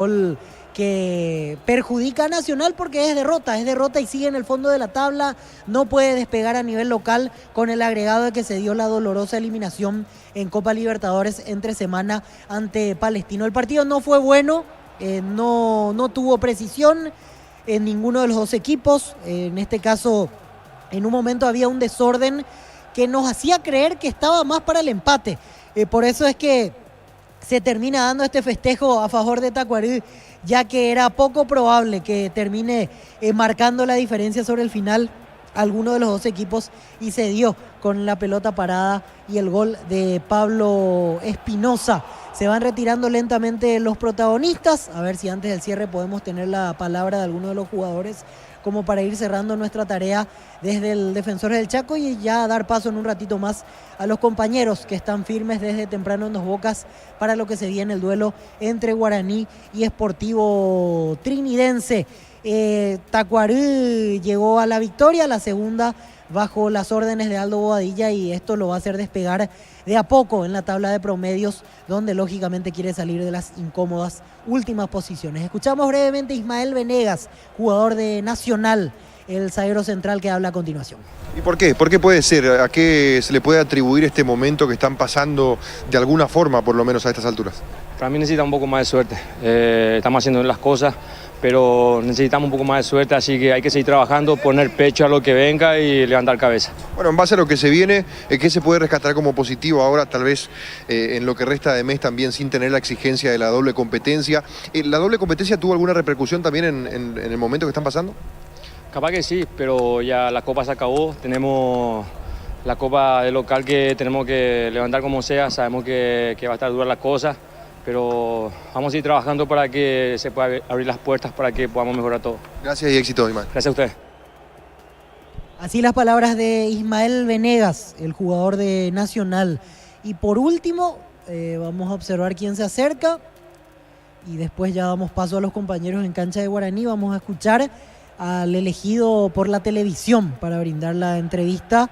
Gol que perjudica a Nacional porque es derrota y sigue en el fondo de la tabla, no puede despegar a nivel local con el agregado de que se dio la dolorosa eliminación en Copa Libertadores entre semana ante Palestino. El partido no fue bueno, no tuvo precisión en ninguno de los dos equipos, en este caso en un momento había un desorden que nos hacía creer que estaba más para el empate, por eso es que se termina dando este festejo a favor de Tacuarí, ya que era poco probable que termine marcando la diferencia sobre el final alguno de los dos equipos, y se dio con la pelota parada y el gol de Pablo Espinosa. Se van retirando lentamente los protagonistas, a ver si antes del cierre podemos tener la palabra de alguno de los jugadores como para ir cerrando nuestra tarea desde el Defensor del Chaco y ya dar paso en un ratito más a los compañeros que están firmes desde temprano en Dos Bocas para lo que se viene el duelo entre Guaraní y Sportivo Trinidense. Tacuarí llegó a la victoria, la segunda bajo las órdenes de Aldo Bobadilla, y esto lo va a hacer despegar de a poco en la tabla de promedios, donde lógicamente quiere salir de las incómodas últimas posiciones. Escuchamos brevemente a Ismael Venegas, jugador de Nacional, el zaguero central que habla a continuación. ¿Y por qué? ¿Por qué puede ser? ¿A qué se le puede atribuir este momento que están pasando de alguna forma, por lo menos a estas alturas? Para mí necesita un poco más de suerte. Estamos haciendo las cosas, pero necesitamos un poco más de suerte, así que hay que seguir trabajando, poner pecho a lo que venga y levantar cabeza. Bueno, en base a lo que se viene, ¿qué se puede rescatar como positivo ahora, tal vez en lo que resta de mes también, sin tener la exigencia de la doble competencia? ¿La doble competencia tuvo alguna repercusión también en el momento que están pasando? Capaz que sí, pero ya la Copa se acabó, tenemos la Copa de local que tenemos que levantar como sea, sabemos que va a estar dura la cosa, pero vamos a ir trabajando para que se pueda abrir las puertas para que podamos mejorar todo. Gracias y éxito, Ismael. Gracias a ustedes. Así las palabras de Ismael Venegas, el jugador de Nacional. Y por último, vamos a observar quién se acerca y después ya damos paso a los compañeros en cancha de Guaraní. Vamos a escuchar al elegido por la televisión para brindar la entrevista,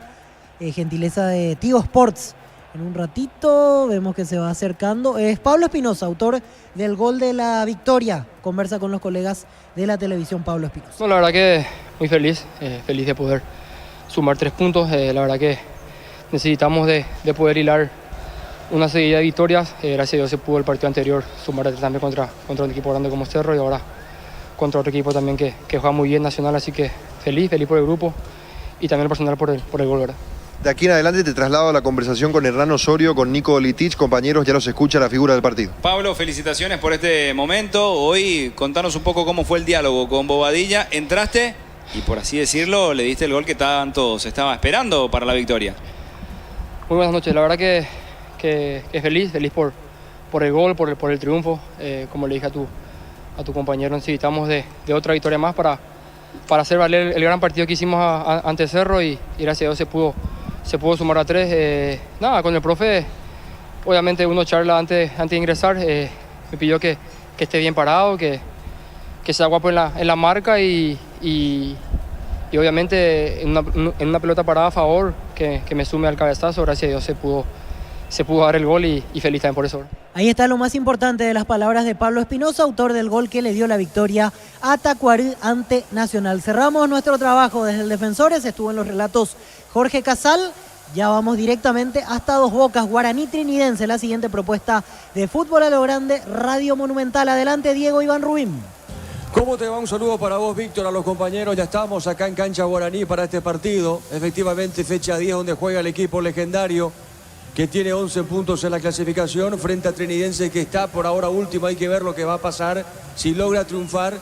gentileza de Tigo Sports. En un ratito vemos que se va acercando. Es Pablo Espinosa, autor del gol de la victoria. Conversa con los colegas de la televisión. Pablo Espinosa. No, la verdad que muy feliz, feliz de poder sumar 3 puntos. La verdad que necesitamos de poder hilar una seguida de victorias. Gracias a Dios se pudo el partido anterior sumar también contra un equipo grande como Cerro, y ahora contra otro equipo también que juega muy bien, Nacional. Así que feliz por el grupo y también el personal por el gol, ¿verdad? De aquí en adelante te traslado a la conversación con Hernán Osorio, con Nico Litich. Compañeros, ya los escucha la figura del partido. Pablo, felicitaciones por este momento. Hoy contanos un poco cómo fue el diálogo con Bobadilla. Entraste y, por así decirlo, le diste el gol que tanto se estaba esperando para la victoria. Muy buenas noches. La verdad que feliz por el gol, por el triunfo. Como le dije a tu compañero, necesitamos de otra victoria más para hacer valer el gran partido que hicimos ante Cerro, y gracias a Dios se pudo sumar a 3. Nada, con el profe, obviamente uno charla antes de ingresar, me pidió que esté bien parado, que sea guapo en la marca y obviamente en una pelota parada a favor, que me sume al cabezazo. Gracias a Dios se pudo dar el gol y feliz también por eso. Ahí está lo más importante de las palabras de Pablo Espinosa, autor del gol que le dio la victoria a Tacuarí ante Nacional. Cerramos nuestro trabajo desde el Defensores, estuvo en los relatos Jorge Casal. Ya vamos directamente hasta Dos Bocas, Guaraní Trinidense, la siguiente propuesta de Fútbol a lo Grande, Radio Monumental. Adelante, Diego Iván Rubín. ¿Cómo te va? Un saludo para vos, Víctor, a los compañeros. Ya estamos acá en cancha Guaraní para este partido. Efectivamente, fecha 10 donde juega el equipo legendario, que tiene 11 puntos en la clasificación, frente a Trinidense, que está por ahora último. Hay que ver lo que va a pasar. Si logra triunfar,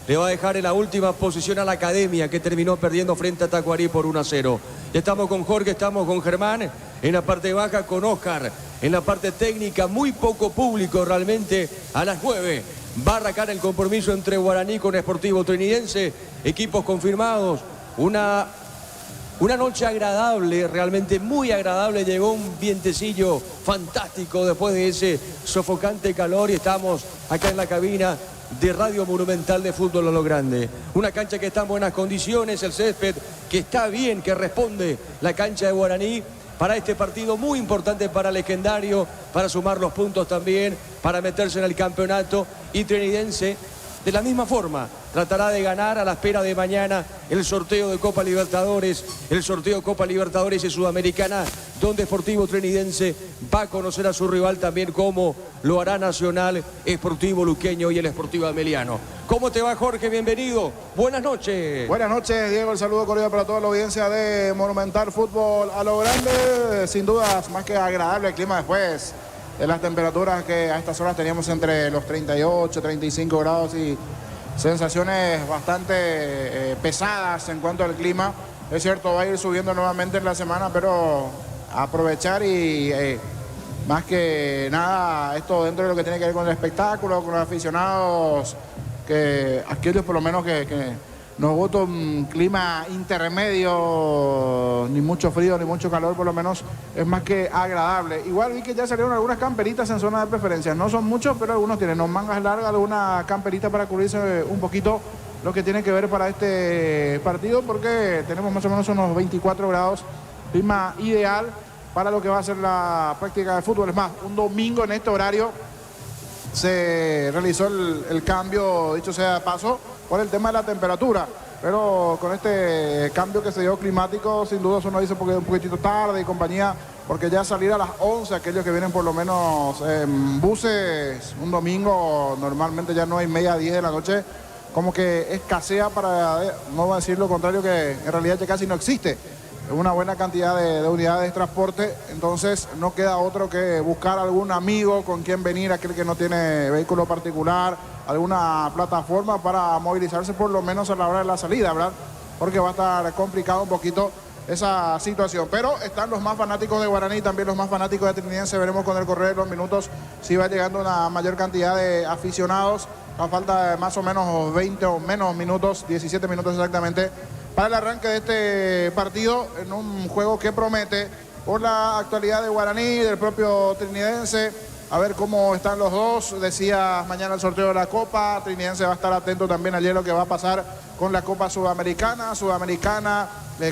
le va a dejar en la última posición a la Academia, que terminó perdiendo frente a Tacuarí por 1-0. Ya estamos con Jorge, estamos con Germán, en la parte baja con Oscar, en la parte técnica muy poco público realmente. A las 9 va a arrancar el compromiso entre Guaraní con Sportivo Trinidense, equipos confirmados. Una noche agradable, realmente muy agradable. Llegó un vientecillo fantástico después de ese sofocante calor, y estamos acá en la cabina de Radio Monumental de Fútbol a lo Grande. Una cancha que está en buenas condiciones, el césped que está bien, que responde la cancha de Guaraní. para este partido muy importante para Legendario, para sumar los puntos también, para meterse en el campeonato. Y Trinidense, de la misma forma, tratará de ganar a la espera de mañana el sorteo de Copa Libertadores, el sorteo Copa Libertadores y Sudamericana, donde Sportivo Trinidense va a conocer a su rival también, como lo hará Nacional, Sportivo Luqueño y el Sportivo Ameliano. ¿Cómo te va, Jorge? Bienvenido. Buenas noches. Buenas noches, Diego. El saludo cordial para toda la audiencia de Monumental Fútbol a lo grande. Sin dudas, más que agradable el clima después de las temperaturas que a estas horas teníamos entre los 38, 35 grados y sensaciones bastante pesadas en cuanto al clima. Es cierto, va a ir subiendo nuevamente en la semana, pero aprovechar y más que nada esto dentro de lo que tiene que ver con el espectáculo, con los aficionados, que aquellos por lo menos que nos gusta un clima intermedio, ni mucho frío ni mucho calor, por lo menos es más que agradable. Igual vi que ya salieron algunas camperitas en zona de preferencia, no son muchos, pero algunos tienen mangas largas, alguna camperita para cubrirse un poquito lo que tiene que ver para este partido, porque tenemos más o menos unos 24 grados, clima ideal para lo que va a ser la práctica de fútbol. Es más, un domingo en este horario se realizó el cambio, dicho sea de paso, por el tema de la temperatura, pero con este cambio que se dio climático, sin duda eso nos dice porque un poquitito tarde y compañía, porque ya salir a las 11, aquellos que vienen por lo menos en buses, un domingo, normalmente ya 9:30, 10 de la noche, como que escasea, para no decir lo contrario, que en realidad ya casi no existe una buena cantidad de unidades de transporte. Entonces no queda otro que buscar algún amigo con quien venir, aquel que no tiene vehículo particular, alguna plataforma para movilizarse por lo menos a la hora de la salida, ¿verdad? Porque va a estar complicado un poquito esa situación. Pero están los más fanáticos de Guaraní, también los más fanáticos de Trinidense. Veremos con el correr de los minutos si va llegando una mayor cantidad de aficionados. A falta de más o menos 20 o menos minutos, 17 minutos exactamente, para el arranque de este partido, en un juego que promete por la actualidad de Guaraní, del propio Trinidense. A ver cómo están los dos. Decía mañana el sorteo de la Copa. Trinidense va a estar atento también ayer lo que va a pasar con la Copa Sudamericana,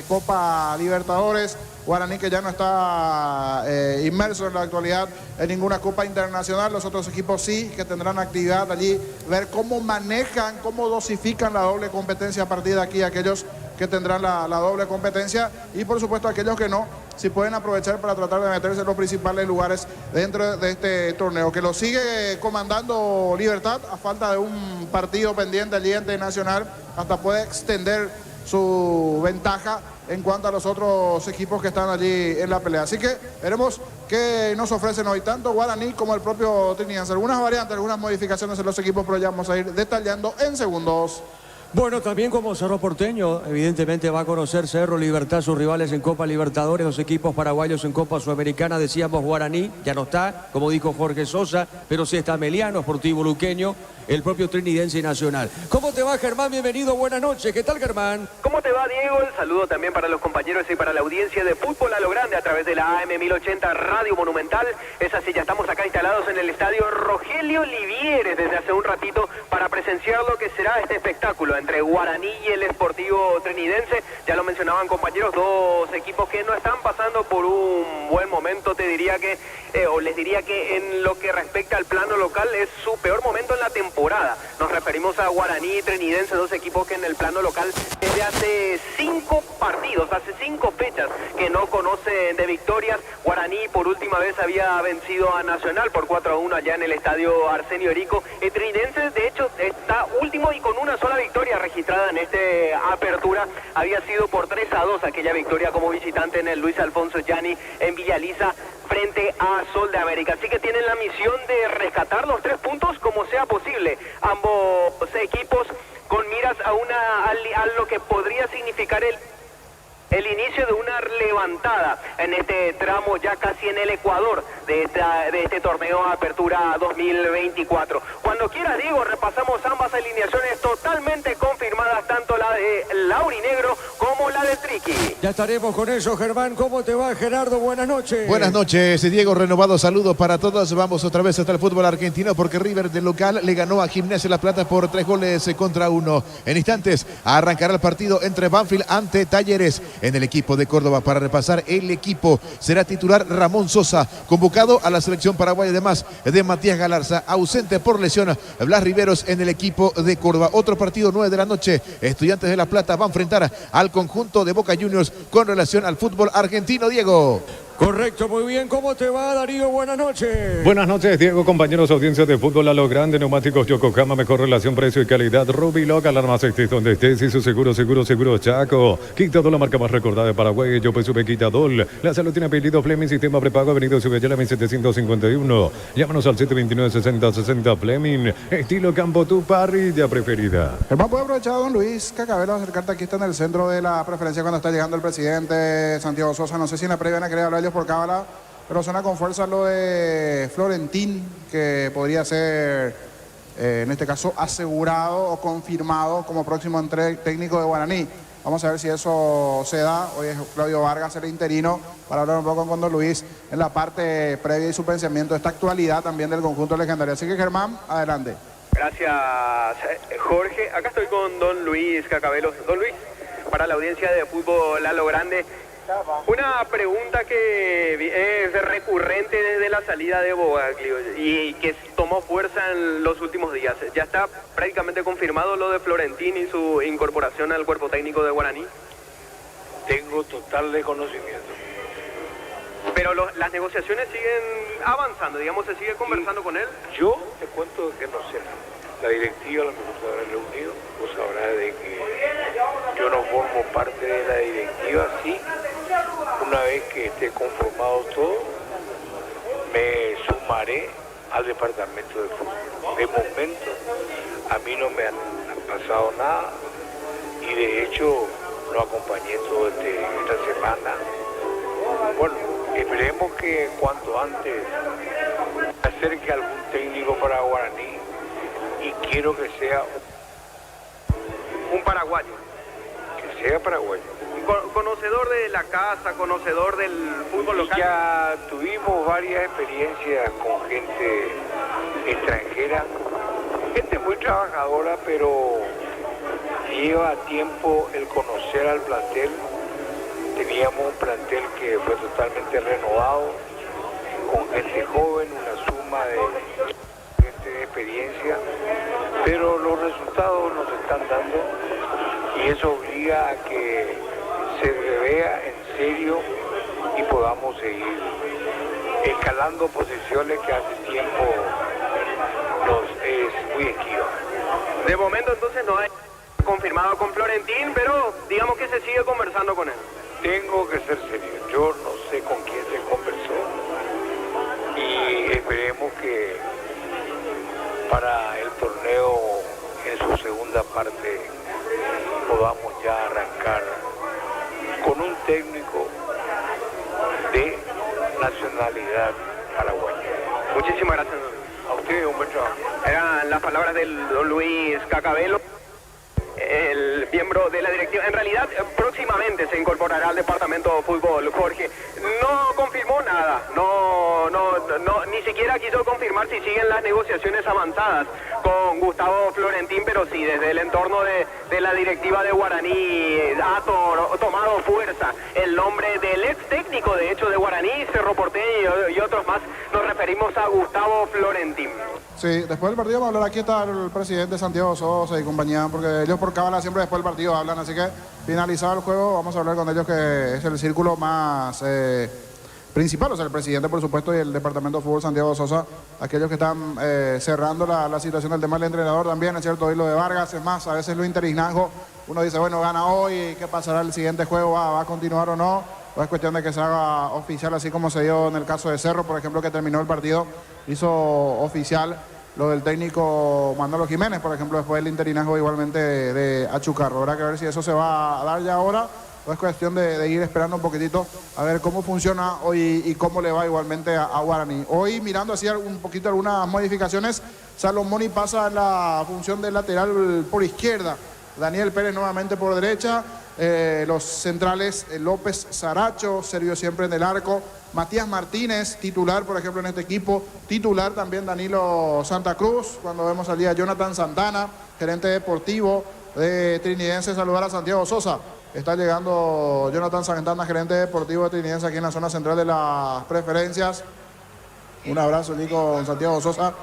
Copa Libertadores. Guaraní, que ya no está inmerso en la actualidad en ninguna Copa Internacional. Los otros equipos sí, que tendrán actividad allí. Ver cómo manejan, cómo dosifican la doble competencia a partir de aquí, aquellos que tendrán la doble competencia, y por supuesto aquellos que no, si pueden aprovechar para tratar de meterse en los principales lugares dentro de este torneo, que lo sigue comandando Libertad a falta de un partido pendiente allí ante Nacional. Hasta puede extender su ventaja en cuanto a los otros equipos que están allí en la pelea. Así que veremos qué nos ofrecen hoy tanto Guaraní como el propio Trinidense. Algunas variantes, algunas modificaciones en los equipos, pero ya vamos a ir detallando en segundos. Bueno, también como Cerro Porteño, evidentemente va a conocer Cerro Libertad, sus rivales en Copa Libertadores, los equipos paraguayos en Copa Sudamericana. Decíamos Guaraní, ya no está, como dijo Jorge Sosa, pero sí está Ameliano, Sportivo Luqueño, el propio Trinidense y Nacional. ¿Cómo te va, Germán? Bienvenido, buenas noches. ¿Qué tal, Germán? ¿Cómo te va, Diego? El saludo también para los compañeros y para la audiencia de Fútbol a lo Grande a través de la AM 1080 Radio Monumental. Es así, ya estamos acá instalados en el estadio Rogelio Livieres desde hace un ratito para presenciar lo que será este espectáculo entre Guaraní y el Sportivo Trinidense. Ya lo mencionaban, compañeros, dos equipos que no están pasando por un buen momento, te diría que, o les diría que en lo que respecta al plano local es su peor momento en la temporada. Nos referimos a Guaraní y Trinidense, dos equipos que en el plano local desde hace 5 partidos, hace 5 fechas que no conocen de victorias. Guaraní por última vez había vencido a Nacional por 4-1 allá en el estadio Arsenio Erico. El Trinidense, de hecho, está último y con una sola victoria registrada en esta apertura. Había sido por 3-2 aquella victoria como visitante en el Luis Alfonso Gianni en Villaliza frente a Sol de América. Así que tienen la misión de rescatar los 3 puntos como sea posible. Ambos equipos con miras a lo que podría significar el inicio de una levantada en este tramo ya casi en el Ecuador de este torneo Apertura 2024. Cuando quieras, Diego, repasamos ambas alineaciones totalmente confirmadas, tanto la de Laurinegro como la de Triqui. Ya estaremos con eso, Germán. ¿Cómo te va, Gerardo? Buenas noches. Buenas noches, Diego. Renovado saludo para todos. Vamos otra vez hasta el fútbol argentino porque River de local le ganó a Gimnasia La Plata por 3-1. En instantes arrancará el partido entre Banfield ante Talleres. En el equipo de Córdoba, para repasar el equipo, será titular Ramón Sosa, convocado a la selección paraguaya, además de Matías Galarza, ausente por lesión Blas Riveros en el equipo de Córdoba. Otro partido 9 de la noche, Estudiantes de La Plata va a enfrentar al conjunto de Boca Juniors con relación al fútbol argentino, Diego. Correcto, muy bien. ¿Cómo te va, Darío? Buenas noches. Buenas noches, Diego, compañeros, audiencia de fútbol a lo grande. Neumáticos Yokohama, mejor relación precio y calidad. Rubilog, alarmas estés donde estés y su seguro Chaco. Quitadol, la marca más recordada de Paraguay. Yo pues sube Quitadol. La salud tiene apellido Fleming, sistema prepago, avenida Subellala 1751. Llámanos al 729-6060 Fleming. Estilo Campo, tu parrilla preferida. Germán, ¿puede aprovechar a don Luis Cacabelo acercarte? Aquí está en el centro de la preferencia cuando está llegando el presidente Santiago Sosa. No sé si en la previa van a querer hablar ellos por cábala, pero suena con fuerza lo de Florentín, que podría ser, en este caso, asegurado o confirmado como próximo técnico de Guaraní. Vamos a ver si eso se da. Hoy es Claudio Vargas, el interino, para hablar un poco con don Luis en la parte previa y su pensamiento de esta actualidad también del conjunto legendario. Así que, Germán, adelante. Gracias, Jorge. Acá estoy con don Luis Cacabelo. Don Luis, para la audiencia de fútbol a lo grande, una pregunta que es recurrente desde la salida de Bogaglio y que tomó fuerza en los últimos días. ¿Ya está prácticamente confirmado lo de Florentín y su incorporación al cuerpo técnico de Guaraní? Tengo total desconocimiento. Pero las negociaciones siguen avanzando, digamos, ¿se sigue conversando con él? Yo te cuento que no sé. La directiva, la que se habrá reunido, vos sabrás de que yo no formo parte de la directiva, sí. Una vez que esté conformado todo, me sumaré al departamento de fútbol. De momento, a mí no me han pasado nada y de hecho lo acompañé todo esta semana. Bueno, esperemos que cuanto antes se acerque algún técnico para Guaraní y quiero que sea un paraguayo. Que sea paraguayo. Conocedor de la casa, conocedor del fútbol local. Ya tuvimos varias experiencias con gente extranjera, gente muy trabajadora, pero lleva tiempo el conocer al plantel. Teníamos un plantel que fue totalmente renovado, con gente joven, una suma de gente de experiencia, pero los resultados nos están dando y eso obliga a que se vea en serio y podamos seguir escalando posiciones que hace tiempo nos es muy esquiva. De momento entonces no hay confirmado con Florentín, pero digamos que se sigue conversando con él. Tengo que ser serio, yo no sé con quién se conversó y esperemos que para el torneo en su segunda parte podamos ya arrancar con un técnico de nacionalidad paraguaya. Muchísimas gracias, don Luis. A ustedes un buen trabajo. Eran las palabras del don Luis Cacabelo, el miembro de la directiva. En realidad, próximamente se incorporará al departamento de fútbol, Jorge. No confirmó nada, ni siquiera quiso confirmar si siguen las negociaciones avanzadas con Gustavo Florentín, pero sí, desde el entorno de la directiva de Guaraní ha tomado fuerza el nombre del ex técnico, de hecho, de Guaraní, Cerro Porteño y otros más. Nos referimos a Gustavo Florentín. Sí, después del partido vamos a hablar. Aquí está el presidente Santiago Sosa y compañía, porque ellos por cábala siempre después del partido hablan, así que finalizado el juego vamos a hablar con ellos, que es el círculo más principal, o sea, el presidente, por supuesto, y el departamento de fútbol Santiago Sosa, aquellos que están cerrando la situación del tema del entrenador también, es cierto, hoy lo de Vargas, es más, a veces lo interinazgo, uno dice, bueno, gana hoy, ¿qué pasará el siguiente juego? ¿Va a continuar o no? O es cuestión de que se haga oficial, así como se dio en el caso de Cerro, por ejemplo, que terminó el partido, hizo oficial lo del técnico Manolo Jiménez, por ejemplo, después del interinazgo igualmente de Achucarro. Habrá que ver si eso se va a dar ya ahora, o es cuestión de ir esperando un poquitito a ver cómo funciona hoy y cómo le va igualmente a Guaraní. Hoy, mirando así un poquito algunas modificaciones, Salomoni pasa a la función de lateral por izquierda, Daniel Pérez nuevamente por derecha, Los centrales López Saracho, Sergio siempre en el arco. Matías Martínez, titular, por ejemplo, en este equipo. Titular también Danilo Santa Cruz. Cuando vemos al día Jonathan Santana, gerente deportivo de Trinidense. Saludar a Santiago Sosa. Está llegando Jonathan Santana, gerente deportivo de Trinidense, aquí en la zona central de las preferencias. Un abrazo aquí con Santiago Sosa.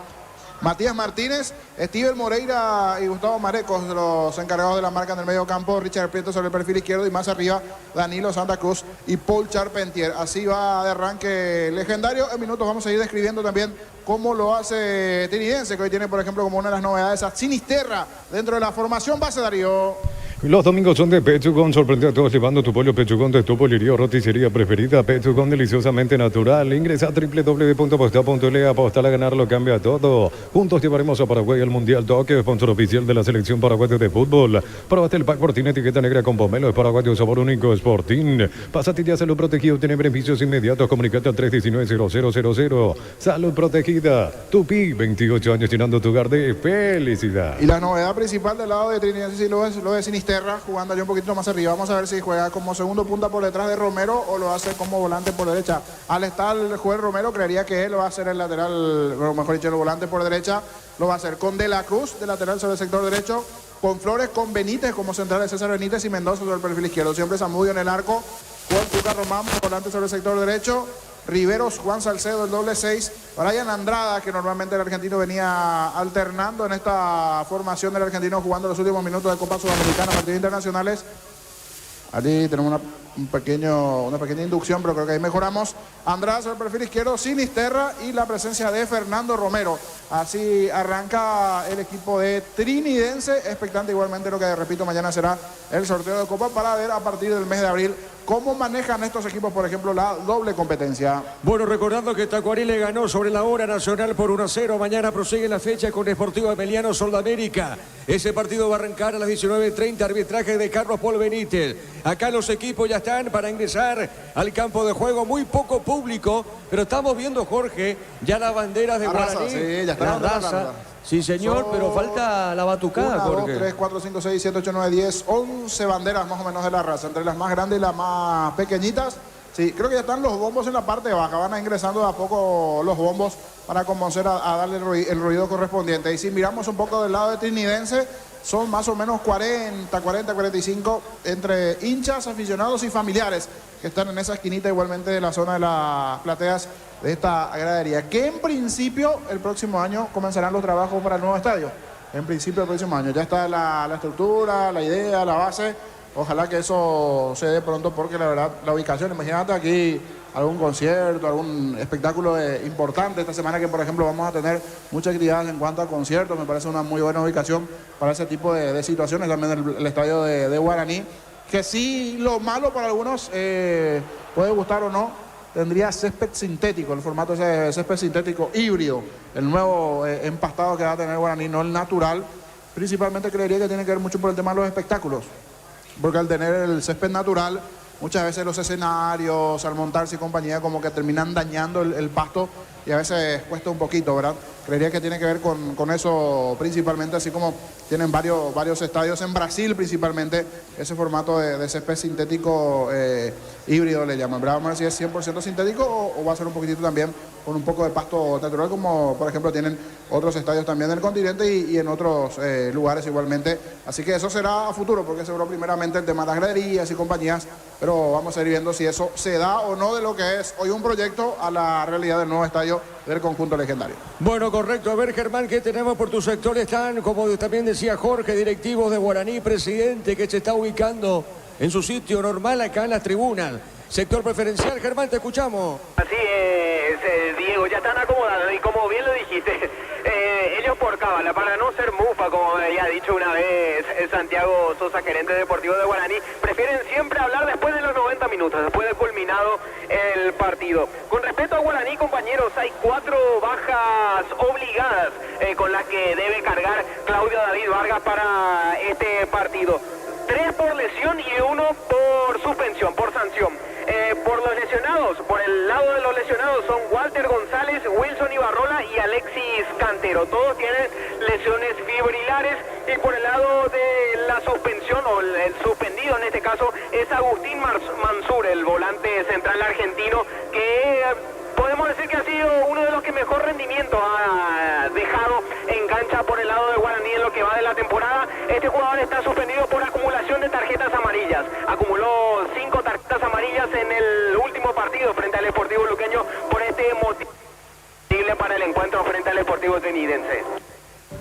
Matías Martínez, Steven Moreira y Gustavo Marecos, los encargados de la marca en el medio campo. Richard Prieto sobre el perfil izquierdo y más arriba Danilo Santa Cruz y Paul Charpentier. Así va de arranque legendario. En minutos vamos a ir describiendo también cómo lo hace Trinidense, que hoy tiene, por ejemplo, como una de las novedades a Sinisterra dentro de la formación base, Darío. Los domingos son de Pechugón, sorprende a todos llevando tu pollo Pechugón de tu pollería o roticería preferida. Pechugón, deliciosamente natural. Ingresa a www.aposta.le, apostar a ganar lo cambia todo. Juntos llevaremos a Paraguay al Mundial Toque, sponsor oficial de la selección paraguaya de fútbol. Probate el pack Sportín etiqueta negra con pomelo, es paraguayo, sabor único, Sportín. Pásate ya Salud Protegido, tiene beneficios inmediatos, comunicate al 319-0000. Salud Protegida, Tupi, 28 años llenando tu hogar de felicidad. Y la novedad principal del lado de Trinidense sí lo de Sinisterra, jugando allá un poquito más arriba. Vamos a ver si juega como segundo punta por detrás de Romero o lo hace como volante por derecha. Al estar el juez Romero, creería que él lo va a hacer el lateral, o mejor dicho, el volante por derecha. Lo va a hacer con De la Cruz, de lateral sobre el sector derecho, con Flores, con Benítez como central de César Benítez y Mendoza sobre el perfil izquierdo. Siempre Zamudio en el arco, Juan Tuca Román, volante sobre el sector derecho. Riveros, Juan Salcedo, el doble 6. Brian Andrada, que normalmente el argentino venía alternando en esta formación del argentino, jugando los últimos minutos de Copa Sudamericana, partidos internacionales. Allí tenemos una pequeña inducción, pero creo que ahí mejoramos. Andrada sobre el perfil izquierdo, Sinisterra y la presencia de Fernando Romero. Así arranca el equipo de Trinidense, expectante igualmente lo que, repito, mañana será el sorteo de Copa para ver a partir del mes de abril cómo manejan estos equipos, por ejemplo, la doble competencia. Bueno, recordando que Tacuarí le ganó sobre la hora Nacional por 1-0. Mañana prosigue la fecha con Deportivo Emiliano Soldamérica. Ese partido va a arrancar a las 19:30, arbitraje de Carlos Paul Benítez. Acá los equipos ya están para ingresar al campo de juego. Muy poco público, pero estamos viendo, Jorge, ya las banderas de Guaraní. Sí, ya está la raza. Sí, señor, pero falta la batucada, 1, Jorge. 2, 3, 4, 5, 6, 7, 8, 9, 10, 11 banderas más o menos de la raza, entre las más grandes y las más pequeñitas. Sí, creo que ya están los bombos en la parte baja, van ingresando de a poco los bombos para comenzar a darle el ruido correspondiente. Y si miramos un poco del lado de Trinidense, son más o menos 45 entre hinchas, aficionados y familiares que están en esa esquinita igualmente de la zona de las plateas de esta gradería, que en principio el próximo año comenzarán los trabajos para el nuevo estadio. En principio el próximo año ya está la estructura, la idea, la base. Ojalá que eso se dé pronto, porque la verdad la ubicación, imagínate aquí algún concierto, algún espectáculo importante esta semana, que por ejemplo vamos a tener muchas actividades en cuanto a conciertos. Me parece una muy buena ubicación para ese tipo de situaciones. También el estadio de Guaraní, que sí, lo malo para algunos, puede gustar o no, tendría césped sintético, el formato ese césped sintético híbrido, el nuevo empastado que va a tener Guaraní, no el natural. Principalmente creería que tiene que ver mucho por el tema de los espectáculos, porque al tener el césped natural, muchas veces los escenarios, al montarse y compañía, como que terminan dañando el pasto y a veces cuesta un poquito, ¿verdad? Creería que tiene que ver con eso principalmente, así como tienen varios estadios en Brasil principalmente, ese formato de césped sintético híbrido le llaman. Vamos a ver si es 100% sintético o va a ser un poquitito también con un poco de pasto natural, como por ejemplo tienen otros estadios también del continente y en otros lugares igualmente. Así que eso será a futuro, porque seguro primeramente el tema de las graderías y compañías, pero vamos a ir viendo si eso se da o no de lo que es hoy un proyecto a la realidad del nuevo estadio del conjunto legendario. Bueno, correcto. A ver, Germán, ¿qué tenemos por tu sector? Están, como también decía Jorge, directivos de Guaraní, presidente que se está ubicando en su sitio normal acá en las tribunas. Sector preferencial, Germán, te escuchamos. Así es, Diego, ya están acomodados y como bien lo dijiste, ellos por cábala, para no ser mufa, como me había dicho una vez Santiago Sosa, gerente deportivo de Guaraní, prefieren siempre hablar después de los 90 minutos, después de culminado el partido. Con respecto a Guaraní, compañeros, hay 4 bajas obligadas con las que debe cargar Claudio David Vargas para este partido. 3 por lesión y 1 por suspensión, por sanción. por los lesionados, por el lado de los lesionados son Walter González, Wilson Ibarrola y Alexis Cantero. Todos tienen lesiones fibrilares. Y por el lado de la suspensión, o el suspendido en este caso, es Agustín Mansur, el volante central argentino, que podemos decir que ha sido uno de los que mejor rendimiento ha dejado en cancha por el lado de Guaraní en lo que va de la temporada. Este jugador está suspendido por acumulación de tarjetas amarillas. Acumuló 5 tarjetas amarillas en el último partido frente al Sportivo Luqueño por este motivo para el encuentro frente al Sportivo Trinidense.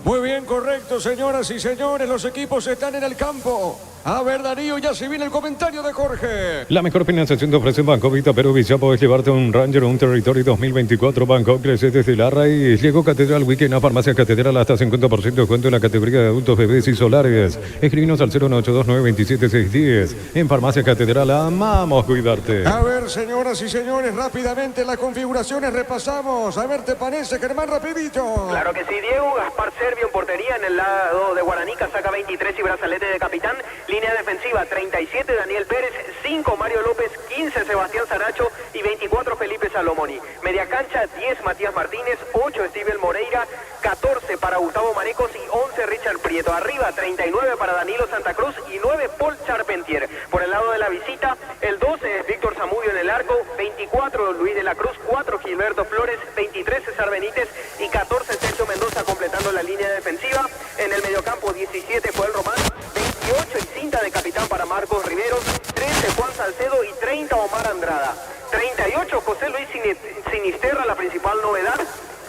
Muy bien, correcto, señoras y señores, los equipos están en el campo. A ver, Darío, ya se viene el comentario de Jorge. La mejor financiación te ofrece Banco Vita Perú Visa. Puedes llevarte un Ranger o un Territory 2024. Banco crece desde la raíz. Llegó Catedral Weekend a Farmacia Catedral hasta 50% de descuento en la categoría de adultos, bebés y solares. Escribinos al 09829276610. En Farmacia Catedral amamos cuidarte. A ver, señoras y señores, rápidamente las configuraciones repasamos. A ver, ¿te parece, Germán, rapidito? Claro que sí, Diego. Gaspar Servio en portería en el lado de Guaraní, saca 23 y brazalete de capitán. Línea defensiva 37 Daniel Pérez, 5 Mario López, 15 Sebastián Saracho y 24 Felipe Salomoni. Media cancha 10 Matías Martínez, 8 Steven Moreira, 14 para Gustavo Marecos y 11 Richard Prieto. Arriba 39 para Danilo Santa Cruz y 9 Paul Charpentier. Por el lado de la visita, el 12 es Víctor Zamudio en el arco, 24 Luis de la Cruz, 4 Gilberto Flores, 23 César Benítez y 14 Sergio Mendoza completando la línea defensiva. En el mediocampo 17 Joel Román, 28 y cinta de capitán para Marcos Riveros, 13 Juan Salcedo y 30 Omar Andrada. 38 José Luis Sinisterra, la principal novedad.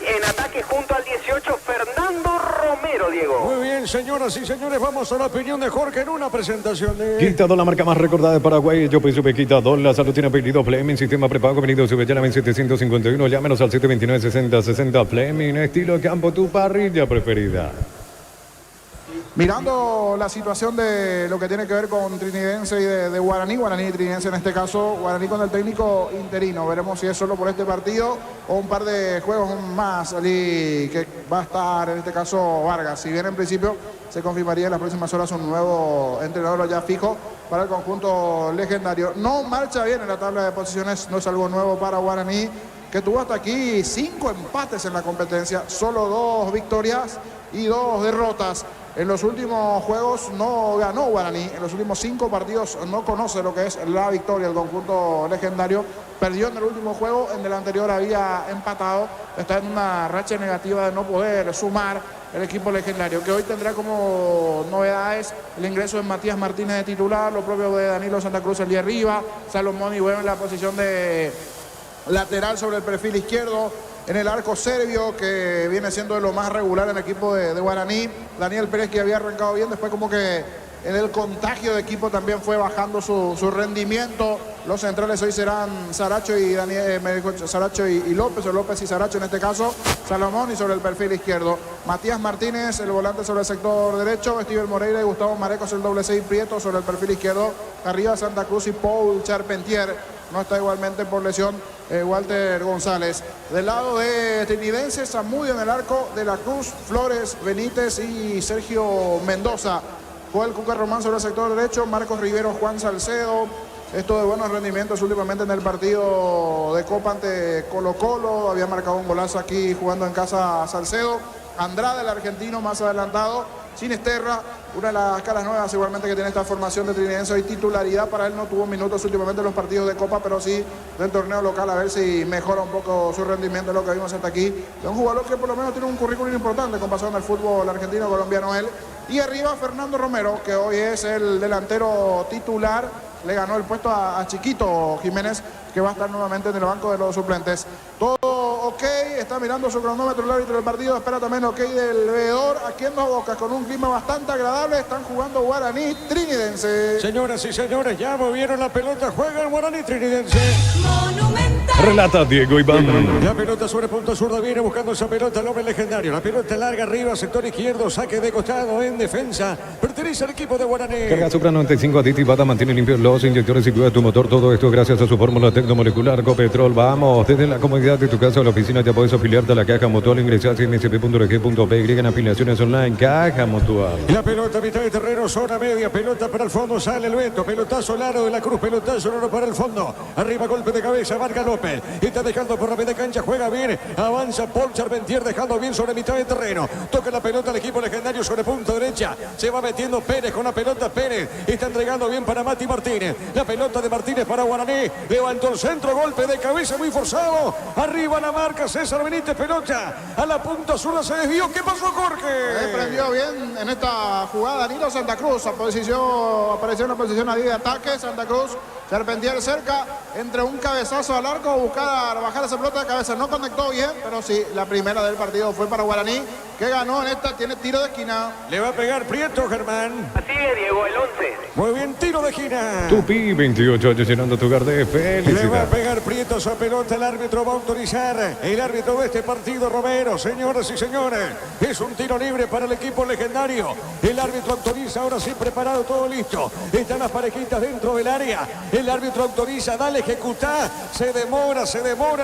En ataque junto al 18 Fernando Romero, Diego. Muy bien, señoras y señores, vamos a la opinión de Jorge en una presentación de... Quitador, la marca más recordada de Paraguay. Yo soy Quitador. La salud tiene apellido Fleming. Sistema prepago. Venido Subellana 751. Llámenos al 729-6060. Fleming. Estilo campo, tu parrilla preferida. Mirando la situación de lo que tiene que ver con Trinidense y de Guaraní y Trinidense en este caso, Guaraní con el técnico interino. Veremos si es solo por este partido o un par de juegos más que va a estar en este caso Vargas. Si bien en principio se confirmaría en las próximas horas un nuevo entrenador ya fijo para el conjunto legendario. No marcha bien en la tabla de posiciones, no es algo nuevo para Guaraní, que tuvo hasta aquí 5 empates en la competencia, solo 2 victorias y 2 derrotas. En los últimos juegos no ganó Guaraní, en los últimos 5 partidos no conoce lo que es la victoria del conjunto legendario. Perdió en el último juego, en el anterior había empatado, está en una racha negativa de no poder sumar el equipo legendario, que hoy tendrá como novedades el ingreso de Matías Martínez de titular, lo propio de Danilo Santa Cruz el día arriba, Salomón y bueno en la posición de lateral sobre el perfil izquierdo. En el arco Servio, que viene siendo de lo más regular en el equipo de Guaraní. Daniel Pérez, que había arrancado bien, después como que en el contagio de equipo también fue bajando su rendimiento. Los centrales hoy serán Saracho y Saracho y López, o López y Saracho en este caso. Salomón y sobre el perfil izquierdo Matías Martínez, el volante sobre el sector derecho. Steven Moreira y Gustavo Marecos, el doble 6 Prieto sobre el perfil izquierdo. Arriba Santa Cruz y Paul Charpentier. No está igualmente por lesión Walter González. Del lado de Trinidense, Zamudio en el arco, De la Cruz, Flores, Benítez y Sergio Mendoza. Joel Cuca Román sobre el sector derecho, Marcos Riveros, Juan Salcedo. Esto de buenos rendimientos últimamente en el partido de Copa ante Colo Colo. Había marcado un golazo aquí jugando en casa Salcedo. Andrade, el argentino, más adelantado. Sinisterra, una de las caras nuevas igualmente que tiene esta formación de Trinidense. Hoy titularidad para él, no tuvo minutos últimamente en los partidos de Copa, pero sí del torneo local, a ver si mejora un poco su rendimiento, lo que vimos hasta aquí. Es un jugador que por lo menos tiene un currículum importante con pasión del fútbol argentino colombiano él. Y arriba Fernando Romero, que hoy es el delantero titular. Le ganó el puesto a Chiquito Jiménez, que va a estar nuevamente en el banco de los suplentes. Todo ok, está mirando su cronómetro el árbitro del partido, espera también ok del veedor. Aquí en Dos Bocas, con un clima bastante agradable, están jugando Guaraní Trinidense. Señoras y señores, ya movieron la pelota, juega el Guaraní Trinidense. Relata Diego Iván. La pelota sobre punto zurdo, viene buscando esa pelota el hombre legendario. La pelota larga arriba, sector izquierdo, saque de costado en defensa. caracteriza al equipo de Guaraní. Carga Supra 95 aditivada, mantiene limpios los inyectores y cuida tu motor. Todo esto gracias a su fórmula tecnomolecular Copetrol. Vamos, desde la comodidad de tu casa o la oficina ya puedes afiliarte a la Caja Mutual. Ingresar a msp.org.py en afiliaciones online. Caja Mutual. La pelota, mitad de terreno, zona media, pelota para el fondo, sale el Beto, pelotazo largo de la Cruz, pelotazo largo para el fondo. Arriba, golpe de cabeza, marca López. Está dejando por la media cancha, juega bien, avanza Paul Charpentier, dejando bien sobre mitad de terreno. Toca la pelota al equipo legendario sobre punta derecha. Se va metiendo Pérez con la pelota. Pérez está entregando bien para Mati Martínez. La pelota de Martínez para Guaraní. Levantó el centro, golpe de cabeza muy forzado. Arriba la marca César Benítez, pelota a la punta sur, se desvió. ¿Qué pasó, Jorge? Prendió bien en esta jugada Danilo Santa Cruz. Apareció en una posición ahí de ataque. Santa Cruz, Charpentier cerca, entre un cabezazo al arco, buscar bajar esa pelota de cabeza. No conectó bien, pero sí, la primera del partido fue para Guaraní, que ganó en esta, tiene tiro de esquina. Le va a pegar Prieto, Germán. Así es, Diego, el 11. Muy bien, tiro de esquina. Tupi, 28 años llenando tu hogar de Le va a felicidad. pegar Prieto esa pelota, el árbitro va a autorizar. El árbitro de este partido, Romero, señoras y señores, es un tiro libre para el equipo legendario. El árbitro autoriza, ahora sí preparado, todo listo. Están las parejitas dentro del área. El árbitro autoriza, dale, ejecutar. Se demora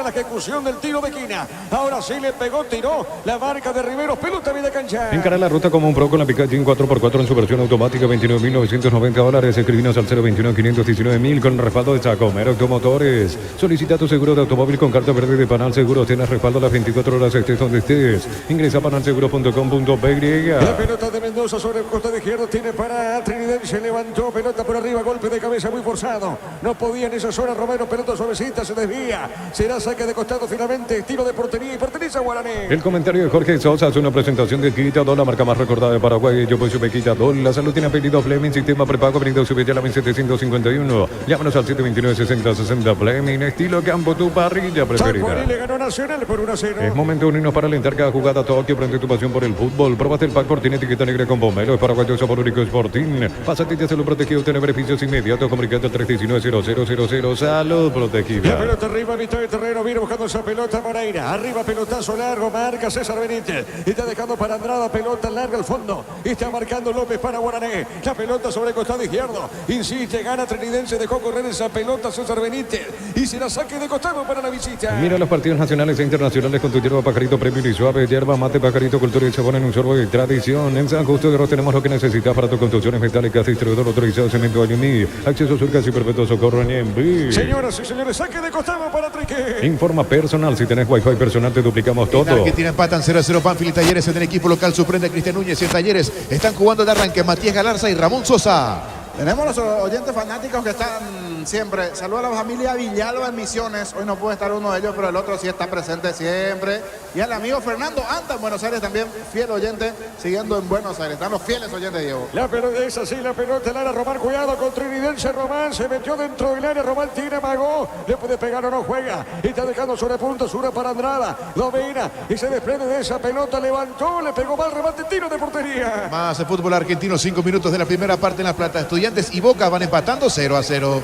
la ejecución del tiro de esquina. Ahora sí le pegó, tiró la marca de Riveros, pelota media cancha. Encara la ruta como un pro con la Picatinny 4x4 en su versión automática, $29,990. Escribinos al 021-519,000 con respaldo de Chacomero Automotores. Solicita tu seguro de automóvil con carta verde de Panal Seguros. Tienes respaldo a las 24 horas, estés donde estés. Ingresa a panalseguro.com.py. La pelota de Mendoza sobre el costado izquierdo tiene para Trinidad, se levantó, pelota por arriba, golpe de cabeza muy forzado. No podía en esa zona Romero, pelota suavecita, se desvía. Será saque de costado finalmente, tiro de portería y pertenece a Guaraní. El comentario de Jorge Sosa es una presentación de Quitadol, la marca más recordada de Paraguay. Yo soy Quitadol. La salud tiene apellido Fleming, sistema prepago, venido a subir a la 1751. Llámanos al 729-6060 Fleming, estilo campo, tu parrilla preferida. Guaraní le ganó Nacional por 1-0. Es momento de unirnos para alentar cada jugada. Tokio, prende tu pasión por el fútbol. Probaste el pack Portín, etiqueta negra con pomelo. Es paraguayo, sabor único, Sporting. Pásate y salud protegido, obtener beneficios inmediatos. Comunicate al 319-0000. Salud protegida. La pelota arriba, mitad de terreno, viene buscando esa pelota Moreira. Arriba, pelotazo largo, marca César Benítez. Está dejando para Andrada, pelota larga al fondo. Está marcando López para Guaraní. La pelota sobre el costado izquierdo. Insiste, gana Trinidense, dejó correr esa pelota César Benítez. Y se la saque de costado para la visita. Mira los partidos nacionales e internacionales con tu hierba Pajarito Premium y Suave. Hierba Mate Pajarito, cultura y sabor en un sorbo de tradición. En San Justo de Ros tenemos lo que necesitas para tus construcciones metálicas. Distribuidor autorizado Cemento Ayumí. Acceso Surcas y Perpetuo Socorro en Enví. Señoras y señores, saque de costado para Trique. Informa personal. Si tenés Wi-Fi personal, te duplicamos todo. En Argentina empatan 0-0 Banfield y Talleres. En el equipo local sorprende Cristian Núñez. En Talleres están jugando de arranque Matías Galarza y Ramón Sosa. Tenemos los oyentes fanáticos que están siempre. Saludos a la familia Villalba en Misiones. Hoy no puede estar uno de ellos, pero el otro sí está presente siempre. Y al amigo Fernando Anta en Buenos Aires también, fiel oyente, siguiendo en Buenos Aires. Están los fieles oyentes, Diego. La pelota es así, la pelota el área, Román, cuidado con Trinidense, Román, se metió dentro del área, Román tira, amagó, le puede pegar o no juega, está dejando sobre punto, Sura para Andrada, domina y se desprende de esa pelota, levantó, le pegó mal, remate, tiro de portería. Más fútbol argentino, 5 minutos de la primera parte en La Plata. Estudiantes y Boca van empatando 0-0.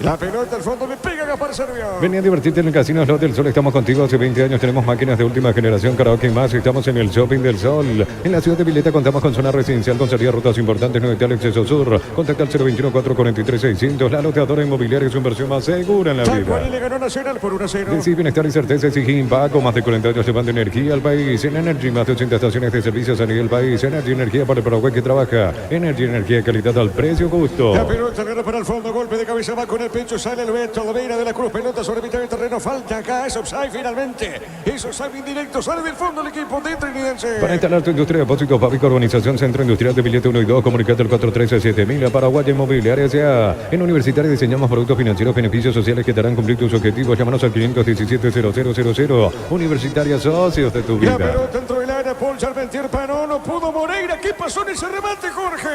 La pelota al fondo le pega a Gaspar Servio. Vení a divertirte en el Casino Slot del Sol. Estamos contigo hace 20 años. Tenemos máquinas de última generación, karaoke y más. Estamos en el Shopping del Sol. En la ciudad de Vileta contamos con zona residencial con salida a rutas importantes. No está el acceso sur. Contacta al 021-443-600. La loteadora inmobiliaria es su inversión más segura en la vida. Le ganó Nacional por 1-0. Decir bienestar y certeza exige Impaco. Más de 40 años llevando energía al país. En Energy, más de 80 estaciones de servicios a nivel país. Energy, energía para el Paraguay que trabaja. Energy, energía de calidad al precio justo. La pelota agarra para el fondo. Golpe de cabeza, va con el pecho. Sale el Beto, domina de la Cruz, pelota sobre mitad del terreno, falta acá, es offside finalmente, es offside indirecto, sale del fondo el equipo de Trinidense. Para instalar tu industria de depósitos, fábrica, urbanización, centro industrial de Vileta 1 y 2, comunicate al 413-7000, Paraguay Inmobiliaria S.A. En Universitaria diseñamos productos financieros, beneficios sociales que te harán cumplir tus objetivos. Llámanos al 517-0000. Universitaria, socios de tu vida. La pelota entró el área, Paul Charpentier paró, no pudo Moreira. ¿Qué pasó en ese remate, Jorge?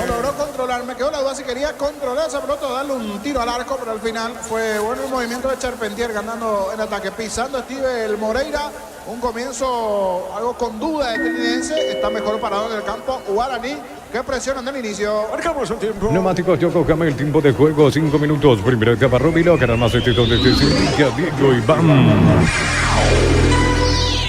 No logró controlar, me quedó la duda si quería controlar esa pelota o darle un tiro al arco, pero al final fue bueno el movimiento de Charpentier ganando en ataque, pisando Steve el Moreira. Un comienzo algo con duda de Trinidense, está mejor parado en el campo Guaraní, que presionan del inicio. Marcamos el tiempo. Neumáticos Yokohama, el tiempo de juego, 5 minutos. Primera etapa, Rubilo, canal más donde se indica Diego Iván.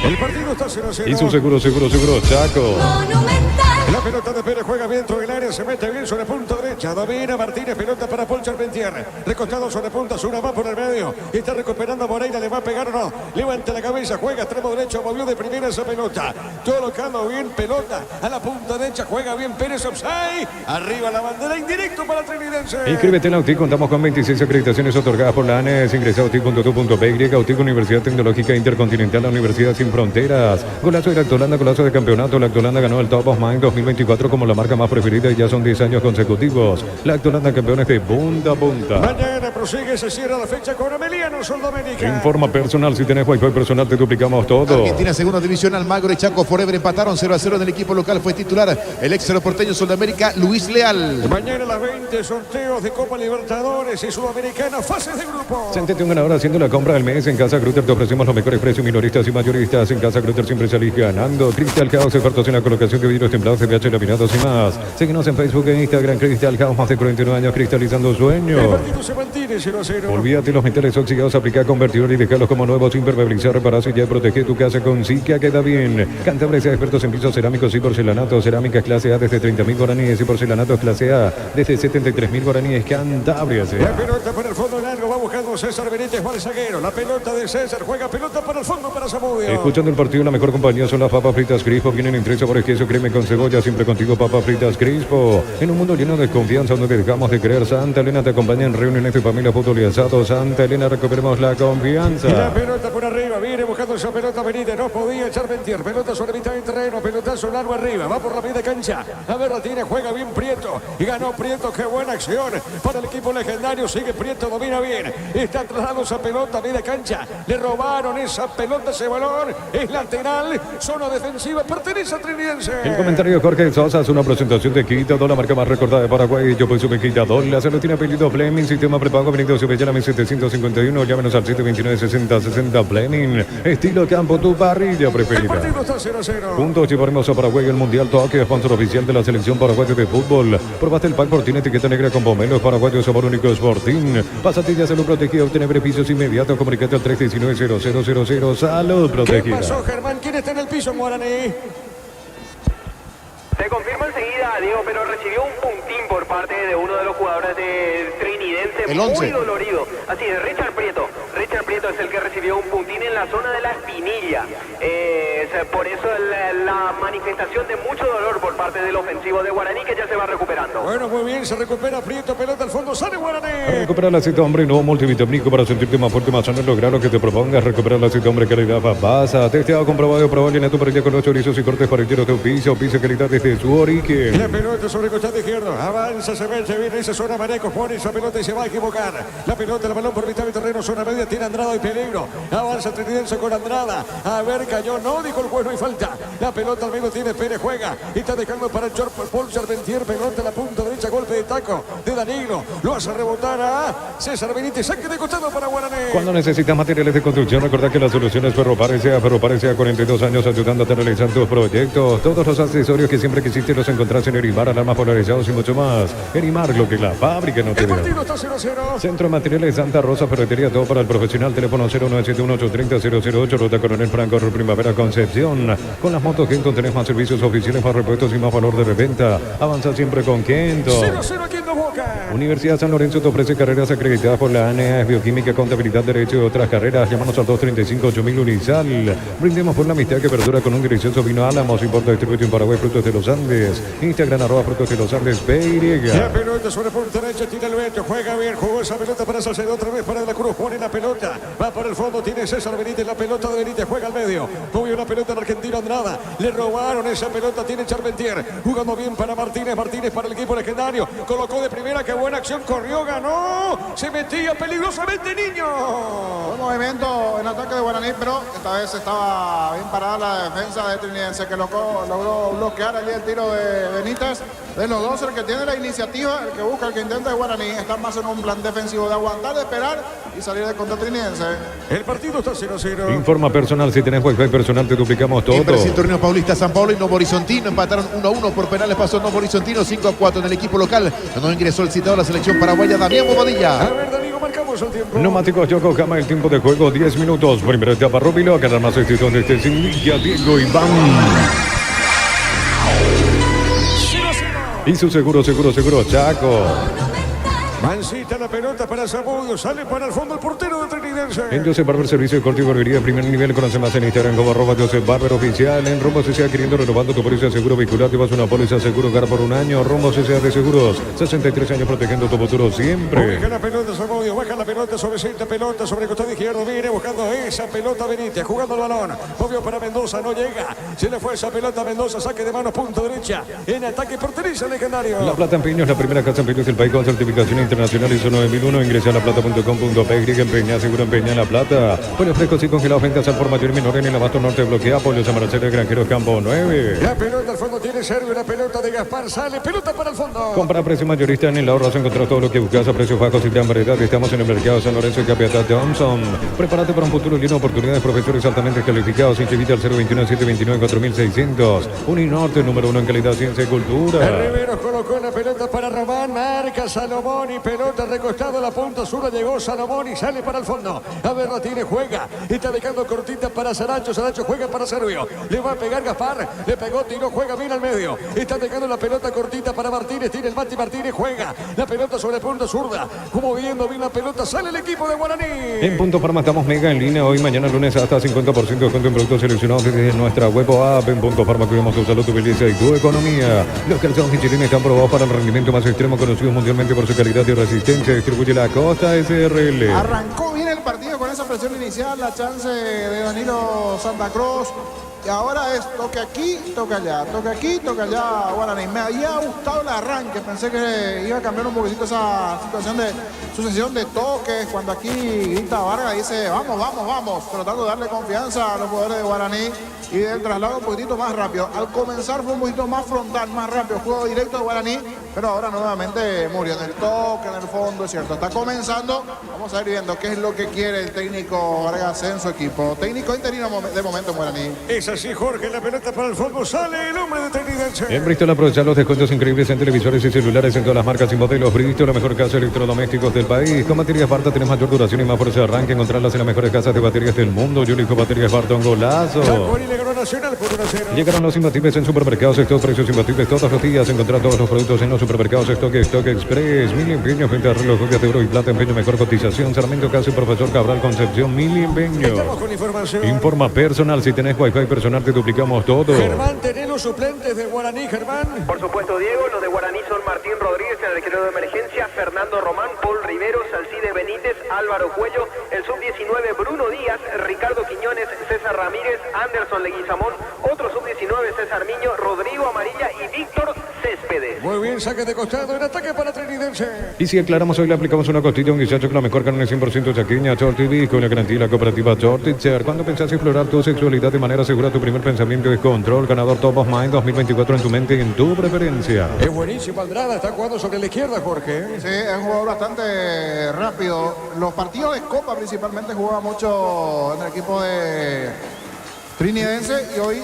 El partido está 0-0. Y su seguro, Chaco. Monumental. La pelota de Pérez juega bien dentro del área, se mete bien sobre punta derecha. Domina Martínez, pelota para Paul Charpentier. Recostado sobre punta, una más por el medio. Está recuperando Moreira, le va a pegar o no. Levanta la cabeza, juega extremo derecho, movió de primera esa pelota. Colocando bien pelota a la punta derecha, juega bien Pérez, offside. Arriba la bandera, indirecto para Trinidense. Inscríbete en Autic, contamos con 26 acreditaciones otorgadas por la ANES. Ingresa a autic.tu.py. Autic, Universidad Tecnológica Intercontinental, la Universidad sin Fronteras. Golazo de Lactolanda, golazo de campeonato. Lactolanda ganó el Top of Mind 2024 como la marca más preferida y ya son 10 años consecutivos. Lactolanda campeones de punta a punta. Mañana prosigue, se cierra la fecha con Emiliano Sudamérica. Informa personal, si tenés Wi-Fi personal te duplicamos todo. Argentina segunda división, Almagro y Chaco Forever empataron 0-0 en el equipo local. Fue titular el ex porteño Sudamérica, Luis Leal. Mañana a las 20 sorteos de Copa Libertadores y Sudamericana, fases de grupo. Siéntete un ganador haciendo la compra del mes. En Casa Grutter te ofrecemos los mejores precios minoristas y mayoristas. En Casa Grutter siempre salís ganando. Cristal House, expertos en la colocación de vidrios templados, CPH, laminados y más. Síguenos en Facebook e Instagram. Cristal House, más de 49 años cristalizando sueños. El partido se mantiene 0-0. Olvídate los metales oxidados, aplica convertidor y dejarlos como nuevos, impermeabilizar, reparar, sellar, proteger tu casa con Sica, queda bien. Cantabria, expertos en pisos cerámicos y porcelanatos, cerámicas clase A desde 30.000 guaraníes y porcelanatos clase A desde 73.000 guaraníes. Cantabria. La pelota para el fondo largo, va buscando César Benítez, va el zaguero. La pelota de César, juega pelota para el fondo para Zamudio. Escuchando el partido, la mejor compañía son las papas fritas Crispo. Vienen en 3 sabores, queso, crema con cebolla. Siempre contigo, papas fritas Crispo. En un mundo lleno de confianza, donde dejamos de creer, Santa Elena te acompaña en reuniones de familia, fútbol y asado. Santa Elena, recuperemos la confianza. Y la pelota por arriba, viene buscando esa pelota Benítez, no podía echar Charpentier. Pelota sobre mitad del terreno, pelotazo largo arriba, va por la media cancha. A ver, la tiene, juega bien Prieto. Y ganó Prieto, qué buena acción para el equipo legendario. Sigue Prieto, domina bien. Está trasladando esa pelota a media cancha. Le robaron esa pelota, ese balón. Es lateral, zona defensiva, pertenece a Trinidense. El comentario de Jorge Sosa es una presentación de Quitador, la marca más recordada de Paraguay. Yo pues supe Quitador. La salud tiene apellido Fleming, sistema prepago Benito Subellana 1751. Llámenos al 729-6060 Fleming. Estilo campo, tu parrilla preferida. El partido está 0-0. Juntos llevaremos a Paraguay el Mundial Toque, sponsor oficial de la selección paraguaya de fútbol. Probaste el pack por tiene etiqueta negra con pomelos paraguayos, sabor único Sporting. Pasatillas Salud Protegida, obtener beneficios inmediatos. Comunicate al 319-0000. Salud Protegida. ¿Qué pasó, Germán? ¿Quién está en el piso, Guaraní? Se confirma enseguida, Diego, pero recibió un puntín por parte de uno de los jugadores de Trinidense, el muy 11. dolorido. Así es, Richard Prieto. Richard Prieto es el que recibió un puntín en la zona de la espinilla. Por eso la manifestación de mucho dolor por parte del ofensivo de Guaraní, que ya se va recuperando. Bueno, muy bien, se recupera Prieto, pelota al fondo, sale Guaraní. Recuperar la cita, hombre, nuevo multivitamínico para sentirte más fuerte, más sano. Lograr lo que te propongas. Recuperar la cita, hombre, calidad pasa. Testeado, comprobado, probable en tu parrilla con los chorizos y cortes parrilleros de piso. Piso calidad desde su origen. La pelota sobre el costado izquierdo. Avanza, se mete bien, esa zona Mareco, pone esa pelota y se va a equivocar. La pelota, el balón por mitad del terreno, zona media, tiene Andrada y peligro. Avanza Trinidense con Andrada. A ver, cayó, no, dijo el juez, no hay falta. La pelota al medio tiene Pérez, juega. Y está dejando para el Paul Charpentier, pelota a la punta derecha, golpe de taco de Danilo. Lo hace rebotar a César Benítez, saque de costado para Guaraní. Cuando necesitas materiales de construcción, recordá que la solución es Ferropar S.A. Ferropar S.A. 42 años ayudándote a realizar tus proyectos. Todos los accesorios que siempre quisiste los encontrás en Erimar, alarmas polarizados y mucho más. Erimar, lo que la fábrica no te El da. partido está 0-0. Centro de Materiales Santa Rosa, ferretería, todo para el profesional. Teléfono 0971-830-008, Ruta Coronel Franco, Primavera, Concepción. Con las motos Kento tenés más servicios oficiales, más repuestos y más valor de reventa. Avanza siempre con Kento. 0-0 aquí en Dos Bocas. Universidad San Lorenzo te ofrece carreras acreditadas por la ANEA, bioquímica, contabilidad, derecho y otras carreras. Llámanos al 235-8000 Unisal. Brindemos por la amistad que perdura con un delicioso vino Álamos. Importa distribuye en Paraguay, Frutos de los Andes. Instagram, @Frutos de los Andes, PY. La pelota sobre punta derecha, tira el Beto, juega bien, jugó esa pelota para Salcedo, otra vez para De la Cruz, pone la pelota, va por el fondo, tiene César Benítez, la pelota de Benítez, juega al medio, movió una pelota al argentino Andrada, le robaron esa pelota, tiene Charpentier, jugando bien para Martínez, Martínez para el equipo legendario, colocó de primera, qué buena acción, corrió, ganó, se metía peligrosamente Niño. Buen movimiento en ataque de Guaraní, pero esta vez estaba bien parada la defensa de Trinidense, que logró bloquear allí el tiro de Benítez. De los dos, el que tiene la iniciativa, el que busca, el que intenta de Guaraní, está más en un plan defensivo de aguantar, de esperar y salir de contra Trinidense. El partido está 0-0. Informa personal, si tenés Wi-Fi personal te duplicamos todo. En Brasil, Torneo Paulista, San Paulo y Novo Horizontino empataron 1-1 por penales, pasó Novo Horizontino 5-4 en el equipo local. No ingresó el citado a la selección paraguaya, Damián Bobadilla. A ver, Danilo, marcamos el tiempo. Neumáticos Yokohama, el tiempo de juego 10 minutos. Primera etapa, Rubilo, ganar más éxito donde esté sin Diego Iván. Y su seguro Chaco. Mancita la pelota para Zamudio, sale para el fondo el portero de Trinidense. En Joseph Barber, servicio de corte y barbería de primer nivel. Conoce más en Instagram como @Joseph Barber oficial. En Rombo CCA, queriendo renovando tu póliza de seguro vehicular, te vas a una póliza seguro hogar por un año. Rombo CCA de Seguros, 63 años protegiendo tu futuro siempre. Baja la pelota Zamudio, baja la pelota sobre cinta, pelota sobre el costado izquierdo. Viene buscando esa pelota Benítez, jugando el balón. Movió para Mendoza, no llega. Se le fue esa pelota a Mendoza, saque de manos, punto derecha. En ataque porteriza Legendario. La Plata Empeño es la primera casa en peñas del país con certificación internacional ISO 9001. Ingresa a laplata.com.py. Empeña, seguro empeña La Plata. Pollos frescos y congelados, ventas al por mayor y menor en el abasto norte. Bloquea Pollos Amaracero de Granjeros Campo 9. La pelota al fondo tiene Sergio, la pelota de Gaspar, sale, pelota para el fondo. Compra a precio mayorista en el ahorro, vas a encontrar todo lo que buscas a precios bajos y gran variedad. Estamos en el mercado San Lorenzo y Capiatá Thompson. Prepárate para un futuro lleno de oportunidades, profesores altamente calificados. Inscribite al 021-729-4600. Uninorte, número 1 en calidad, ciencia y cultura. El Riveros colocó la pelota para Román, marca Salomón y pelota recostado a la punta sur, llegó Salomón y sale para el fondo. A ver, la tiene, juega, está dejando cortita para Saracho, Saracho juega para Servio, le va a pegar Gaspar, le pegó, tiró, juega bien al medio, está dejando la pelota cortita para Martínez, tiene el Mati Martínez, juega, la pelota sobre la punta zurda, como viendo bien la pelota, sale el equipo de Guaraní. En Punto Farma estamos mega en línea hoy, mañana, lunes, hasta 50% de descuento en productos seleccionados desde nuestra web o app. En Punto Farma cuidamos tu salud, tu belleza y tu economía. Los calzados Michelin están probados para el rendimiento más extremo, conocidos mundialmente por su calidad y resistencia. Distribuye la Costa SRL. Arrancó bien el partido con esa presión inicial, la chance de Danilo Santa Cruz. Y ahora es toque aquí, toque allá, toque aquí, toque allá, Guaraní. Me había gustado el arranque, pensé que iba a cambiar un poquitito esa situación de sucesión de toques. Cuando aquí grita Vargas, dice vamos, vamos, vamos, tratando de darle confianza a los jugadores de Guaraní y del traslado un poquitito más rápido. Al comenzar fue un poquito más frontal, más rápido, juego directo de Guaraní, pero ahora nuevamente murió en el toque, en el fondo, es cierto. Está comenzando, vamos a ir viendo qué es lo que quiere el técnico Vargas en su equipo. Técnico interino de momento en Guaraní. Así Jorge, la pelota para el fondo, sale el hombre de Trinidense. En Bristol aprovechar los descuentos increíbles en televisores y celulares en todas las marcas y modelos. Bristol, la mejor casa de electrodomésticos del país. Con baterías Barta tenés mayor duración y más fuerza de arranque. Encontrarlas en las mejores casas de baterías del mundo. Yo elijo baterías Barta, un golazo. Llegaron los imbatibles en supermercados Stock, precios imbatibles todos los días. Encontrar todos los productos en los supermercados Stock Express. 1000 empeños frente a reloj, joyas de oro y plata, empeño, mejor cotización. Sarmiento Caso y Profesor Cabral Concepción, 1000 empeños. Estamos con información. Informa personal, si tenés wifi personal te duplicamos todo. Germán, ¿tenés los suplentes de Guaraní, Germán? Por supuesto, Diego, los de Guaraní son Martín Rodríguez en el arquero de emergencia, Fernando Román, Paul Riveros, Alcide Benítez, Álvaro Cuello, el sub-19 Bruno Díaz, Ricardo Quiñones, César Ramírez, Anderson Leguizamón, otro sub-19 César Miño, Rodrigo Amarilla y Víctor Céspedes. Muy bien, saque de costado, en ataque para Trinidense. Y si aclaramos, hoy le aplicamos una costilla, un guisacho con la mejor carne 100% chaqueña, Tortibí, con la garantía de la cooperativa Tortitzer. Cuando pensás explorar tu sexualidad de manera segura, tu primer pensamiento es Control, ganador Top of Mind 2024 en tu mente y en tu preferencia. Es buenísimo Andrada, está jugando sobre la izquierda, Jorge. Sí, es un jugador bastante rápido. Los partidos de Copa principalmente jugaba mucho en el equipo de Trinidense y hoy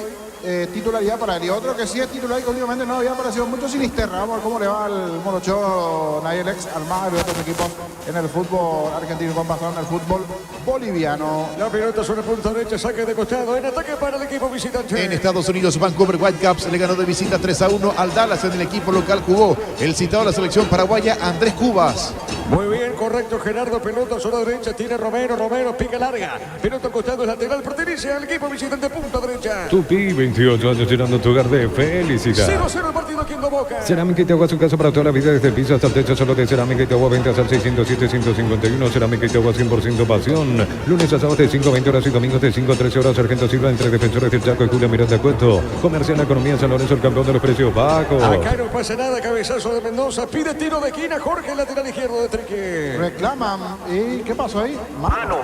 titularidad para él. Y otro que sí es titular y que últimamente no había aparecido mucho, Sinisterra. Vamos a ver cómo le va al Morocho, Nayelex, Almagro y otros equipos en el fútbol argentino, con pasado en el fútbol boliviano. La pelota sobre punta derecha, saque de costado, en ataque para el equipo visitante. En Estados Unidos, Vancouver Whitecaps le ganó de visita 3-1 al Dallas. En el equipo local jugó el citado a la selección paraguaya, Andrés Cubas. Muy bien, correcto, Gerardo, pelota sobre derecha, tiene Romero, pica larga, pelota costado, lateral, pertenece al equipo visitante, punta derecha. Tupi, 28 años llenando tu hogar de felicidad. 0-0 el partido aquí en Boca. Cerámica Itagua, su casa para toda la vida, desde el piso hasta el techo, solo de Cerámica Itagua, ventas al 607-151, Cerámica Itagua 100% pasión. Lunes a sábado de 5-20 horas y domingos de 5-13 horas, Sargento Silva, entre defensores del Chaco y Julia Miranda Cueto. Comercial Economía San Lorenzo, el campeón de los precios bajos. Acá no pasa nada, cabezazo de Mendoza, pide tiro de esquina, Jorge, lateral izquierdo de Trique. Reclaman, ¿y qué pasó ahí? Mano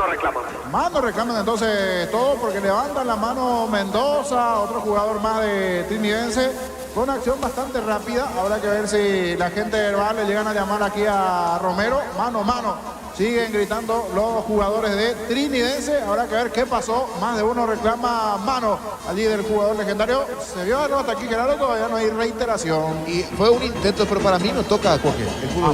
reclaman. Mano reclaman entonces todo porque levantan la mano Mendoza, otro jugador más de Trinidense. Fue una acción bastante rápida, habrá que ver si la gente del VAR le llegan a llamar aquí a Romero. Mano Siguen gritando los jugadores de Trinidense. Habrá que ver qué pasó. Más de uno reclama mano allí del jugador legendario. Se vio algo hasta aquí, Gerardo, todavía no hay reiteración. Y fue un intento, pero para mí no toca, Jorge.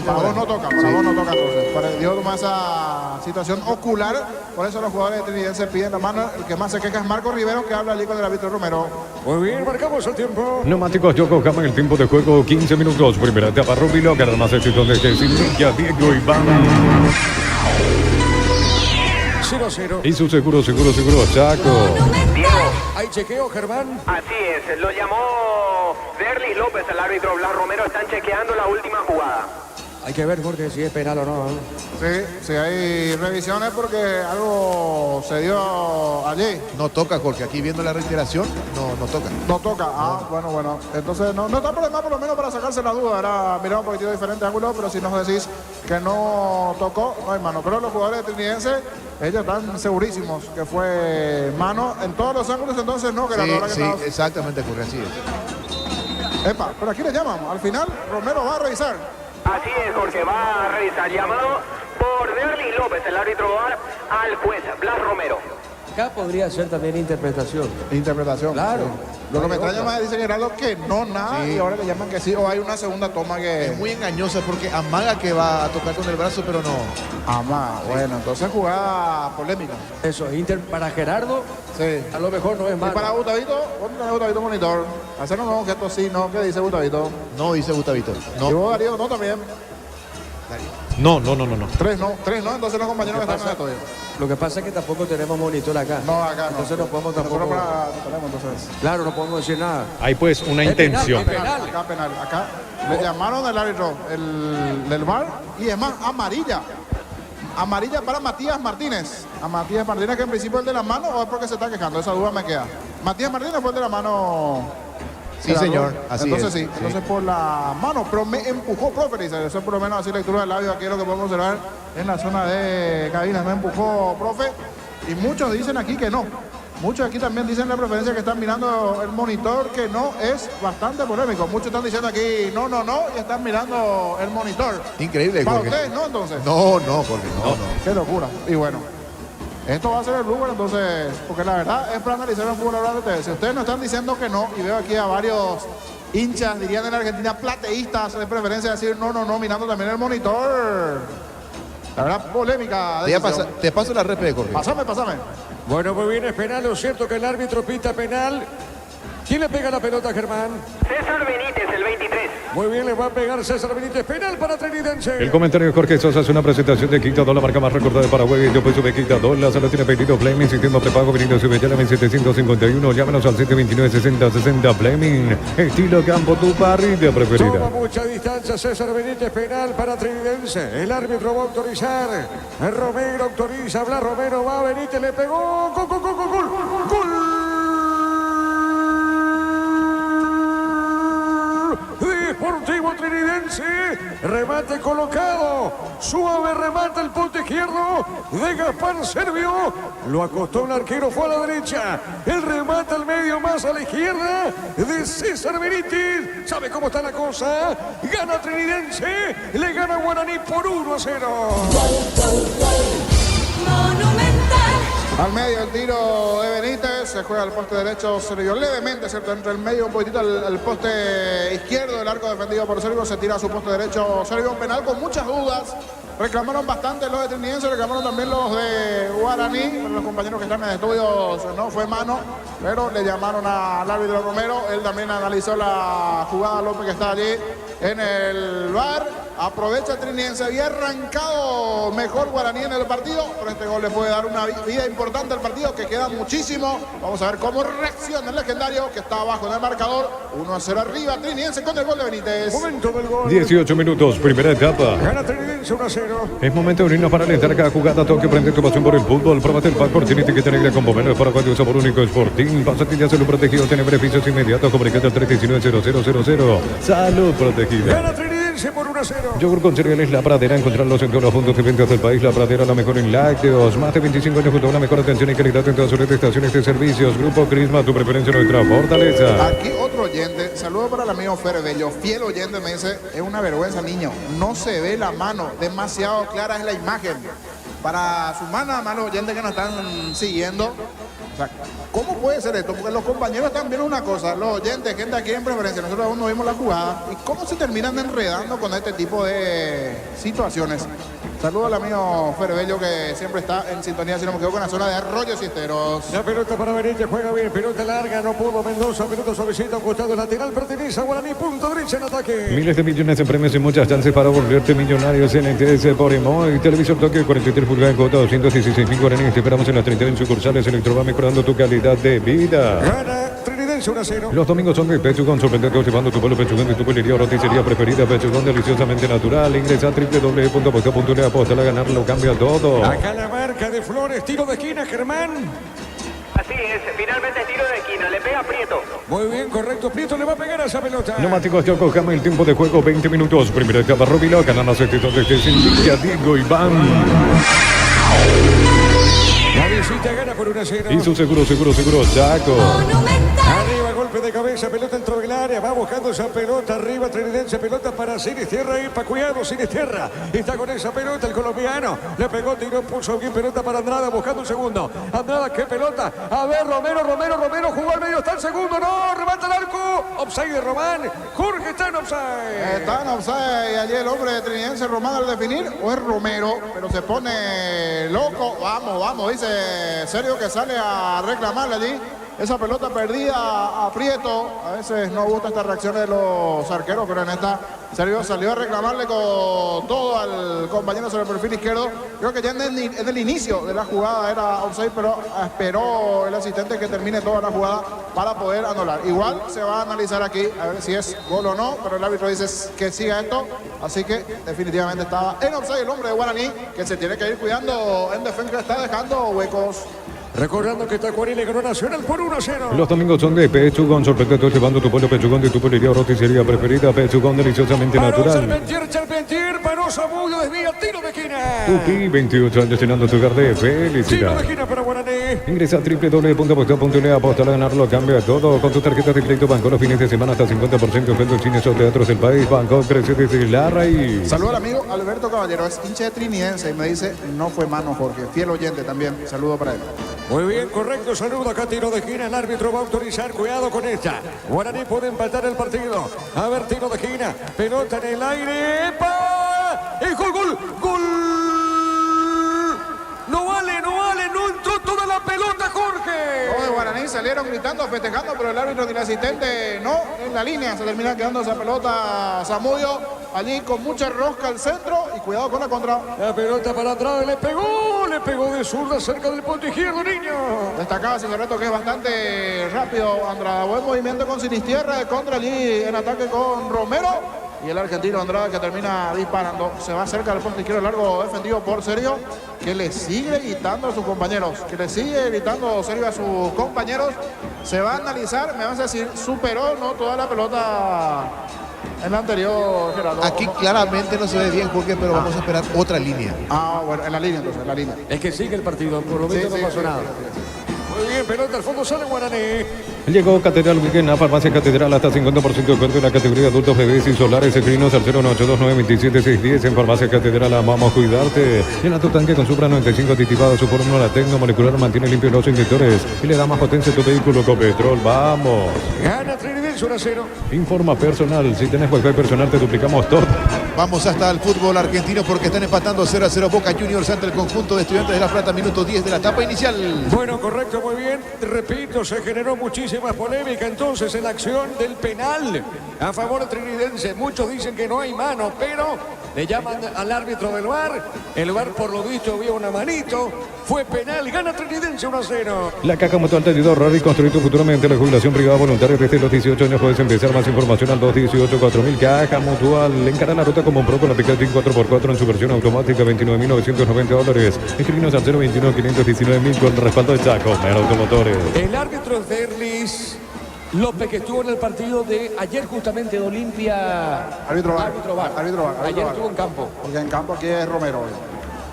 Para vos no toca, para vos no toca entonces. Dio más esa situación ocular. Por eso los jugadores de Trinidense piden la mano. El que más se queja es Marco Rivero, que habla allí con el árbitro Romero. Muy bien, marcamos el tiempo. Neumáticos Yokohama, el tiempo de juego 15 minutos. Primera etapa, Rubilo, que más éxito desde Silvia, Diego Iván. 0-0. Y su seguro, Chaco. Diego. Hay chequeo, Germán. Así es, lo llamó Derlis López, el árbitro Blas Romero. Están chequeando la última jugada. Hay que ver, Jorge, si es penal o no. Sí, hay revisiones porque algo se dio allí. No toca, Jorge. Aquí viendo la reiteración, no toca. No toca. Bueno. Entonces no está problema por lo menos para sacarse la duda. Era mirar un poquito diferente ángulo, pero si nos decís que no tocó, no hay mano. Pero los jugadores Trinidense, ellos están segurísimos que fue mano en todos los ángulos, entonces no, Gerardo. Sí, exactamente, Jorge, así es. Epa, pero aquí le llaman. Al final, Romero va a revisar. Así es, Jorge, va a revisar. Llamado por Derlis López, el árbitro al juez Blas Romero. Acá podría ser también interpretación. Interpretación. Claro. Lo que me extraña más dice Gerardo que no nada y ahora le llaman que sí o hay una segunda toma que... Es muy engañosa porque amaga que va a tocar con el brazo, pero no. Amaga, bueno, entonces jugada polémica. Eso, Inter para Gerardo, sí. A lo mejor no es malo. Y para Gustavito, ¿dónde está Gustavito monitor? Hacer un gesto sí, no, ¿qué dice Gustavito? No dice Gustavito. No. ¿Y vos, Darío, no también? No. Tres no, entonces los compañeros que están en el estudio. Lo que pasa es que tampoco tenemos monitor acá. No, acá no. Entonces no podemos tampoco... tenemos, entonces. Claro, no podemos decir nada. Hay pues una intención. Penal. Acá le llamaron al árbitro del VAR y es más, amarilla. Amarilla para Matías Martínez. A Matías Martínez, que en principio es el de la mano o es porque se está quejando. Esa duda me queda. Matías Martínez fue el de la mano. Sí, señor. Así entonces es. Sí, entonces por la mano, pero me empujó, profe, dice. Eso es por lo menos así lectura del labio. Aquí es lo que podemos observar en la zona de cabinas. Me empujó, profe. Y muchos dicen aquí que no. Muchos aquí también dicen la preferencia que están mirando el monitor, que no, es bastante polémico. Muchos están diciendo aquí no, y están mirando el monitor. Increíble, ¿Para Jorge. ustedes no, entonces? No, Jorge, no. Qué locura. Y bueno, esto va a ser el lugar, entonces, porque la verdad es para analizar el fútbol ahora de ustedes. Si ustedes no están diciendo que no, y veo aquí a varios hinchas, dirían en Argentina, plateístas, de preferencia decir no, mirando también el monitor. La verdad, polémica. Te paso la respe, Jorge. Pásame. Bueno, muy bien, es penal. ¿No es cierto que el árbitro pita penal? ¿Quién le pega la pelota, Germán? César Benítez, el 23. Muy bien, le va a pegar César Benítez. Penal para Trinidense. El comentario de Jorge Sosa es una presentación de Quito, la marca más recordada de Paraguay. Yo soy Quito, la sala tiene pedido Fleming, sistema prepago, venido sube ya 751. Llámanos al 729-6060 Fleming. Estilo campo, tu parrilla preferida. Toma mucha distancia César Benítez, penal para Trinidense. El árbitro va a autorizar. Romero autoriza, Blas Romero va, Benítez le pegó. ¡Gol! Deportivo Trinidense, remate colocado, suave remate el poste izquierdo de Gaspar Servio, lo acostó un arquero, fue a la derecha, el remate al medio más a la izquierda de César Benítez. ¿Sabe cómo está la cosa? Gana Trinidense, le gana Guaraní por 1-0. Al medio el tiro de Benítez, se juega al poste derecho, Servio levemente, ¿cierto? Entre el medio un poquitito al poste izquierdo, el arco defendido por Servio, se tira a su poste derecho Servio, un penal con muchas dudas. Reclamaron bastante los de Trinidense, reclamaron también los de Guaraní, pero los compañeros que están en estudios no fue mano, pero le llamaron al árbitro Romero, él también analizó la jugada López que está allí en el VAR. Aprovecha Trinidense, había arrancado mejor Guaraní en el partido, pero este gol le puede dar una vida importante al partido, que queda muchísimo. Vamos a ver cómo reacciona el legendario, que está abajo en el marcador. 1-0 arriba, Trinidense con el gol de Benítez. Momento del gol. 18 minutos, primera etapa. Gana Trinidense 1-0. Es momento de unirnos para alentar cada jugada. Tokio, prende tu pasión por el fútbol. Pruébate el pack por tiene etiqueta negra con bomberos para cualquier sabor único Sporting. Pasatilla Salud Protegido, tiene beneficios inmediatos. Comunicate al 319-0000. Salud Protegida. Gana Trinidense vence por 1-0. Yogur con cereales La Pradera, encontrarlos en todos los puntos de venta del país. La Pradera, la mejor en lácteos. Más de 25 años junto a una mejor atención y calidad en todas sus estaciones de servicios. Grupo Crisma, tu preferencia, nuestra fortaleza. Aquí otro oyente, saludo para el amigo Fer Bello, fiel oyente, me dice, es una vergüenza, niño, no se ve la mano, demasiado clara es la imagen. Para sus manos oyentes que nos están siguiendo, o sea, ¿cómo puede ser esto? Porque los compañeros están viendo una cosa, los oyentes, gente aquí en preferencia, nosotros aún no vimos la jugada, y cómo se terminan enredando con este tipo de situaciones. Saludo al amigo Fer Bello que siempre está en sintonía, si no me quedo con la zona de Arroyo Cisteros. La pelota para Benítez, juega bien, pelota larga, no pudo Mendoza, pelota suavecita, un costado lateral, pertenece a Guaraní, punto derecha en ataque. Miles de millones en premios y muchas chances para volverte millonario. CNTS por Emoy. Televisor Tokio 43 pulgadas, cuota 216.000 guaraníes. Te esperamos en las 30 en sucursales. Electroba, mejorando tu calidad de vida. Gana Trinidense 1-0. Los domingos son de Pechugón, sorprendente, llevando tu pueblo Pechugón de tu pelería o roticería preferida. Pechugón, deliciosamente natural. Ingresa a www.aposta.le, aposta a ganar, lo cambia todo. Acá la marca de Flores, tiro de esquina, Germán. Así es, finalmente tiro de esquina, le pega Prieto. Muy bien, correcto, Prieto le va a pegar a esa pelota. Neumáticos Yokohama, el tiempo de juego 20 minutos. Primera etapa, Rubilo, ganando sector desde Sevilla, Diego Iván. La visita gana por 1-0. Y su seguro, Chaco. Arriba, golpe de cabeza, pelota dentro del área, va buscando esa pelota, arriba Trinidense, pelota para Sinistierra y para Cuidado, Sinistierra. Está con esa pelota el colombiano, le pegó, tiró, puso bien, pelota para Andrada, buscando un segundo. Andrada, qué pelota, a ver, Romero, jugó al medio, está el segundo, no, remata el arco, offside de Román, Jorge está en offside. Está en offside, y allí el hombre de Trinidense, Román al definir, o es Romero, pero se pone loco, vamos, dice Sergio que sale a reclamarle allí. Esa pelota perdida a Prieto. A veces no gusta esta reacción de los arqueros, pero en esta Sergio salió a reclamarle con todo al compañero sobre el perfil izquierdo. Creo que ya en el inicio de la jugada era offside, pero esperó el asistente que termine toda la jugada para poder anular. Igual se va a analizar aquí a ver si es gol o no, pero el árbitro dice que siga esto. Así que definitivamente estaba en offside el hombre de Guaraní, que se tiene que ir cuidando en defensa, está dejando huecos. Recordando que Tacuarí le ganó Nacional por 1-0. Los domingos son de Pechugón, sorprendente, llevando tu pueblo Pechugón de tu pelería o roticería preferida. Pechugón, deliciosamente natural. Charpentier, paró Zamudio, desvía, tiro de esquina. Tupi, 28 años llenando tu hogar de Tiro de felicidad. esquina para Guaraní. Ingresa a www.aposta.le, aposta a ganarlo, cambia todo. Con tu tarjeta de crédito Banco los fines de semana hasta 50% en los cines o teatros del país. Banco crece desde la raíz. Saludo al amigo Alberto Caballero, es hincha de Trinidense y me dice, no fue mano Jorge, fiel oyente también, saludo para él. Muy bien, correcto, saludo acá, tiro de esquina, el árbitro va a autorizar, cuidado con esta. Guaraní puede empatar el partido. A ver, tiro de esquina, pelota en el aire, ¡epa! ¡Y gol! No vale, no entró toda la pelota, Jorge. Los de Guaraní salieron gritando, festejando, pero el árbitro ni el asistente no, en la línea se termina quedando esa pelota Zamudio, allí con mucha rosca al centro y cuidado con la contra. La pelota para atrás, le pegó de zurda cerca del punto izquierdo, niño. Destacaba ese reto que es bastante rápido, Andrada. Buen movimiento con Sinistierra de contra allí en ataque con Romero. Y el argentino Andrada que termina disparando. Se va cerca del punto izquierdo largo defendido por Sergio, que le sigue gritando a sus compañeros. Sergio a sus compañeros. Se va a analizar, me vas a decir, superó no toda la pelota en la anterior, Gerardo. Aquí claramente no se ve bien, Jorge, pero vamos a esperar otra línea. Bueno, en la línea entonces, en la línea. Es que sigue el partido, por lo menos no pasó nada. Muy bien, pelota al fondo, sale Guaraní. Llegó Catedral Weekend a Farmacia Catedral, hasta 50% de descuento en la categoría adultos, bebés y solares. Escrinos al 01829276610 en Farmacia Catedral. Amamos cuidarte. Llena tu tanque con Supra 95 aditivado. Su fórmula tecnomolecular mantiene limpio los inyectores y le da más potencia a tu vehículo con petrol. ¡Vamos! Gana Trinidense 1-0. Informa personal. Si tenés wifi personal, te duplicamos todo. Vamos hasta el fútbol argentino porque están empatando 0-0 Boca Juniors ante el conjunto de Estudiantes de La Plata, minuto 10 de la etapa inicial. Bueno, correcto, muy bien. Repito, se generó muchísima polémica entonces en la acción del penal a favor de Trinidense. Muchos dicen que no hay mano, pero le llaman al árbitro del VAR. El VAR, por lo visto, vio una manito. Fue penal, gana Trinidense 1-0. La Caja Mutual te ayudó a ahorrar y construir tu futuro mediante la jubilación privada voluntaria. Desde los 18 años puedes empezar. Más información al 218-4000. Caja Mutual. Encara la ruta como un pro con la Pickup 4x4 en su versión automática, $29.990. Escribinos al 021-519.000 con respaldo de Chaco. Mero Automotores. El árbitro es Derlis. López, que estuvo en el partido de ayer justamente de Olimpia. Árbitro VAR. Ayer estuvo en campo. Porque en campo aquí es Romero,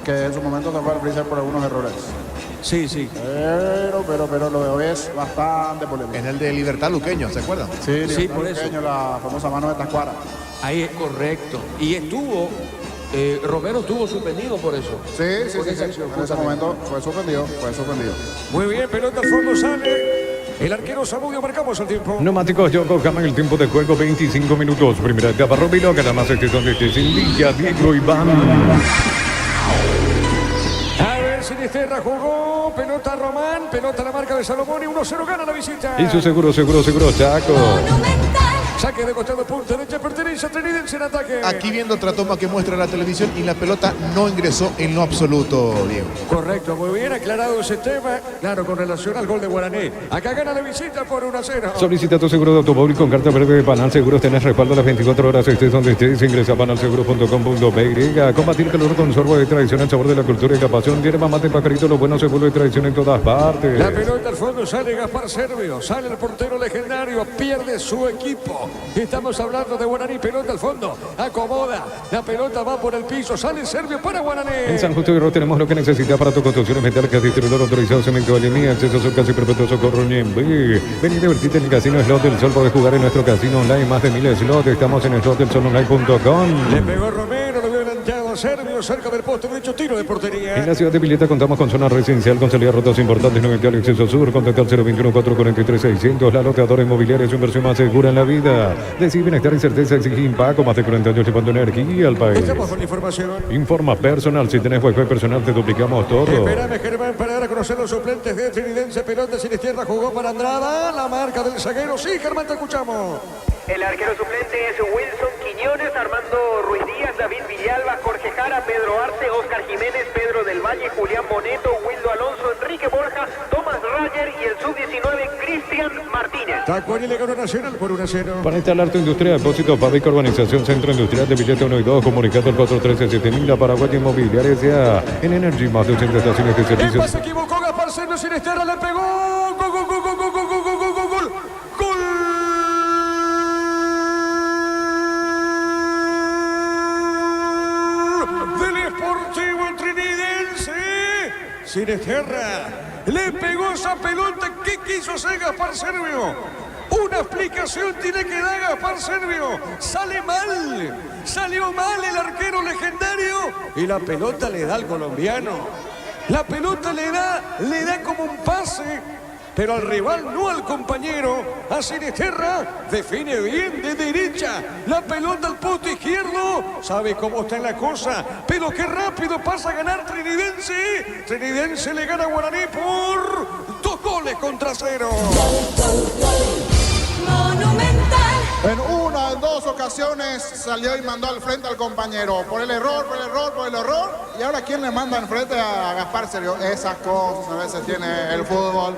que en su momento se fue al freezer por algunos errores. Sí, sí. Pero lo de hoy es bastante polémico. En el de Libertad Luqueño, ¿se acuerdan? Sí, por eso. La famosa mano de Tacuara. Ahí es correcto. Y estuvo, Romero estuvo suspendido por eso. Sí. Esa acción, En ese momento fue suspendido. Muy bien, pelota al fondo sale. El arquero Zamudio, marcamos el tiempo. Neumáticos Yokohama en el tiempo de juego, 25 minutos. Primera etapa, Robilo, gana más donde esté sin Villa, Diego Iván. A ver, Sinisterra jugó, pelota Román, pelota la marca de Salomón y 1-0 gana la visita. Y su seguro, Chaco. Saque de costado, punta derecha, pertenece a Trinidense en ataque. Aquí viendo otra toma que muestra la televisión y la pelota no ingresó en lo absoluto, Diego. Correcto, muy bien aclarado ese tema. Claro, con relación al gol de Guaraní. Acá gana la visita por 1-0. Solicita tu seguro de automóvil con carta verde de Panal Seguros. Tenés respaldo las 24 horas, estés donde estés. Ingresa a panalseguro.com.py. Combatir calor con sorbo de tradición, el sabor de la cultura y la pasión. Hierba mate, pajarito, lo bueno se vuelve tradición en todas partes. La pelota al fondo, sale Gaspar Servio, sale el portero legendario, pierde su equipo. Estamos hablando de Guaraní, pelota al fondo, acomoda, la pelota va por el piso, sale Servio para Guaraní. En San Justo y Ro tenemos lo que necesita para tu construcción metálicas, distribuidor autorizado, cemento de línea, acceso a casi perpetuo socorro Ñemby. Vení, divertirte en el casino Slot del Sol, podés jugar en nuestro casino online, más de 1000 slots, estamos en slotdelsolonline.com. Le pegó Romero, lo vio adelantado Servio, cerca del poste derecho, tiro de portería. En la ciudad de Villeta contamos con zona residencial, con salida a rutas importantes, 90 al acceso sur, contacta al 021-443-600, la loteadora inmobiliaria, su inversión más segura en la vida. Decir bienestar y certeza exige Impaco, más de 40 años llevando energía al país. Estamos con información. Informa personal, si tenés wifi personal te duplicamos todo. Espérame, Germán, para dar a conocer los suplentes de Trinidense. Pelota Sinisterra jugó para Andrada, la marca del zaguero. Sí, Germán, te escuchamos. El arquero suplente es Wilson Quiñones, Armando Ruiz Díaz, David Villalba, Jorge Jara, Pedro Arce, Oscar Jiménez, Pedro del Valle, Julián Boneto, Wildo Alonso, Enrique Borja, Tomás Rayer y el sub-19 Cristian Martínez. Tacuari le ganó Nacional por 1-0. Para instalar tu industria de depósito, Fabrica Urbanización Centro Industrial de Villeta 1 y 2, comunicando al 413-7000, la Paraguay Inmobiliaria S.A. En Energy, más de 80 estaciones de El servicio. pase equivocó, Gaspar Servio, Sinisterra le pegó. Gol. Del Sportivo Trinidense. Sinisterra le pegó esa pelota. ¿Qué quiso hacer Gaspar Servio? Una explicación tiene que dar Gaspar Servio. Salió mal el arquero legendario y la pelota le da al colombiano. La pelota le da como un pase, pero al rival, no al compañero. A Sinisterra define bien de derecha. La pelota al poste izquierdo. Sabe cómo está en la cosa, pero qué rápido pasa a ganar Trinidense. Trinidense le gana a Guaraní por 2-0. En una, en dos ocasiones salió y mandó al frente al compañero. Por el error. Y ahora, ¿quién le manda enfrente a Gaspar Servio? Esas cosas a veces tiene el fútbol.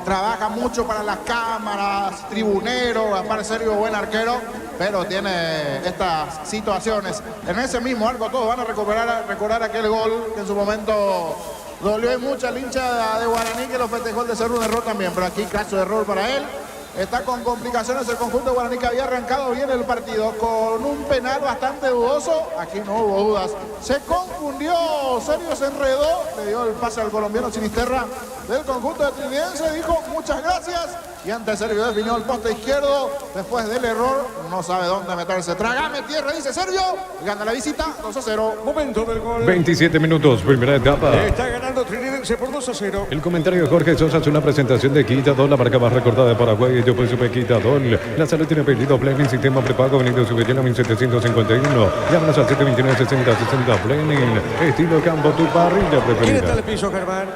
Trabaja mucho para las cámaras, tribunero, Gaspar Servio, buen arquero, pero tiene estas situaciones. En ese mismo arco todos van a recordar aquel gol que en su momento dolió y mucho al hincha de Guaraní, que lo festejó el de ser un error también, pero aquí caso de error para él. Está con complicaciones el conjunto de Guaraní, que había arrancado bien el partido con un penal bastante dudoso. Aquí no hubo dudas. Se confundió, Servio se enredó, le dio el pase al colombiano Sinisterra del conjunto de Trinidense. Dijo muchas gracias y antes Servio definió el poste izquierdo. Después del error, no sabe dónde meterse. Trágame tierra, dice Servio. Gana la visita 2-0. Momento del gol. 27 minutos, primera etapa. Está ganando Trinidense por 2-0. El comentario de Jorge Sosa es una presentación de Quitadol, la marca más recordada de Paraguay. Yo pues supe Quitadol. La salud tiene apellido Planning, sistema prepago, venido Subetela 1751. Llámanos al 729-6060 Planning. Estilo campo, tu parrilla ¿Quién preferida. está en el piso, Germán?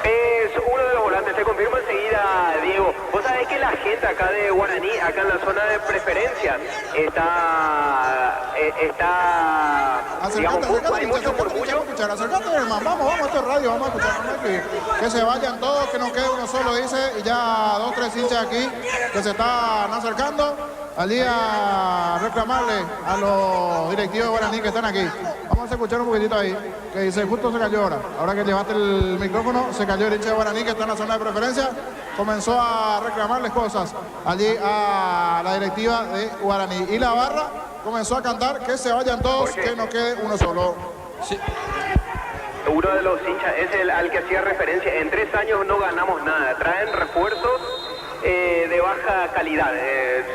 Es uno de los volantes, se confirma enseguida, Diego. Vos sabés que la gente acá de Guaraní, acá en la zona de preferencia, digamos, hay mucho murmullo. Acércate, hermano, vamos, esto es radio, vamos a escuchar, que se vayan todos, que no quede uno solo, dice, y ya 2, 3 hinchas aquí que se están acercando. allí a reclamarle a los directivos de Guaraní que están aquí. Vamos a escuchar un poquitito ahí, que dice, justo se cayó ahora. Ahora que llevaste el micrófono, se cayó el hincha de Guaraní que está en la zona de preferencia. Comenzó a reclamarles cosas allí a la directiva de Guaraní. Y la barra comenzó a cantar que se vayan todos, que no quede uno solo. Sí. Uno de los hinchas es el al que hacía referencia. En 3 años no ganamos nada. Traen refuerzos de baja calidad.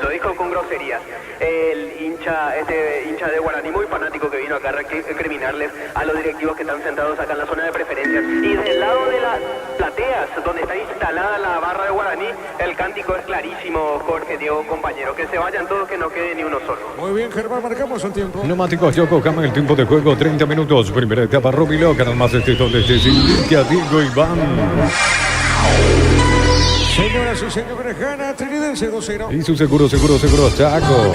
Lo dijo con groserías. El hincha de Guaraní, muy fanático, que vino acá a recriminarles a los directivos que están sentados acá en la zona de preferencias. Y del lado de las plateas, donde está instalada la barra de Guaraní, el cántico es clarísimo, Jorge, Diego, compañero. Que se vayan todos, que no quede ni uno solo. Muy bien, Germán, marcamos el tiempo. Neumáticos Yokohama, el tiempo de juego 30 minutos. Primera etapa, Rubilo, canal más donde esté Cintia, Diego, Iván. Señoras y señores, gana Trinidense 2-0. Y su seguro, Chaco.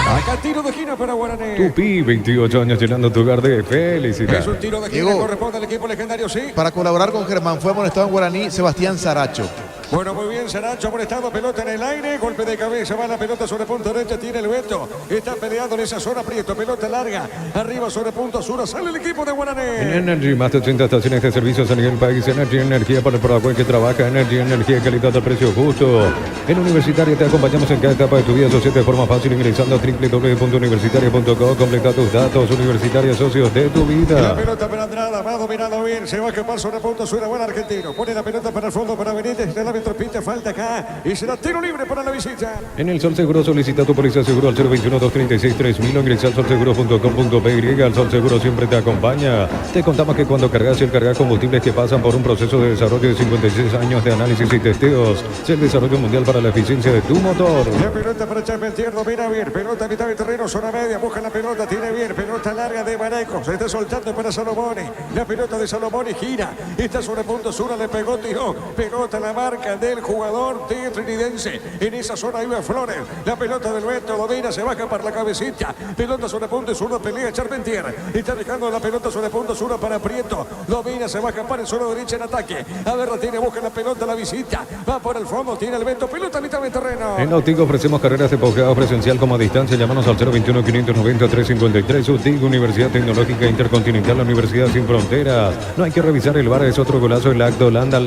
Acá tiro de esquina para Guaraní. Tupi, 28 años llenando tu hogar de felicidad. Es un tiro de esquina, Diego, corresponde al equipo legendario, sí. Para colaborar con Germán fue amonestado en Guaraní Sebastián Saracho. Bueno, muy bien, Saracho amonestado, pelota en el aire, golpe de cabeza, va la pelota sobre punto derecha, tiene el Beto, está peleando en esa zona, Prieto, pelota larga, arriba sobre punto sur, sale el equipo de Guaraní. En Energy, más de 80 estaciones de servicios a nivel país. Energy, energía para el Paraguay que trabaja. Energy, energía, calidad a precio justo. En Universitaria te acompañamos en cada etapa de tu vida. Asociate de forma fácil ingresando a www.universitaria.com. Completa tus datos. Universitaria, socios de tu vida. La pelota para Andrada, va dominado bien, se va a escapar sobre punto sur, buen argentino. Pone la pelota para el fondo para Benítez, el árbitro pita falta acá y será tiro libre para la visita. En el Sol Seguro solicita tu póliza seguro al 021-236-3000 o ingresa al solseguro.com.py. El Sol Seguro siempre te acompaña. Te contamos que cuando cargas y el cargar combustibles que pasan por un proceso de desarrollo de 56 años de análisis y testeos, es el desarrollo mundial para la eficiencia de tu motor. La pelota para Charpentier, domina bien, pelota a mitad de terreno, zona media, busca la pelota, tiene bien, pelota larga de Bareco, se está soltando para Salomoni, la pelota de Salomoni gira, está sobre punto sur, le pegó, tiró, pelota a la marca del jugador de Trinidense, en esa zona iba Flores, la pelota del Beto, domina, se baja para la cabecita, pelota sobre punto sur, pelea Charpentier, está dejando la pelota sobre punto sur para Prieto, domina, se baja para el suelo derecha en ataque, a ver, la tiene, busca la pelota, la visita, va por el fondo, tiene el Beto, pelota a mitad de terreno. En Nautico ofrecemos carreras de posgrado presencial como a distancia. Llámanos al 021-590-353. UTIC, Universidad Tecnológica Intercontinental, la Universidad Sin Fronteras. No hay que revisar el VAR, es otro golazo. El Lacto Holanda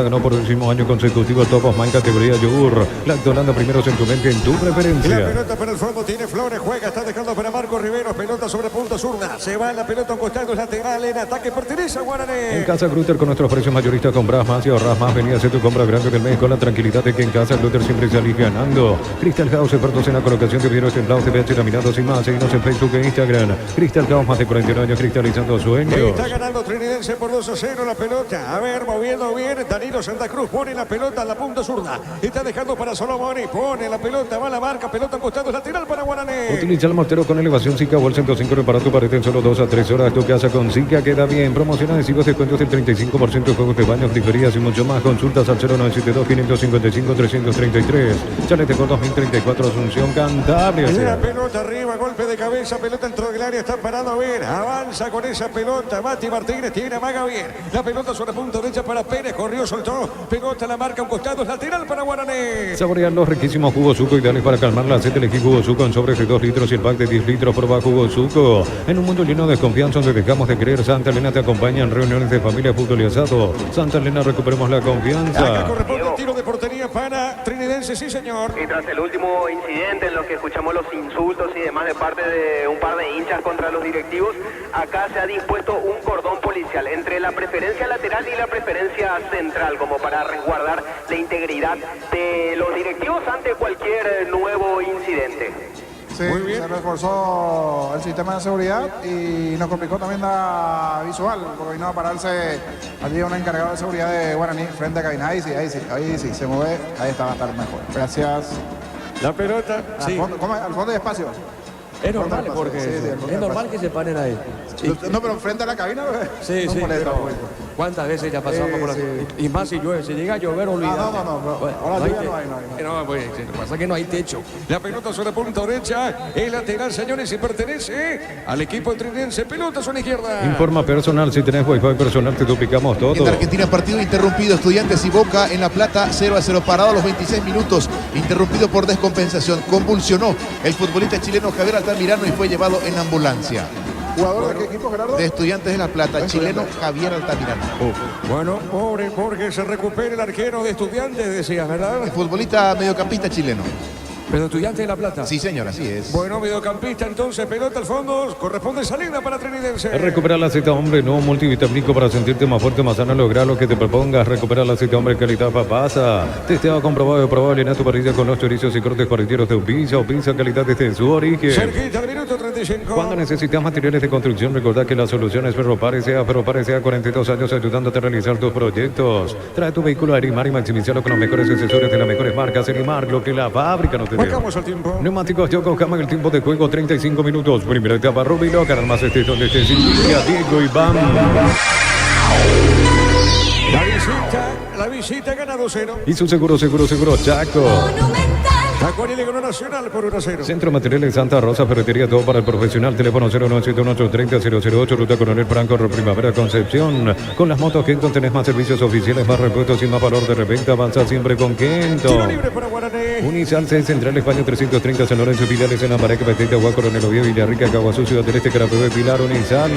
ganó por 10º año consecutivo el Top of Mind categoría Yogur. Lacto Holanda, primeros en tu mente, en tu preferencia. La pelota para el fondo, tiene Flores, juega, está dejando para Marco Rivero, pelota sobre punto zurda. Se va la pelota a un costado lateral, en ataque pertenece a Guaraní. En Casa Grutter con nuestros precios mayoristas compras más y ahorras más. Vení a hacer tu compra grande del mes con la tranquilidad de que en Casa Grutter siempre salís ganando. Crystal House, expertos en la colocación de vidrios templados, TPH laminados y más. Seguinos en Facebook e Instagram. Crystal House, más de 41 años cristalizando sueños. Está ganando Trinidense por 2-0 la pelota. A ver, moviendo bien. Danilo Santa Cruz pone la pelota a la punta zurda. Está dejando para Solomoni. Pone la pelota, va a la marca. Pelota en costado lateral para Guaraní. Utiliza el mortero con elevación Zika o el 105 repara tu pared en solo 2 a 3 horas. Tu casa con Zika queda bien. Promociona adhesivos, descuentos del 35%, de juegos de baños, griferías y mucho más. Consultas al 0972-555-333. Chalete por 2034, Asunción, Cantabria. La pelota arriba, golpe de cabeza, pelota dentro del área, está parado bien, avanza con esa pelota, Mati Martínez tiene, amaga bien, la pelota sobre punto derecha para Pérez, corrió, soltó, pelota la marca, un costado, lateral para Guaraní. Saborear los riquísimos jugos Suco, ideales para calmar la sed. Elegí jugo Suco en sobres de 2 litros y el pack de 10 litros, prueba jugo Suco. En un mundo lleno de confianza donde dejamos de creer, Santa Elena te acompaña en reuniones de familia, fútbol y asado. Santa Elena, recuperemos la confianza. Acá corresponde el tiro de portería para Trinidense, sí señor. Y tras el último incidente en los que escuchamos los insultos y demás de parte de un par de hinchas contra los directivos, acá se ha dispuesto un cordón policial entre la preferencia lateral y la preferencia central, como para resguardar la integridad de los directivos ante cualquier nuevo incidente. Sí, se reforzó el sistema de seguridad y nos complicó también la visual, porque vino a pararse allí un encargado de seguridad de Guaraní frente a cabina. Ahí sí, se mueve, ahí está, va a estar mejor. Gracias. La pelota, sí. Al fondo hay espacio. Es normal, porque es normal que se paren ahí. No, pero frente a la cabina. Sí, sí, pero ¿cuántas veces ya pasamos por aquí? Y más si llueve, si llega a llover, olvídate. No. Bueno, ahora lluvia no hay. No, pues, lo que pasa es que no hay techo. La pelota sobre punta derecha, el lateral, señores, y pertenece al equipo trinidense. Pelota sobre izquierda. Informa personal, si tenés wifi personal te duplicamos todo. En Argentina, partido interrumpido, Estudiantes y Boca en La Plata, 0-0 parado a los 26 minutos. interrumpido por descompensación. Convulsionó el futbolista chileno Javier Altamirano y fue llevado en ambulancia. ¿Jugador de qué equipo, Gerardo? De Estudiantes de La Plata, chileno Javier Altamirano. Bueno, pobre porque se recupere el arquero de Estudiantes, decías, ¿verdad? El futbolista mediocampista chileno. Pero Estudiantes de La Plata. Sí, señor, así es. Bueno, mediocampista entonces, pelota al fondo, corresponde salida para Trinidense. Recupera la cita, hombre, no multivitamínico para sentirte más fuerte, más sano, lograr lo que te propongas. Recupera la cita, hombre, calidad papasa. Testeado, comprobado y probable en tu parrilla con los chorizos y cortes parrilleros de Upisa. Upisa, calidad desde su origen. Cerquita del minuto 35. Cuando necesitas materiales de construcción, recordad que la solución es Ferropare sea 42 años ayudándote a realizar tus proyectos. Trae tu vehículo a Erimar y maximizarlo con los mejores accesorios de las mejores marcas. Erimar, lo que la fábrica no te dio. Marcamos el tiempo. Neumáticos Yokohama en el tiempo de juego 35 minutos. Primera etapa Ruby Loca, más donde esté Silvia, Diego y Iván. La visita gana 2-0. Y su seguro Chaco. Tacuari le ganó Nacional por 1-0. Centro Materiales Santa Rosa, ferretería, todo para el profesional. Teléfono 0971-830-008, Ruta Coronel Franco, Primavera, Concepción. Con las motos Kenton tenés más servicios oficiales, más repuestos y más valor de reventa. Avanza siempre con Kenton. Tiro libre para Guaraní. Unisal 6 Central España 330 San Lorenzo, filiales en Ambareque, Petita, Agua, Coronel Oviedo, Villarrica, Caguazú, Ciudad del Este, Carapevé, Pilar, Unisal.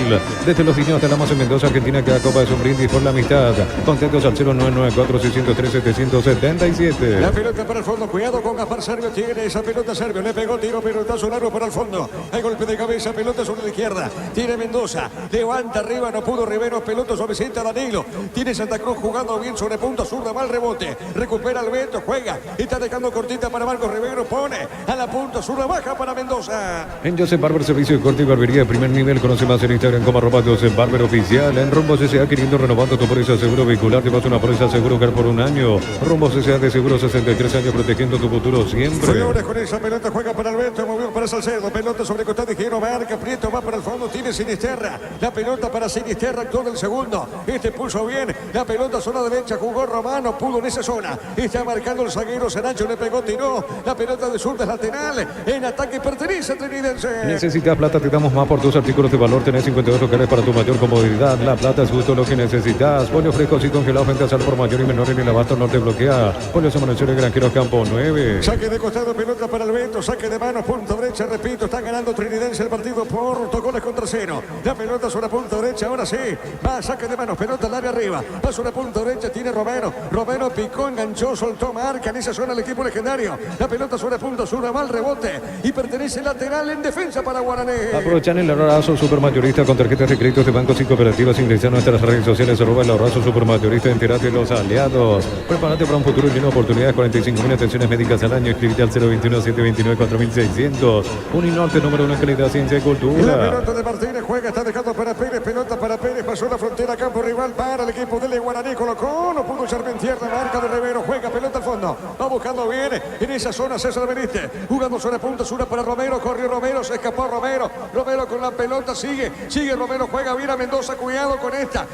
Desde Los Viños hasta la más en Mendoza, Argentina, que da Copa de un brindis por la amistad. Contentos al 0994-603-777. La pelota para el fondo, cuidado con Gaspar Servio, tiene esa pelota Servio, le pegó, tiro, pelotazo largo para el fondo. Hay golpe de cabeza, pelota sobre la izquierda. Tiene Mendoza, levanta arriba, no pudo Rivero, pelota suavecita Danilo. Tiene Santa Cruz jugando bien sobre punta zurda, mal rebote. Recupera el Beto, juega, está dejando cortita para Marcos Rivero, pone a la punta zurda, baja para Mendoza. En Joseph Barber, servicio de corte y barbería de primer nivel. Conoce más en Instagram como @Joseph Barber Oficial. En Rumbo CSA, queriendo renovando tu póliza seguro vehicular, te vas a una póliza seguro car por un año. Rumbo CSA de seguro 63 años, protegiendo tu futuro siempre. Flores con esa pelota, juega para Alberto, movió para Salcedo, pelota sobre costado izquierdo, marca, Prieto va para el fondo, tiene Sinisterra, la pelota para Sinisterra, actuó del segundo, este puso bien, la pelota zona derecha, jugó Romano, pudo en esa zona, está marcando el zaguero, Sanacho le pegó, tiró, la pelota de zurda lateral, en ataque pertenece a Trinidense. Necesitas plata, te damos más por tus artículos de valor, tenés 52 locales para tu mayor comodidad, la plata es justo lo que necesitas, pollo frescos y congelados, venta al por mayor y menor en el abasto norte bloquea, pollos amanecedores granjeros Campo 9. Saque de costado, pelota para Alberto, saque de manos, punta derecha, repito, está ganando Trinidense el partido por 2 goles contra 0. La pelota sobre la punta derecha, ahora sí, va, saque de manos, pelota al área arriba, va sobre la punta derecha, tiene Romero, Romero picó, enganchó, soltó, marca en esa zona el equipo legendario. La pelota sobre la punta sur, mal rebote y pertenece lateral en defensa para Guaraní. Aprovechan el ahorrazo supermayorista con tarjetas de créditos de bancos y cooperativas. Ingresa a nuestras redes sociales, el ahorrazo supermayorista, entérate de los aliados. Prepárate para un futuro lleno de oportunidades. 45.000 atenciones médicas al año. Escribite al 021-729-4600. Uninorte, número 1 en calidad, ciencia y cultura. La pelota de Martínez juega, está dejando para Pérez, pelota para Pérez, pasó la frontera, campo rival para el equipo de Guaraní, colocó, no pudo echarme en tierra, marca de Rivero, juega, pelota al fondo, va buscando bien en esa zona César Benítez, jugando sobre punta sur para Romero, corrió Romero, se escapó Romero, Romero con la pelota, sigue Romero, juega bien a Mendoza, cuidado con esta,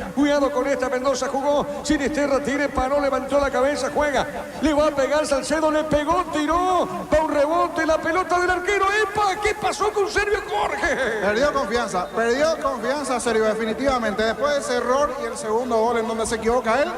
Mendoza jugó, Sinisterra, tiene, paró, levantó la cabeza, juega, le va a pegar Salcedo, le pegó, tiró, va un rebote, la pelota del arquero, ¡epa! ¿Qué pasó con Servio Jorge? Perdió confianza Sergio, definitivamente. Después de ese error y el segundo gol en donde se equivoca él,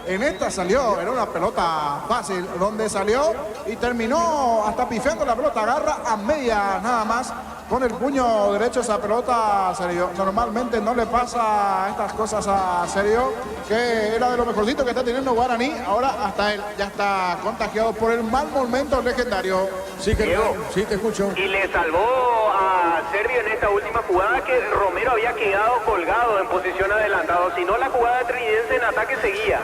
en esta salió, era una pelota fácil, donde salió y terminó hasta pifiando la pelota, agarra a media nada más. Con el puño derecho esa pelota, Sergio. Normalmente no le pasa estas cosas a Sergio, que era de lo mejorcito que está teniendo Guaraní. Ahora hasta él ya está contagiado por el mal momento legendario. Sí, sí, te escucho. Y le salvó a Sergio en esta última jugada que Romero había quedado colgado en posición adelantado. Si no, la jugada Trinidense en ataque seguía.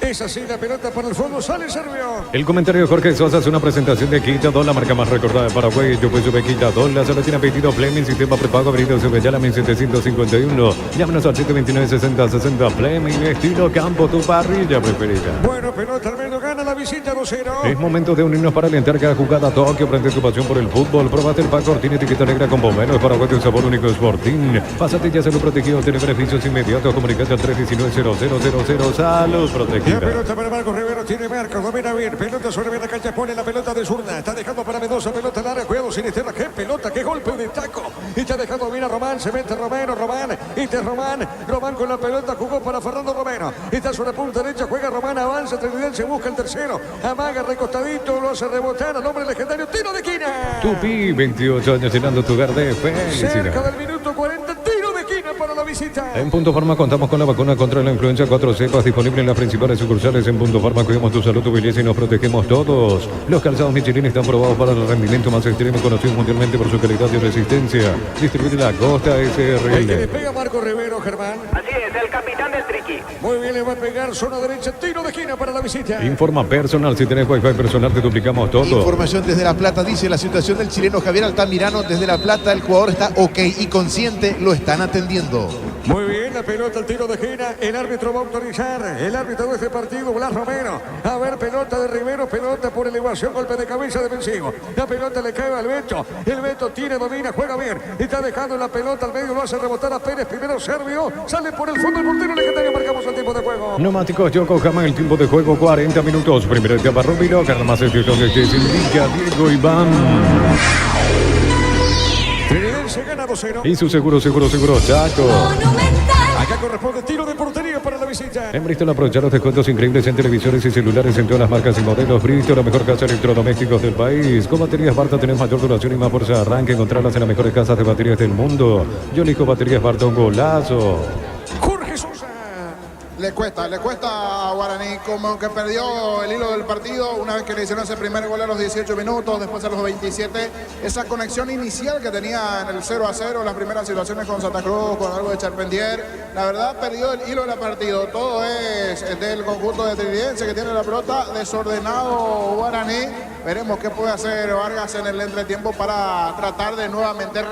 Es así, la pelota para el fondo, sale Servio. El comentario de Jorge Sosa es una presentación de Quitadol, la marca más recordada de Paraguay. Yo pues sube Quitadol, la sala tiene apetito Fleming, sistema prepago, abrido sube ya la 1751. Llámenos al 729-6060 Fleming, estilo campo, tu parrilla preferida. Bueno, pelota al menos, gana la visita 2-0. Es momento de unirnos para alentar cada jugada. Tokio, prende tu pasión por el fútbol. Probate el Pacor, tiene etiqueta negra con bomberos. Paraguay de un sabor único Sporting. Pásate ya, salud protegido, tiene beneficios inmediatos. Comunicate al 319-0000. Salud protegido. primera. Pelota para Marcos Rivero, tiene Marcos, domina bien, pelota sobre la cancha, pone la pelota de zurda, está dejando para Mendoza, pelota larga, cuidado Sinisterra, qué pelota, qué golpe de taco, y está dejando bien a Román, se mete Romero, Román con la pelota, jugó para Fernando Romero, está sobre la punta derecha, juega Román, avanza, Trinidad, busca el tercero, amaga recostadito, lo hace rebotar al hombre legendario, tiro de esquina. Tupi, 28 años llenando tu hogar de felicidad. Cerca del minuto 40, tiro de esquina para la visita. En Punto Farma contamos con la vacuna contra la influenza 4 cepas disponible en las principales sucursales. En Punto Farma cuidamos tu salud, tu belleza y nos protegemos todos. Los calzados Michelin están probados para el rendimiento más extremo, conocidos mundialmente por su calidad y resistencia. Distribuye la Costa SRL. El que le pega Marco Rivero, Germán. Así es, el capitán del Triqui. Muy bien, le va a pegar zona derecha, tiro de esquina para la visita. Informa personal, si tenés wifi personal te duplicamos todo. Información desde La Plata, dice la situación del chileno Javier Altamirano desde La Plata. El jugador está ok y consciente, lo están atendiendo. Muy bien, la pelota, el tiro de esquina, el árbitro va a autorizar, el árbitro de este partido, Blas Romero. A ver, pelota de Rivero, pelota por elevación, golpe de cabeza defensivo. La pelota le cae al Beto, el Beto tiene, domina, juega bien, está dejando la pelota al medio, lo hace rebotar a Pérez, primero Servio, sale por el fondo el portero legendario, marcamos el tiempo de juego. Neumáticos Yokohama, el tiempo de juego 40 minutos. Primera etapa Rubilo, más el título que se indica Diego Iván. Se gana 2-0. Y su seguro, Chaco. Acá corresponde tiro de portería para la visita. En Bristol aprovechar los descuentos increíbles en televisores y celulares en todas las marcas y modelos. Bristol, la mejor casa de electrodomésticos del país. Con baterías Barta tenés mayor duración y más fuerza de arranque. Encontrarlas en las mejores casas de baterías del mundo. Yo elijo baterías Barta, un golazo. Jorge Sosa. Le cuesta a Guaraní, como que perdió el hilo del partido una vez que le hicieron ese primer gol a los 18 minutos, después a los 27, esa conexión inicial que tenía en el 0-0, las primeras situaciones con Santa Cruz, con algo de Charpentier, la verdad perdió el hilo del partido, todo es del conjunto de Trinidense que tiene la pelota, desordenado Guaraní, veremos qué puede hacer Vargas en el entretiempo para tratar de nuevamente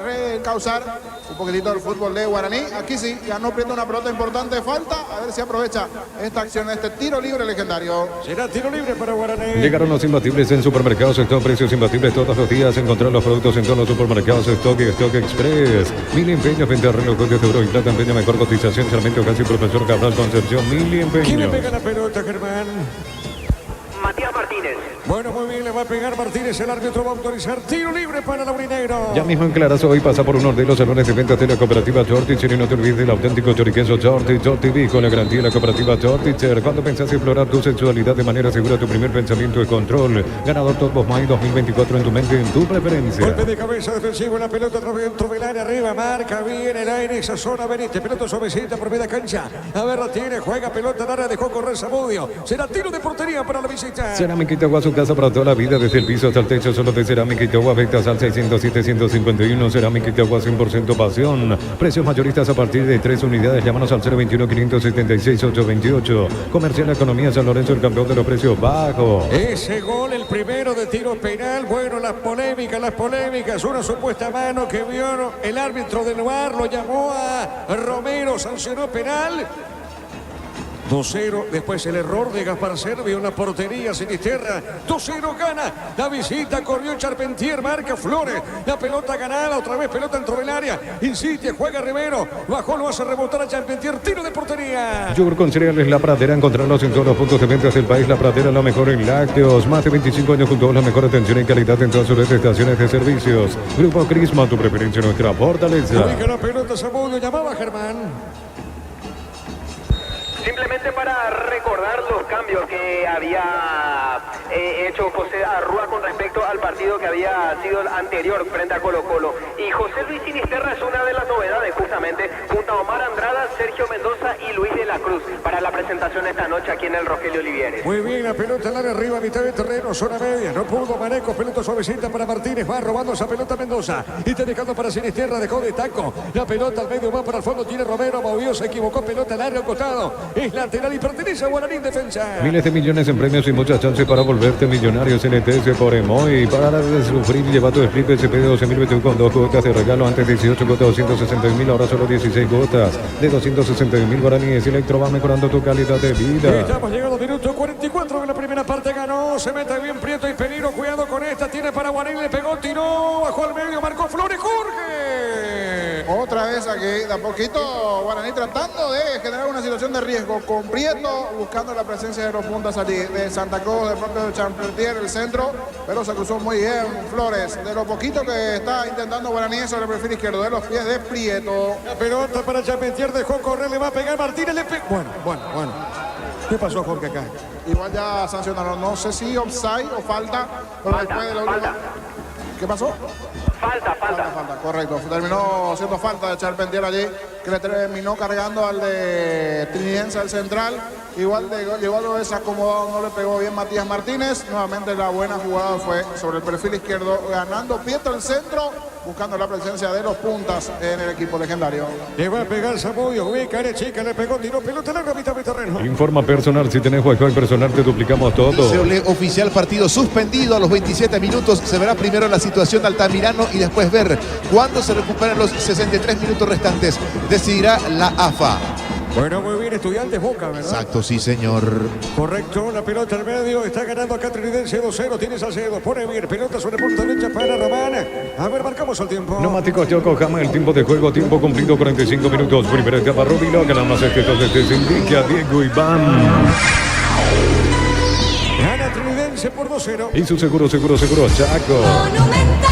recausar un poquitito del fútbol de Guaraní. Aquí sí, ganó Prieto una pelota importante, falta, a ver si aprovecha esta acción, este tiro libre legendario. Será tiro libre para Guaraní. Llegaron los imbatibles en supermercados Stock, precios imbatibles todos los días. Encontrar los productos en todos los supermercados Stock y Stock Express. Mil empeños, venta reloj de oro y plata, empeño, mejor cotización, Sarmiento casi Profesor Cabral Concepción, mil empeños. ¿Quién le pega la pelota, Germán? Matías Martínez. Bueno, muy bien, le va a pegar Martínez, el árbitro va a autorizar tiro libre para Laurinegro. Ya mismo en Clarazo hoy pasa por uno de los salones de ventas de la cooperativa Chortitzer y no te olvides del auténtico choriqueso Chortitzer con la garantía de la cooperativa Chortitzer. Cuando pensás explorar tu sexualidad de manera segura, tu primer pensamiento es control. Ganador Top May 2024 en tu mente, en tu preferencia. Golpe de cabeza defensivo, la pelota dentro del área, arriba, marca bien el aire, esa zona, Benítez, pelota suavecita por media cancha. A ver, la tiene, juega pelota en área, dejó correr Zamudio. Será tiro de portería para la visita. Cerámica Itagua, su casa para toda la vida, desde el piso hasta el techo, solo de Cerámica Itagua, ventas al 607-151, Cerámica Itagua 100% pasión. Precios mayoristas a partir de 3 unidades, llámanos al 021-576-828. Comercial Economía San Lorenzo, el campeón de los precios bajos. Ese gol, el primero de tiro penal, bueno, las polémicas, una supuesta mano que vio el árbitro del VAR, lo llamó a Romero, sancionó penal. 2-0, después el error de Gaspar Servio en la portería Sinisterra. 2-0 gana la visita, corrió Charpentier, marca Flores, la pelota ganada, otra vez pelota dentro del área, insiste, juega Rivero, bajó, lo hace rebotar a Charpentier, tiro de portería. Yogur con cereales La Pradera, encontrarlos en todos los puntos de ventas del país. La Pradera, lo mejor en lácteos, más de 25 años junto a la mejor atención y calidad en todas sus estaciones de servicios. Grupo Crisma, tu preferencia, nuestra fortaleza. Ubica la pelota, Zamudio, llamaba Germán. Simplemente para recordar los cambios que había hecho José Arrúa con respecto al partido que había sido el anterior frente a Colo Colo. Y José Luis Sinisterra es una de las novedades justamente, junto a Omar Andrada, Sergio Mendoza y Luis de la Cruz, para la presentación esta noche aquí en el Rogelio Olivieres. Muy bien, la pelota al área arriba, mitad de terreno, zona media, no pudo Maneco, pelota suavecita para Martínez, va robando esa pelota Mendoza, y está dejando para Sinisterra, dejó de taco, la pelota al medio, va para el fondo, tiene Romero, movió, se equivocó, pelota al área, al costado. Es lateral y pertenece a Guaraní defensa. Miles de millones en premios y muchas chances para volverte millonario. CNTS por Emoy. Para de sufrir, lleva tu Flip SP de 12.021 con 2 cuotas de regalo. Antes 18 cuotas, 260.000, ahora solo 16 cuotas de 261.000 guaraníes. Electro va mejorando tu calidad de vida. Estamos llegando al minuto 44 de la primera parte. Ganó, se mete bien Prieto y peligro. Cuidado con esta, tiene para Guaraní, le pegó, tiró, bajó al medio, marcó Flores, Jorge. Otra vez aquí, de a poquito Guaraní tratando de generar una situación de riesgo con Prieto, buscando la presencia de los puntas allí, de Santa Cruz, de propio de Champetier, el centro, pero se cruzó muy bien Flores. De lo poquito que está intentando Guaraní sobre el perfil izquierdo, de los pies de Prieto. La pelota para Champetier, dejó correr, le va a pegar Martínez, Bueno. ¿Qué pasó, Jorge, acá? Igual ya sancionaron, no sé si offside o falta, pero después de la última... ¿Qué pasó? Falta. Correcto. Terminó siendo falta de Charpentier allí, que le terminó cargando al de Trinidense, al central. Igual lo desacomodado, no le pegó bien Matías Martínez. Nuevamente la buena jugada fue sobre el perfil izquierdo, ganando Prieto el centro, buscando la presencia de los puntas en el equipo legendario. Le va a pegar Zamudio, ubica, chica, le pegó, tiró pelota larga, mitad de terreno. Informa personal, si tenés Wi-Fi personal te duplicamos todo. COLE oficial, partido suspendido a los 27 minutos. Se verá primero la situación de Altamirano y después ver cuándo se recuperan los 63 minutos restantes. Decidirá la AFA. Bueno, muy bien, Estudiantes Boca, ¿verdad? Exacto, sí, señor. Correcto, la pelota al medio, está ganando acá Trinidense 2-0, tiene Salcedo, pone bien, pelota sobre punta derecha para Román. A ver, marcamos el tiempo. Neumáticos Yokohama, el tiempo de juego, tiempo cumplido, 45 minutos. Primera etapa, Rubilo, ganan los escritos de Tesindica, Diego Iván. Gana Trinidense por 2-0. Y su seguro, Chaco.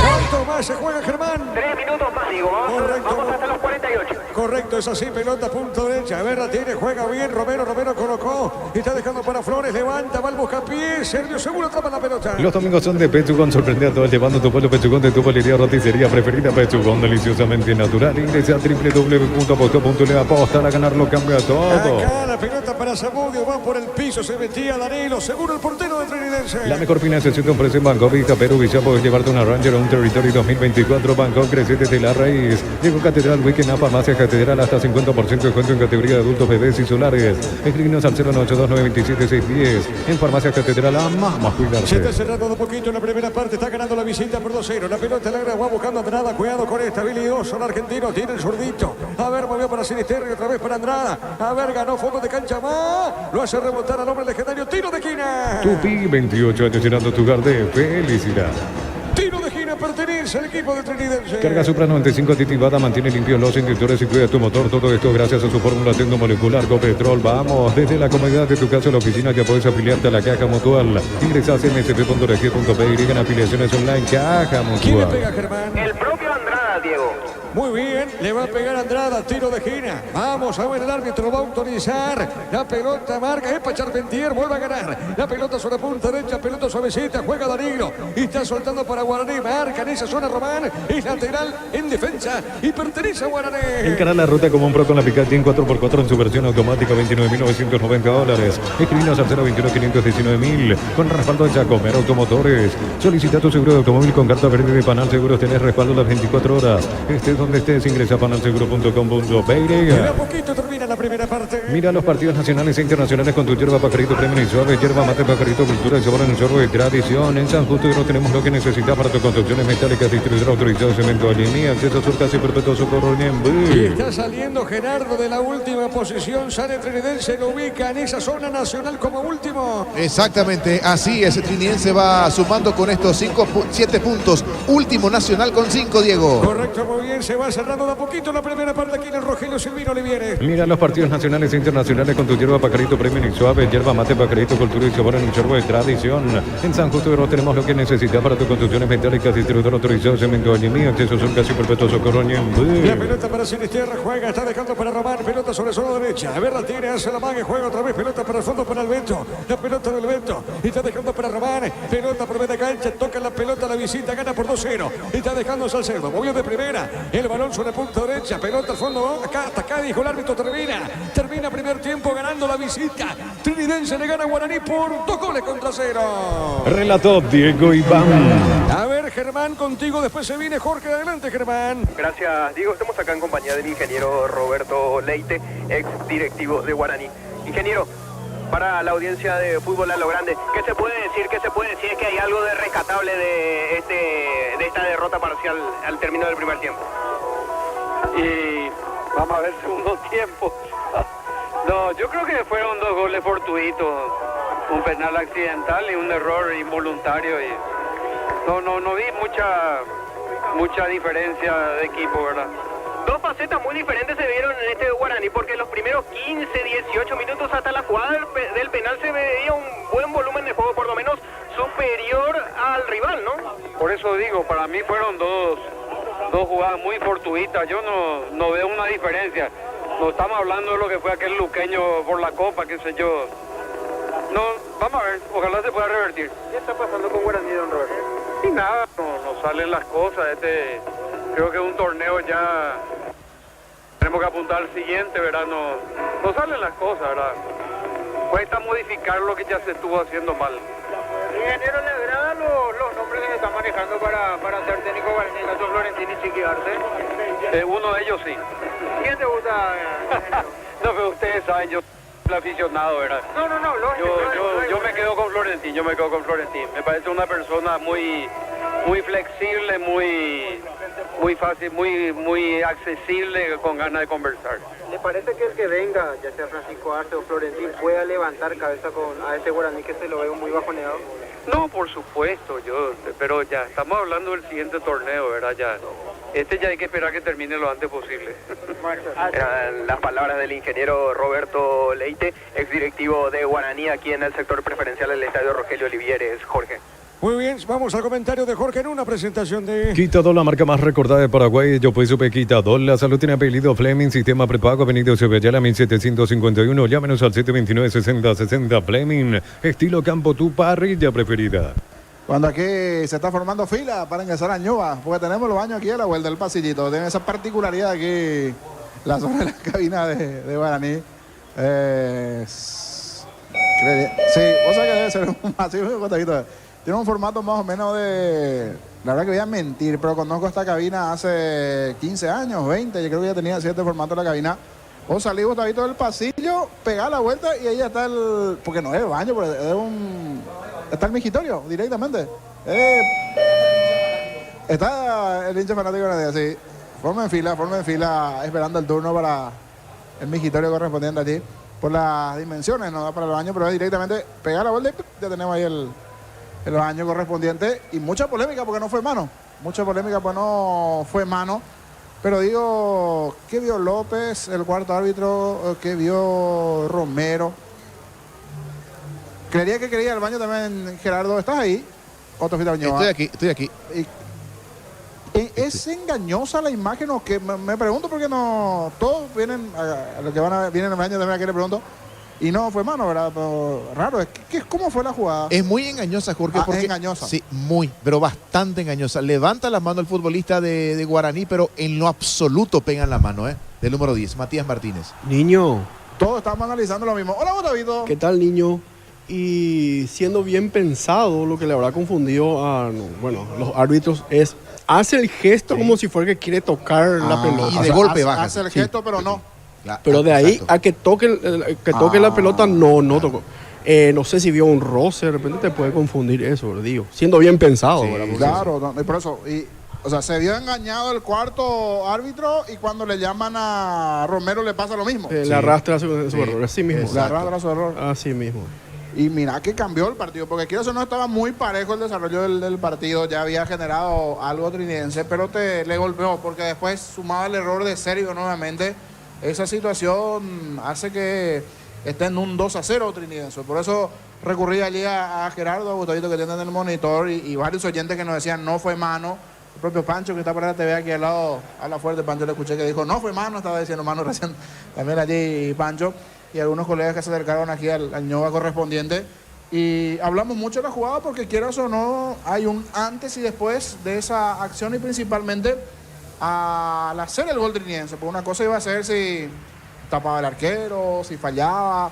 ¿Cuánto más se juega, Germán? 3 minutos más, digo. Vamos hasta los 48. Correcto, es así, pelota punto derecha. A ver, la tiene, juega bien. Romero colocó. Está dejando para Flores, levanta, va al buscapié. Sergio Seguro atrapa la pelota. Los domingos son de Pechugón, sorprende a todos llevando tu pueblo Pechugón de tu palería roticería preferida. Pechugón, deliciosamente natural. Ingresa a www.aposta.le, aposta a ganarlo, cambia todo. Acá la pelota para Zamudio, va por el piso, se metía Danilo, seguro el portero de Trinidense. La mejor financiación te ofrece Banco Vista Perú. Visa, puedes llevarte una Ranger o un Territory 2024. Banco, crece desde la raíz. Llegó Catedral Weekend a Farmacia Catedral, hasta 50% de descuento en categoría de adultos, bebés y solares. Escríbenos al 092927610. En Farmacia Catedral, amamos cuidarse. Se está cerrando un poquito en la primera parte, está ganando la visita por 2-0. La pelota larga, va buscando a Andrada, cuidado con esta, habilidoso el argentino, tiene el zurdito. A ver, movió para Sinisterra y otra vez para Andrada. A ver, ganó fondo de cancha más. Lo hace rebotar al hombre legendario, tiro de esquina. Tupi, 28 años llenando tu hogar de felicidad. Tiro de esquina pertenece al equipo de Trinidense. Carga Supra 95 Titivada, mantiene limpios los inductores y cuida tu motor. Todo esto gracias a su fórmula tecnomolecular Copetrol. Vamos, desde la comodidad de tu casa a la oficina ya puedes afiliarte a la Caja Mutual. Ingresa a msp.rg.pe y en afiliaciones online Caja Mutual. ¿Quién le pega, Germán? El propio Andrada, Diego. Muy bien, le va a pegar Andrada, tiro de esquina. Vamos a ver, el árbitro va a autorizar. La pelota marca, es para Charpentier, vuelve a ganar. La pelota sobre punta derecha, pelota suavecita, juega Danilo. Y está soltando para Guaraní, marca en esa zona Román. Es lateral en defensa y pertenece a Guaraní. Encara la ruta como un pro con la Picati en 4x4 en su versión automática, $29.990. Escribinos al 021-519.000 con respaldo de Jacomer Automotores. Solicita tu seguro de automóvil con carta verde de Panal Seguros. Tenés respaldo las 24 horas. Donde estés, ingresa a panalseguro.com.pe. De a poquito termina la primera parte. Mira los partidos nacionales e internacionales con tu hierba Pajarito Premium y Suave, hierba mate Pajarito Cultura y sabor en el sorbo de tradición. En San Justo no tenemos lo que necesitas para tus construcciones metálicas, distribuidor autorizado, cemento Alemía, acceso a surcas y perpetuo socorro en Y está saliendo Gerardo de la última posición, sale Trinidense, lo ubica en esa zona nacional como último. Exactamente, así es. Trinidense va sumando con estos 7 puntos. Último nacional con 5, Diego. Correcto, muy bien. Se va cerrando de a poquito la primera parte aquí en el Rogelio Silvino Oliviere. Mira los partidos nacionales e internacionales con tu hierba Pajarito Premium y Suave, hierba mate Pajarito Cultura y sabor en el sorbo de tradición. En San Justo no tenemos lo que necesitas para tus construcciones metálicas, distribuidor autorizado, cemento Alemía, acceso a surcas y perpetuo socorro en La pelota para Sinisterra, juega, está dejando para Román, pelota sobre zona derecha. A ver, la tiene, hace la mague, juega otra vez, pelota para el fondo para Alberto. La pelota del Alberto, está dejando para Román, pelota por media cancha, toca la pelota, la visita, gana por 2-0. Está dejando Salcedo, movió de primera, el balón sobre punta derecha, pelota al fondo, acá, hasta acá, dijo el árbitro, termina primer tiempo ganando la visita. Trinidense le gana a Guaraní por 2-0. Relató Diego Iván. A ver, Germán, contigo, después se viene Jorge, adelante, Germán. Gracias, Diego. Estamos acá en compañía del ingeniero Roberto Leite, ex directivo de Guaraní. Ingeniero, para la audiencia de fútbol a lo grande, ¿qué se puede decir? Es que hay algo de rescatable de esta derrota parcial al término del primer tiempo. Y vamos a ver segundo tiempo. No, yo creo que fueron 2 goles fortuitos, un penal accidental y un error involuntario. Y no vi mucha diferencia de equipo, ¿verdad? Dos facetas muy diferentes se vieron en este Guaraní, porque los primeros 15, 18 minutos hasta la jugada del penal se veía un buen volumen de juego, por lo menos superior al rival, ¿no? Por eso digo, para mí fueron dos jugadas muy fortuitas. Yo no veo una diferencia. No estamos hablando de lo que fue aquel luqueño por la copa, qué sé yo. No, vamos a ver, ojalá se pueda revertir. ¿Qué está pasando con Guaraní, don Roberto? Y nada, no salen las cosas. Creo que es un torneo ya. Tenemos que apuntar al siguiente, ¿verdad? No salen las cosas, ¿verdad? Cuesta modificar lo que ya se estuvo haciendo mal. Ingeniero, ¿le agradan los nombres que se están manejando para ser técnico Guaraní, caso Florentino y Chiqui Arce? Uno de ellos sí. ¿Quién te gusta, ingeniero? No, pero ustedes saben, yo soy aficionado, ¿verdad? No, lógico. Yo me quedo con Florentín, Me parece una persona muy flexible, muy fácil, muy accesible, con ganas de conversar. ¿Le parece que el que venga, ya sea Francisco Arce o Florentín, pueda levantar cabeza a este Guaraní que se lo ve muy bajoneado? No, por supuesto, pero ya estamos hablando del siguiente torneo, ¿verdad? Ya hay que esperar que termine lo antes posible. Eran las palabras del ingeniero Roberto Leite, exdirectivo de Guaraní, aquí en el sector preferencial del estadio Rogelio Olivieres. Jorge. Muy bien, vamos al comentario de Jorge en una presentación de... Quitador, la marca más recordada de Paraguay. Yo pues supe Quitador. La salud tiene apellido Fleming. Sistema prepago. Avenida Ceballala 1751. Llámenos al 729-6060. Fleming. Estilo campo, tu parrilla preferida. Cuando aquí se está formando fila para ingresar a Ñuba, porque tenemos los baños aquí a la vuelta del pasillito. Tiene esa particularidad aquí, la zona de la cabina de Guaraní. Sí, o sea que debe ser un masivo costadito. Tiene un formato más o menos de... La verdad que voy a mentir, pero conozco esta cabina hace 15 años, 20. Yo creo que ya tenía cierto formato la cabina. Vos salís botadito del pasillo, pegás la vuelta y ahí está el... Porque no es baño, pero es un... Está el migitorio directamente. Está el hincha fanático de la sí. Forma en fila, esperando el turno para el migitorio correspondiente allí. Por las dimensiones, no da para el baño, pero es directamente pegar la vuelta y ya tenemos ahí el baño correspondiente. Y mucha polémica porque no fue mano. Pero digo, ¿qué vio López, el cuarto árbitro? ¿Qué vio Romero? Creería que quería el baño también, Gerardo. ¿Estás ahí? Otro Estoy aquí. ¿Es engañosa la imagen o qué? Me pregunto porque no... Todos vienen, a los que vienen al baño también aquí le pregunto. Y no fue mano, ¿verdad? Pero raro. ¿Cómo fue la jugada? Es muy engañosa, Jorge. Porque es engañosa. Sí, pero bastante engañosa. Levanta la mano el futbolista de Guaraní, pero en lo absoluto pegan la mano, del número 10, Matías Martínez. Niño. Todos estamos analizando lo mismo. Hola, David. ¿Qué tal, niño? Y siendo bien pensado, lo que le habrá confundido a los árbitros es... Hace el gesto como si fuera que quiere tocar la pelota. Y de golpe baja. Hace el gesto, pero no. Pero de ahí a que toque la pelota, no tocó. No sé si vio un roce, de repente te puede confundir eso, digo. Siendo bien pensado. Sí, claro, por eso. Se vio engañado el cuarto árbitro y cuando le llaman a Romero le pasa lo mismo. Le arrastra su error, así mismo. Le arrastra su error. Así mismo. Y mira que cambió el partido, porque aquí eso no estaba muy parejo el desarrollo del partido, ya había generado algo trinidense, pero le golpeó, porque después sumaba el error de Sergio nuevamente. Esa situación hace que esté en un 2-0 trinidense. Por eso recurrí allí a Gerardo, a Gustavo que tiene en el monitor, y varios oyentes que nos decían no fue mano. El propio Pancho, que está por la TV aquí al lado, a la fuerte, Pancho le escuché que dijo no fue mano, estaba diciendo mano recién también allí Pancho. Y algunos colegas que se acercaron aquí al Ñuba correspondiente. Y hablamos mucho de la jugada porque quieras o no, hay un antes y después de esa acción y principalmente al hacer el gol trinidense. Porque una cosa iba a ser si tapaba el arquero, si fallaba,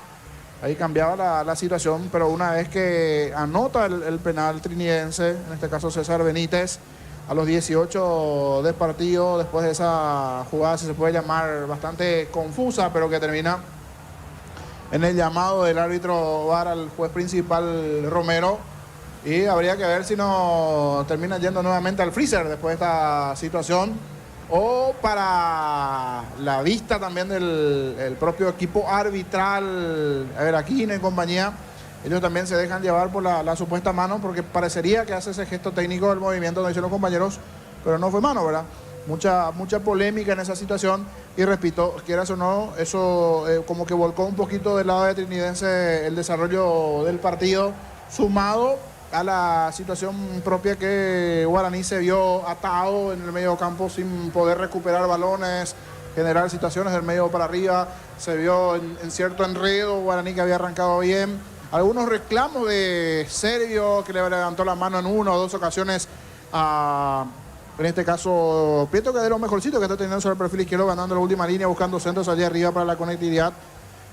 ahí cambiaba la situación. Pero una vez que anota el penal trinidense, en este caso César Benítez, a los 18 del partido, después de esa jugada, si se puede llamar bastante confusa, pero que termina en el llamado del árbitro VAR al juez principal Romero, y habría que ver si no termina yendo nuevamente al freezer después de esta situación, o para la vista también del propio equipo arbitral, Aquino y compañía. Ellos también se dejan llevar por la supuesta mano, porque parecería que hace ese gesto técnico del movimiento, donde dicen los compañeros, pero no fue mano, ¿verdad? mucha polémica en esa situación y repito, quieras o no, eso como que volcó un poquito del lado de Trinidense el desarrollo del partido, sumado a la situación propia que Guaraní se vio atado en el medio campo sin poder recuperar balones, generar situaciones del medio para arriba, se vio en cierto enredo, Guaraní que había arrancado bien, algunos reclamos de Servio que le levantó la mano en una o dos ocasiones a, en este caso, Prieto, que es de lo mejorcito que está teniendo sobre el perfil izquierdo, ganando la última línea, buscando centros allá arriba para la conectividad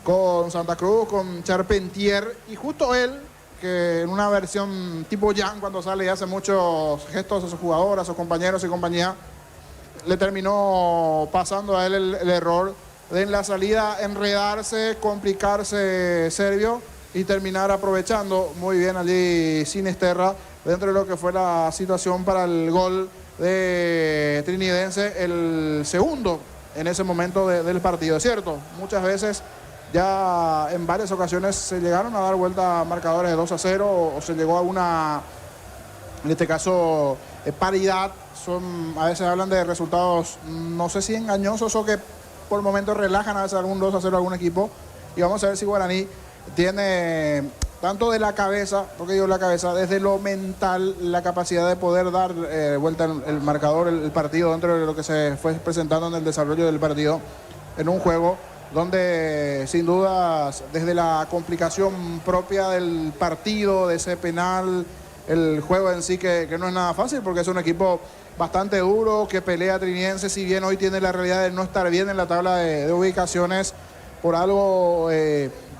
con Santa Cruz, con Charpentier, y justo él, que en una versión tipo Jan, cuando sale y hace muchos gestos a sus jugadores, a sus compañeros y compañía, le terminó pasando a él el error de en la salida enredarse, complicarse Servio y terminar aprovechando muy bien allí Sinisterra dentro de lo que fue la situación para el gol de Trinidense, el segundo en ese momento del partido, es cierto, muchas veces ya en varias ocasiones se llegaron a dar vuelta a marcadores de 2-0 o se llegó a una, en este caso, paridad. A veces hablan de resultados, no sé si engañosos o que por momentos relajan a veces algún 2-0 a algún equipo. Y vamos a ver si Guaraní tiene tanto de la cabeza, porque digo la cabeza, desde lo mental, la capacidad de poder dar vuelta el marcador, el partido dentro de lo que se fue presentando en el desarrollo del partido, en un juego donde sin dudas desde la complicación propia del partido, de ese penal, el juego en sí que no es nada fácil porque es un equipo bastante duro que pelea Trinidense, si bien hoy tiene la realidad de no estar bien en la tabla de ubicaciones, por algo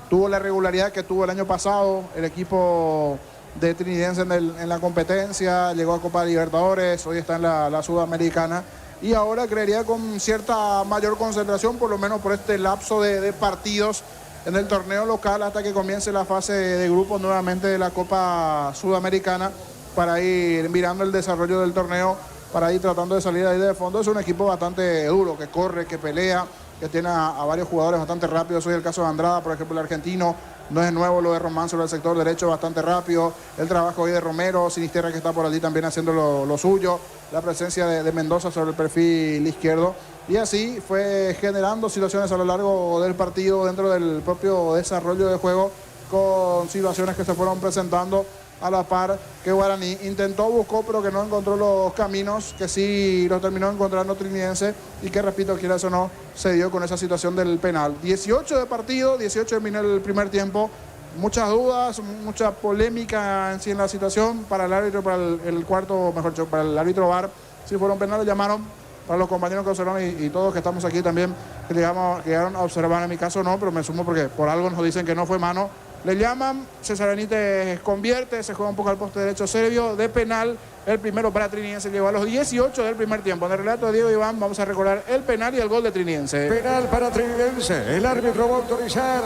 tuvo la regularidad que tuvo el año pasado el equipo de Trinidense en la competencia, llegó a Copa Libertadores, hoy está en la Sudamericana. Y ahora creería con cierta mayor concentración, por lo menos por este lapso de partidos en el torneo local hasta que comience la fase de grupos nuevamente de la Copa Sudamericana, para ir mirando el desarrollo del torneo, para ir tratando de salir ahí de fondo. Es un equipo bastante duro, que corre, que pelea, que tiene a varios jugadores bastante rápidos. Hoy el caso de Andrada, por ejemplo, el argentino. No es nuevo lo de Román sobre el sector derecho, bastante rápido. El trabajo hoy de Romero, Sinisterra que está por allí también haciendo lo suyo. La presencia de Mendoza sobre el perfil izquierdo. Y así fue generando situaciones a lo largo del partido dentro del propio desarrollo de juego, con situaciones que se fueron presentando a la par que Guaraní intentó, buscó, pero que no encontró los caminos, que sí los terminó encontrando Trinidense y que, repito, quieras o no, se dio con esa situación del penal. 18 de partido, 18 terminó el primer tiempo, muchas dudas, mucha polémica en sí en la situación para el árbitro, para el cuarto, mejor dicho, para el árbitro VAR. Si fueron penales, llamaron para los compañeros que observaron y todos que estamos aquí también, que llegaron a observar. En mi caso no, pero me sumo porque por algo nos dicen que no fue mano. Le llaman, César Benítez convierte, se juega un poco al poste derecho Servio de penal, el primero para Trinidense, llegó a los 18 del primer tiempo. En el relato de Diego Iván vamos a recordar el penal y el gol de Trinidense. Penal para Trinidense, el árbitro va a autorizar,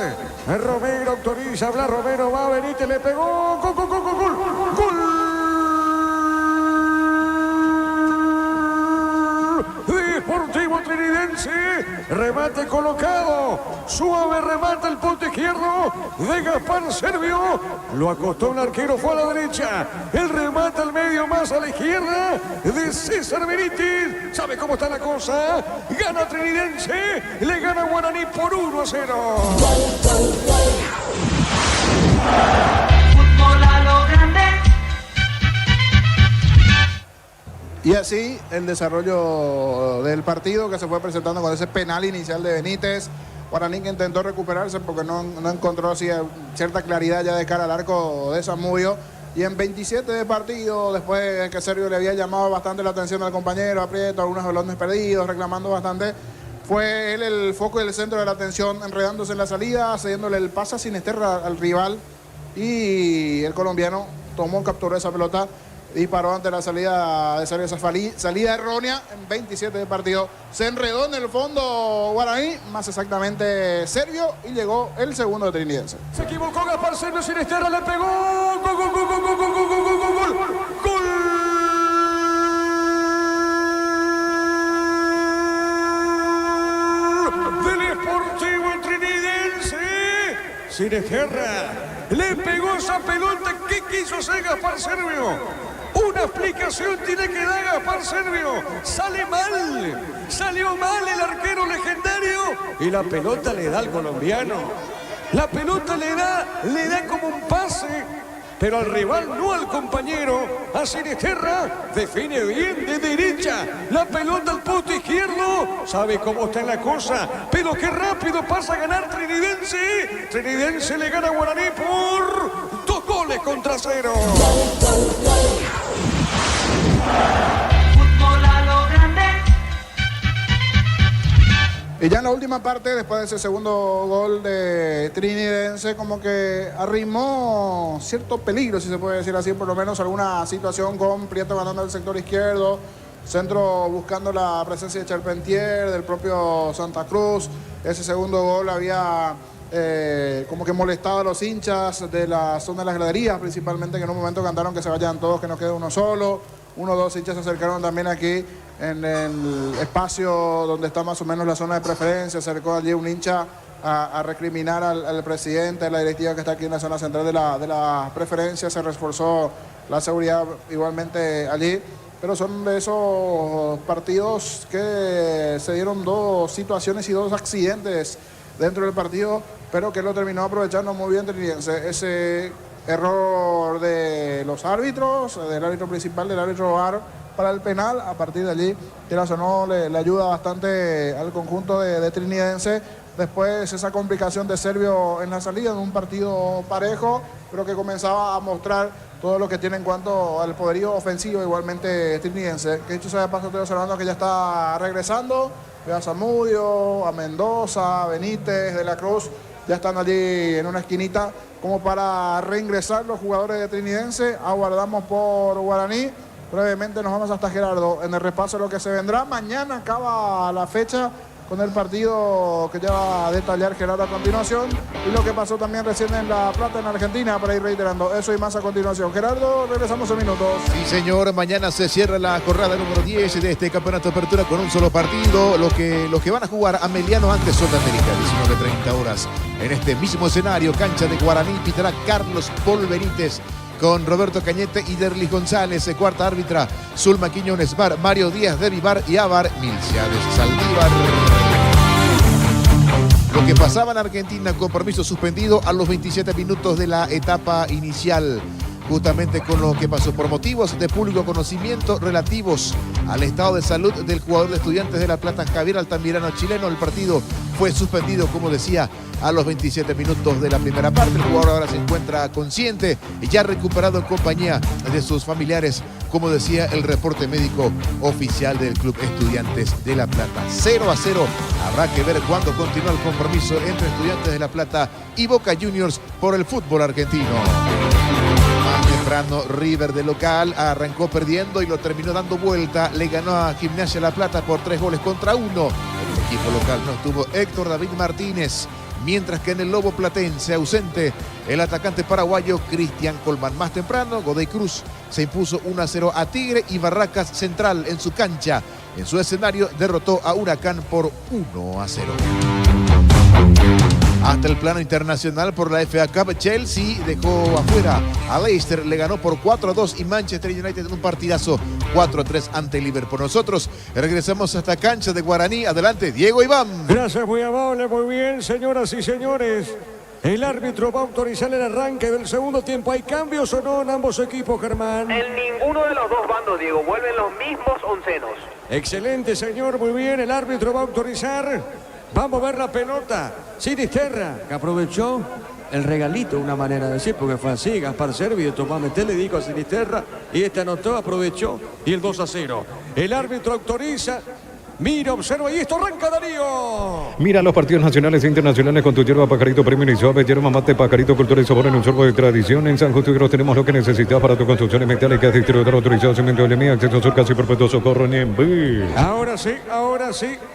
Romero autoriza, Blas Romero va, Benítez le pegó, gol. Deportivo Trinidense, remate colocado, suave remate el poste izquierdo de Gaspar Servio, lo acostó un arquero, fue a la derecha, el remate al medio más a la izquierda de César Benítez. ¿Sabe cómo está la cosa? Gana Trinidense, le gana Guaraní por 1-0. Fútbol a lo grande. Y así el desarrollo del partido que se fue presentando con ese penal inicial de Benítez. Guaraní que intentó recuperarse porque no encontró así cierta claridad ya de cara al arco de Zamudio. Y en 27 de partido, después de que Servio le había llamado bastante la atención al compañero, aprieto, algunos balones perdidos, reclamando bastante, fue él el foco y el centro de la atención, enredándose en la salida, cediéndole el pase a Sinisterra al rival. Y el colombiano capturó esa pelota, disparó ante la salida de Servio, esa salida errónea en 27 de partido. Se enredó en el fondo Guaraní, más exactamente Servio, y llegó el segundo de Trinidense. Se equivocó Gaspar Servio, Sinisterra le pegó, gol. Del Deportivo Trinidense, Sinisterra le pegó esa pelota. ¿Qué quiso hacer Gaspar Servio? Una explicación tiene que dar Gaspar Servio. Salió mal el arquero legendario y la pelota le da al colombiano. La pelota le da como un pase, pero al rival, no al compañero. A Sinisterra define bien de derecha. La pelota al poste izquierdo. Sabe cómo está la cosa, pero qué rápido pasa a ganar Trinidense. Trinidense le gana a Guaraní por 2-0. Y ya en la última parte, después de ese segundo gol de Trinidense, como que arrimó cierto peligro, si se puede decir así, por lo menos alguna situación con Prieto ganando el sector izquierdo, centro buscando la presencia de Charpentier, del propio Santa Cruz. Ese segundo gol había como que molestado a los hinchas de la zona de las graderías, principalmente, que en un momento cantaron que se vayan todos, que no quede uno solo. 1 o 2 hinchas se acercaron también aquí en el espacio donde está más o menos la zona de preferencia. Se acercó allí un hincha a recriminar al presidente de la directiva que está aquí en la zona central de la preferencia. Se reforzó la seguridad igualmente allí. Pero son de esos partidos que se dieron 2 situaciones y 2 accidentes dentro del partido, pero que lo terminó aprovechando muy bien Trinidense. Ese error de los árbitros, del árbitro principal, del árbitro VAR para el penal. A partir de allí, Tirazonó le ayuda bastante al conjunto de Trinidense. Después esa complicación de Servio en la salida de un partido parejo, pero que comenzaba a mostrar todo lo que tiene en cuanto al poderío ofensivo, igualmente Trinidense. Que dicho sea de paso, estoy observando que ya está regresando. Ve a Zamudio, a Mendoza, a Benítez, De la Cruz, ya están allí en una esquinita como para reingresar los jugadores de Trinidense. Aguardamos por Guaraní. Brevemente nos vamos hasta Gerardo en el repaso de lo que se vendrá. Mañana acaba la fecha con el partido que ya va a detallar Gerardo a continuación, y lo que pasó también recién en La Plata, en Argentina, para ir reiterando eso y más a continuación. Gerardo, regresamos en minutos. Sí, señor, mañana se cierra la jornada número 10 de este campeonato de apertura con un solo partido. Los que van a jugar a Meliano antes Sudamérica, 19:30 horas. En este mismo escenario, cancha de Guaraní, pitará Carlos Paul Benítez con Roberto Cañete y Derlis González. Cuarta árbitra, Zulma Quiñones Bar, Mario Díaz de Vivar y Ávar Milciades Saldívar. Lo que pasaba en Argentina, compromiso suspendido a los 27 minutos de la etapa inicial. Justamente con lo que pasó por motivos de público conocimiento relativos al estado de salud del jugador de Estudiantes de La Plata, Javier Altamirano, chileno. El partido fue suspendido, como decía, a los 27 minutos de la primera parte. El jugador ahora se encuentra consciente y ya recuperado en compañía de sus familiares, como decía el reporte médico oficial del Club Estudiantes de La Plata. 0-0. Habrá que ver cuándo continúa el compromiso entre Estudiantes de La Plata y Boca Juniors por el fútbol argentino. Temprano, River de local arrancó perdiendo y lo terminó dando vuelta. Le ganó a Gimnasia La Plata por 3-1. En el equipo local no estuvo Héctor David Martínez, mientras que en el Lobo Platense, ausente el atacante paraguayo Cristian Colman. Más temprano, Godoy Cruz se impuso 1-0 a Tigre y Barracas Central en su cancha, en su escenario, derrotó a Huracán por 1-0. Hasta el plano internacional, por la FA Cup, Chelsea dejó afuera a Leicester, le ganó por 4-2 y Manchester United en un partidazo 4-3 ante Liverpool. Nosotros regresamos hasta cancha de Guaraní. Adelante, Diego Iván. Gracias, muy amable, muy bien, señoras y señores. El árbitro va a autorizar el arranque del segundo tiempo. ¿Hay cambios o no en ambos equipos, Germán? En ninguno de los dos bandos, Diego. Vuelven los mismos oncenos. Excelente, señor, muy bien. El árbitro va a autorizar. Vamos a ver la pelota. Sinisterra, que aprovechó el regalito, una manera de decir, porque fue así. Gaspar Servio, Tomás Metel le dijo a Sinisterra, y este anotó, aprovechó, y el 2-0. El árbitro autoriza. Mira, observa, y esto arranca Darío. Mira los partidos nacionales e internacionales con tu hierba Pajarito Premium y Suave, hierba mate Pajarito, cultura y sabor en un sorbo de tradición. En San Justo y Gros tenemos lo que necesitas para tus construcciones metálicas, distribuidor autorizado, cemento de Lemía, acceso sur casi perpetuo, socorro en Enví. Ahora sí,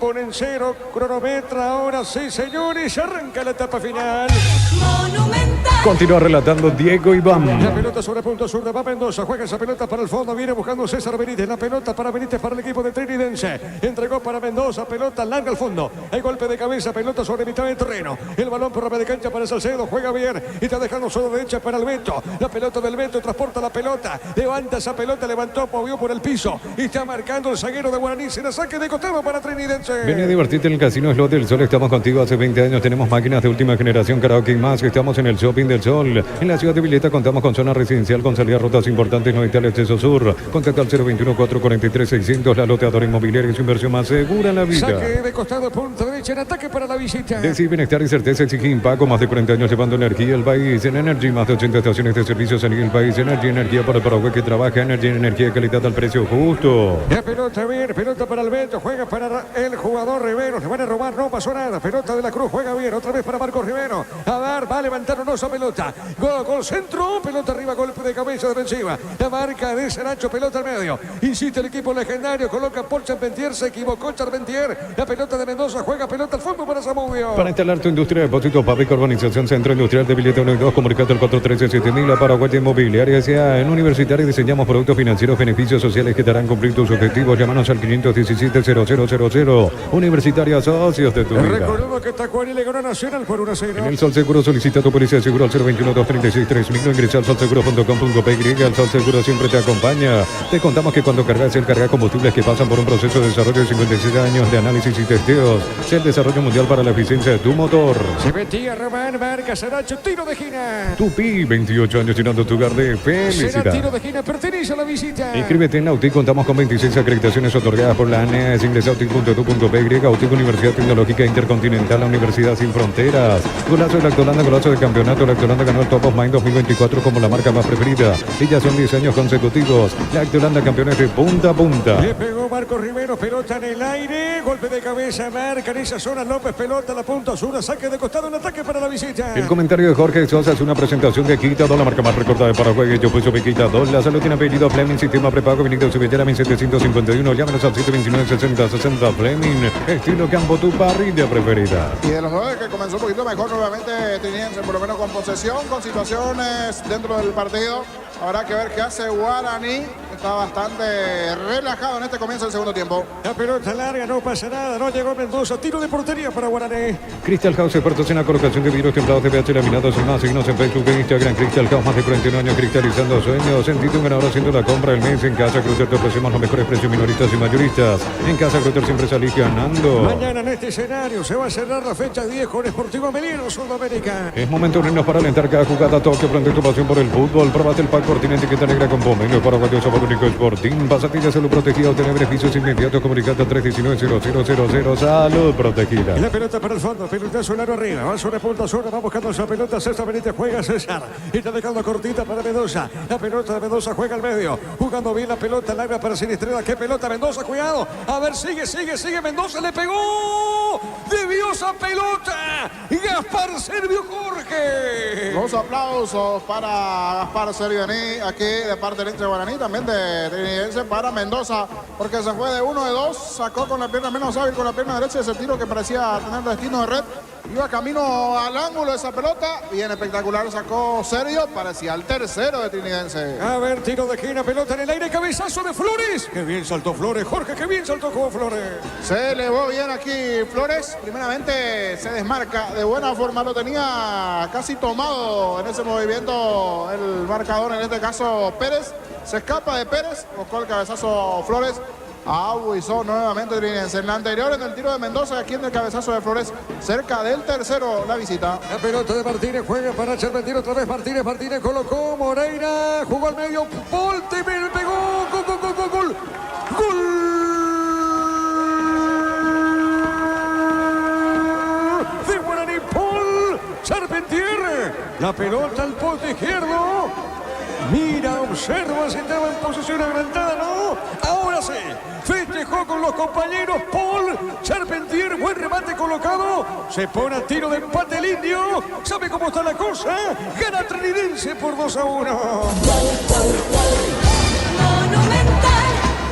ponen 0, cronometra, ahora sí, señores, arranca la etapa final. Monumental. Continúa relatando Diego Iván. La pelota sobre punto sur de Mendoza. Juega esa pelota para el fondo. Viene buscando César Benítez. La pelota para Benítez para el equipo de Trinidense. Entregó para Mendoza. Pelota larga al fondo. Hay golpe de cabeza. Pelota sobre mitad del terreno. El balón por la de cancha para Salcedo. Juega bien. Y está dejando solo derecha para el Beto. La pelota del Beto transporta la pelota. Levanta esa pelota. Levantó, movió por el piso. Y está marcando el zaguero de Guaraní. Será saque de costado para Trinidense. Ven a divertirte en el Casino Slot del Sol. Estamos contigo hace 20 años. Tenemos máquinas de última generación, karaoke y más. Estamos en el Shopping del Sol. En la ciudad de Vileta contamos con zona residencial con salida a rutas importantes no vitales de sur. Contacta al 021-443-600. La loteadora inmobiliaria y su inversión más segura en la vida. Saque de costado, punto derecha en ataque para la visita. Decir bienestar y certeza exige Impaco. Más de 40 años llevando energía al país. En Energy, más de 80 estaciones de servicios a nivel país. Energía para el Paraguay que trabaja. Energía de calidad al precio justo. La pelota bien, pelota para el Beto. Juega para el jugador Rivero. Le van a robar, no pasó nada. Pelota de la Cruz, juega bien. Otra vez para Marcos Rivero. A ver, va a levantar una pelota. Gol centro, pelota arriba, golpe de cabeza defensiva. La marca de Saracho, pelota al medio. Insiste el equipo legendario, coloca por Charpentier, se equivocó Charpentier. La pelota de Mendoza, juega pelota al fondo para Zamudio. Para instalar tu industria de depósitos, Pavic Urbanización Centro Industrial de Vileta 1 y 2, comunicate al 413-7000, la Paraguay Inmobiliaria S.A. En Universitario diseñamos productos financieros, beneficios sociales que te harán cumplir tus objetivos. Llámanos al 517-0000. Universitaria, socios de tu vida. Recordemos que Tacuari le ganó a Nacional por 1-0. En el Sol Seguro solicita tu policía de seguro al 021-236-3000. Ingresa al solseguro.com.py. El Sol Seguro siempre te acompaña. Te contamos que cuando cargas el carga combustibles que pasan por un proceso de desarrollo de 57 años de análisis y testeos, es el desarrollo mundial para la eficiencia de tu motor. Se metía Román, marca Saracho, tiro de esquina. Tupi, 28 años llenando tu hogar de felicidad. Será tiro de esquina, pertenece a la visita. Inscríbete en Autic, contamos con 26 acreditaciones otorgadas por la ANES. Ingresa a autic.edu.py. Autic, Universidad Tecnológica Intercontinental, la Universidad Sin Fronteras. Golazo de Lactolanda, golazo de campeonato. Lactolanda ganó el Top of Mind 2024 como la marca más preferida. Y ya son 10 años consecutivos. Lactolanda campeones de punta a punta. Le pegó Marcos Rivero, pelota en el aire. Golpe de cabeza, marca en esa zona López, pelota a la punta sur. Saque de costado, un ataque para la visita. El comentario de Jorge Sosa es una presentación de Quitador, la marca más recordada de Paraguay. Yo puedo Quitador. La salud tiene apellido Fleming, sistema prepago, Benito Subillera, 1751. Llámenos al 729-6060 Fleming. Estilo campo, tu parrilla preferida. Y de los dos que comenzó un poquito mejor nuevamente Trinidense, por lo menos con posesión, con situaciones dentro del partido. Habrá que ver qué hace Guaraní. Está bastante relajado en este comienzo del segundo tiempo. La pelota larga, no pasa nada. No llegó Mendoza. Tiro de portería para Guaraní. Crystal House, expertos en la colocación de vidrios templados de pH laminados y más. Síguenos en Facebook e Instagram. Crystal House, más de 41 años cristalizando sueños. Sentite un ganador haciendo la compra del mes. En Casa Cruzer te ofrecemos los mejores precios minoristas y mayoristas. En Casa Cruzer siempre salís ganando. Mañana en este escenario se va a cerrar la fecha 10 con Sportivo Melino, Sudamérica. Es momento de unirnos para alentar cada jugada. Tokio, prende tu pasión por el fútbol. Probate el pack Fortín etiqueta negra con pomelo. Paraguayo, sabor único Sporting. Pasatilla salud protegida. Obtener beneficios inmediatos. Comunicate al 319-0000. Salud protegida. Y la pelota para el fondo. Pelotazo largo arriba. Va sobre punta zona. Va buscando esa pelota. César Benítez juega César. Y está dejando cortita para Mendoza. La pelota de Mendoza juega al medio. Jugando bien la pelota larga para Sinistrela. ¿Qué pelota Mendoza? Cuidado. A ver, sigue. Mendoza le pegó. Debió esa pelota. Y Gaspar Servio Jorge. Los aplausos para Gaspar Serviani. Aquí de parte del hincha Guaraní. También de Trinidense para Mendoza. Porque se fue de 1 de 2. Sacó con la pierna menos hábil con la pierna derecha ese tiro que parecía tener destino de red. Iba camino al ángulo de esa pelota. Bien espectacular, sacó Sergio. Parecía el tercero de Trinidense. A ver, tiro de esquina, pelota en el aire, cabezazo de Flores. Qué bien saltó Flores, Jorge, qué bien saltó como Flores. Se elevó bien aquí Flores. Primeramente se desmarca de buena forma. Lo tenía casi tomado en ese movimiento el marcador, en este caso Pérez. Se escapa de Pérez, buscó el cabezazo Flores. Abuizó nuevamente Trinidense. En la anterior, en el tiro de Mendoza, aquí en el cabezazo de Flores, cerca del tercero, la visita. La pelota de Martínez juega para Charpentier otra vez. Martínez colocó Moreira, jugó al medio, Volte, pegó, gol. De Guaraní, Paul Charpentier. La pelota al poste izquierdo. Mira, observa si estaba en posición adelantada, ¿no? Ahora sí, festejó con los compañeros Paul Charpentier, buen remate colocado, se pone a tiro de empate el indio, ¿sabe cómo está la cosa? Gana Trinidense por 2-1.